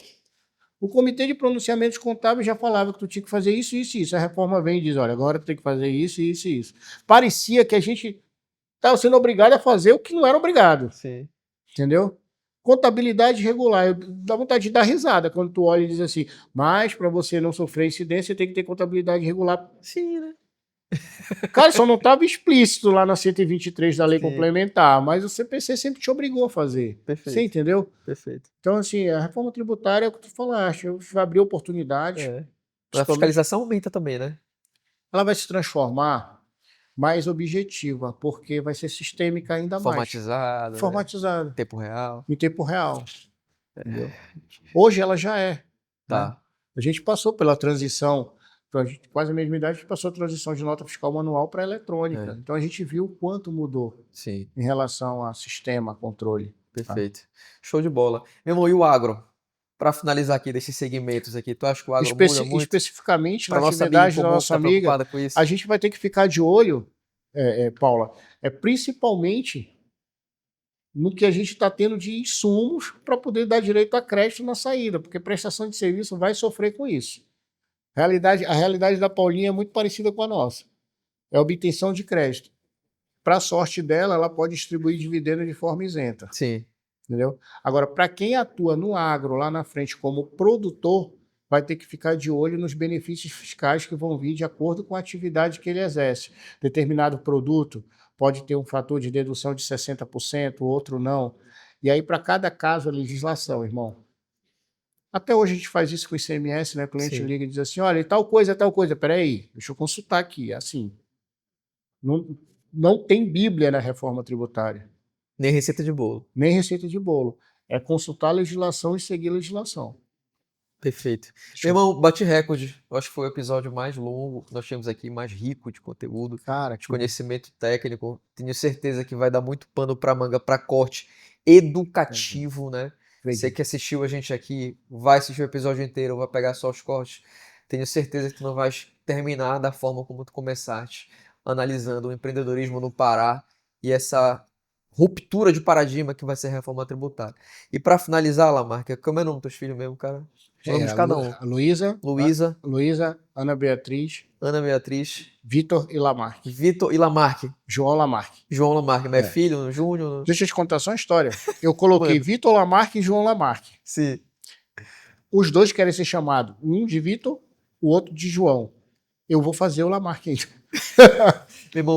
O Comitê de Pronunciamentos Contábeis já falava que tu tinha que fazer isso, isso e isso. A reforma vem e diz, olha, agora tu tem que fazer isso, isso e isso. Parecia que a gente estava sendo obrigado a fazer o que não era obrigado. Sim. Entendeu? Contabilidade regular. Dá vontade de dar risada quando tu olha e diz assim, mas para você não sofrer incidência, você tem que ter contabilidade regular. Sim, né? Cara, só não estava explícito lá na 123 da lei Sim. complementar, mas o CPC sempre te obrigou a fazer. Perfeito. Você entendeu? Perfeito. Então, assim, a reforma tributária é o que tu falaste, vai abrir oportunidades. É. A fiscalização aumenta também, né? Ela vai se transformar mais objetiva, porque vai ser sistêmica ainda mais. Formatizada, né? Formatizada. Tempo real. Em tempo real. Entendeu? Hoje ela já é. Tá. Né? A gente passou pela transição, quase a mesma idade, a gente passou a transição de nota fiscal manual para eletrônica. Então a gente viu o quanto mudou. Sim. Em relação a sistema, controle. Perfeito. Tá? Show de bola. Meu irmão, e o agro? Para finalizar aqui desses segmentos aqui, tu acha que o agro muda muito? Especificamente pra na nossa atividade amiga da nossa tá amiga, com isso. a gente vai ter que ficar de olho, Paula, principalmente no que a gente está tendo de insumos para poder dar direito a crédito na saída, porque prestação de serviço vai sofrer com isso. A realidade da Paulinha é muito parecida com a nossa. É a obtenção de crédito. Para a sorte dela, ela pode distribuir dividendo de forma isenta. Sim. Entendeu? Agora, para quem atua no agro lá na frente como produtor, vai ter que ficar de olho nos benefícios fiscais que vão vir de acordo com a atividade que ele exerce. Determinado produto pode ter um fator de dedução de 60%, outro não. E aí, para cada caso, a legislação, irmão. Até hoje a gente faz isso com o ICMS, né? O cliente Sim. liga e diz assim, olha, tal coisa. Peraí, deixa eu consultar aqui. É assim, não tem Bíblia na reforma tributária. Nem receita de bolo. Nem receita de bolo. É consultar a legislação e seguir a legislação. Perfeito. Meu irmão, bate recorde. Eu acho que foi o episódio mais longo que nós tivemos aqui, mais rico de conteúdo, Cara, de conhecimento técnico. Tenho certeza que vai dar muito pano para manga, para corte educativo, né? Você que assistiu a gente aqui, vai assistir o episódio inteiro, vai pegar só os cortes. Tenho certeza que tu não vais terminar da forma como tu começaste, analisando o empreendedorismo no Pará e essa ruptura de paradigma que vai ser a reforma tributária. E para finalizar, Lamarca, como é o nome dos teus filhos mesmo, cara? Vamos de cada um. Luísa, Ana Beatriz, Vitor e Lamarque. Vitor e Lamarque. João Lamarque. João Lamarque, mas é filho, Júnior? Deixa eu te contar só uma história. Eu coloquei Vitor Lamarque e João Lamarque. Sim. Os dois querem ser chamados, um de Vitor, o outro de João. Eu vou fazer o Lamarque ainda.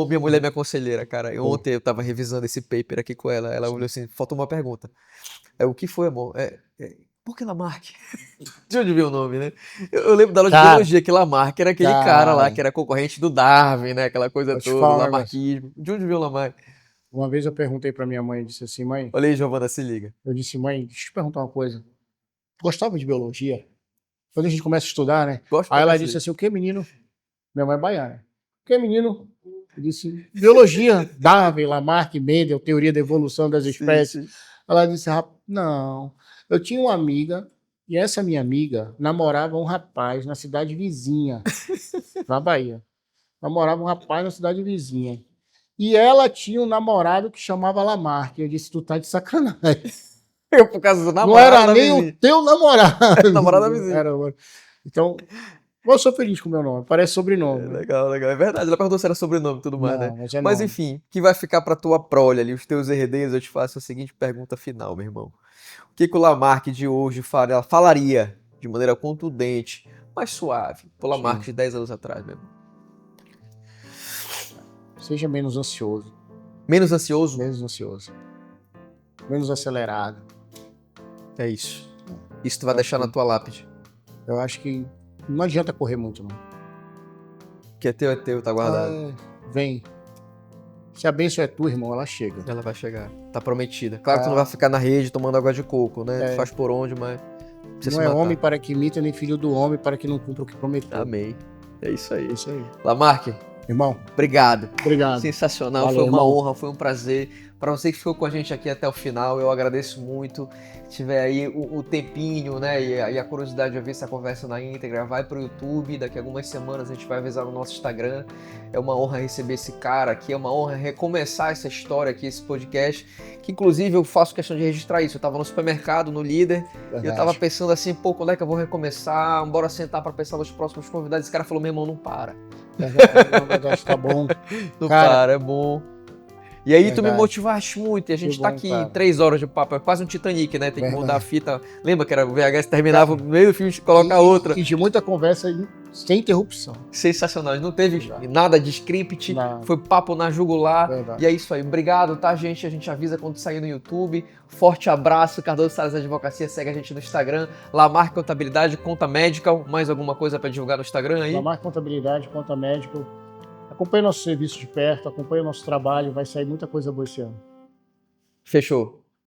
Minha mulher é minha conselheira, cara. Ontem eu tava revisando esse paper aqui com ela. Ela olhou assim, faltou uma pergunta. O que foi, amor? Por que Lamarque? De onde veio o nome, né? Eu lembro da aula de biologia, que Lamarck era aquele cara lá, que era concorrente do Darwin, né? Aquela coisa toda, o lamarquismo. De onde veio o Lamarck? Uma vez eu perguntei pra minha mãe, disse assim, mãe... Olha aí, Giovana, se liga. Eu disse, mãe, deixa eu te perguntar uma coisa. Gostava de biologia? Quando a gente começa a estudar, né? Aí ela disse assim, o que, menino? Minha mãe é baiana. Porque menino, eu disse, biologia, Darwin, Lamarck, Mendel, teoria da evolução das espécies. Sim. Ela disse, não, eu tinha uma amiga, e essa minha amiga namorava um rapaz na cidade vizinha, na Bahia. Namorava um rapaz na cidade vizinha. E ela tinha um namorado que chamava Lamarck. Eu disse, tu tá de sacanagem. Por causa do Não namorado era da nem vizinha. o teu namorado. Namorado da vizinha. Era, então, eu sou feliz com o meu nome, parece sobrenome. Né? Legal, legal. É verdade. Ela perguntou se era sobrenome e tudo mais, Não, né? mas é Mas nome. enfim, que vai ficar pra tua prole ali, os teus herdeiros, eu te faço a seguinte pergunta final, meu irmão. O que o Lamarck de hoje falaria de maneira contundente, mais suave, pro Lamarck de 10 anos atrás, meu irmão? Seja menos ansioso. Menos ansioso? Menos ansioso. Menos acelerado. É isso. Isso tu vai deixar na tua lápide. Eu acho que não adianta correr muito, não. Que é teu, tá guardado. Vem. Se a bênção é tua, irmão, ela chega. Ela vai chegar. Tá prometida. Claro que tu não vai ficar na rede tomando água de coco, né? Tu faz por onde, mas... Não é homem para que imita, nem filho do homem para que não cumpra o que prometeu. Amém. É isso aí. É isso aí. Lamarck, irmão, obrigado. Obrigado. Sensacional, Valeu, foi uma irmão. honra, foi um prazer. Para você que ficou com a gente aqui até o final, eu agradeço muito. Se tiver aí o tempinho, né, e a curiosidade de ver essa conversa na íntegra, vai pro YouTube. Daqui a algumas semanas a gente vai avisar no nosso Instagram. É uma honra receber esse cara aqui, é uma honra recomeçar essa história aqui, esse podcast. Que inclusive eu faço questão de registrar isso. Eu tava no supermercado, no Líder, e eu tava pensando assim, pô, quando é que eu vou recomeçar? Bora sentar para pensar nos próximos convidados. Esse cara falou, meu irmão, não para. Tá bom. Não Cara, para, é bom. E aí tu me verdade. motivaste muito, e a gente Que tá bom, aqui cara. 3 horas de papo, é quase um Titanic, né? Tem que mudar a Verdade. fita. Lembra que era o VHS terminava no meio do filme, a gente coloca outra. E de muita conversa sem interrupção. Sensacional, não teve Verdade. nada de script, Não. foi papo na jugular. Verdade. E é isso aí, obrigado, tá, gente? A gente avisa quando sair no YouTube. Forte abraço, Cardoso Salles Advocacia, segue a gente no Instagram. Lamarck Contabilidade, Conta Medical, mais alguma coisa pra divulgar no Instagram aí? Lamarck Contabilidade, Conta Médico. Acompanhe nosso serviço de perto, acompanhe nosso trabalho, vai sair muita coisa boa esse ano. Fechou.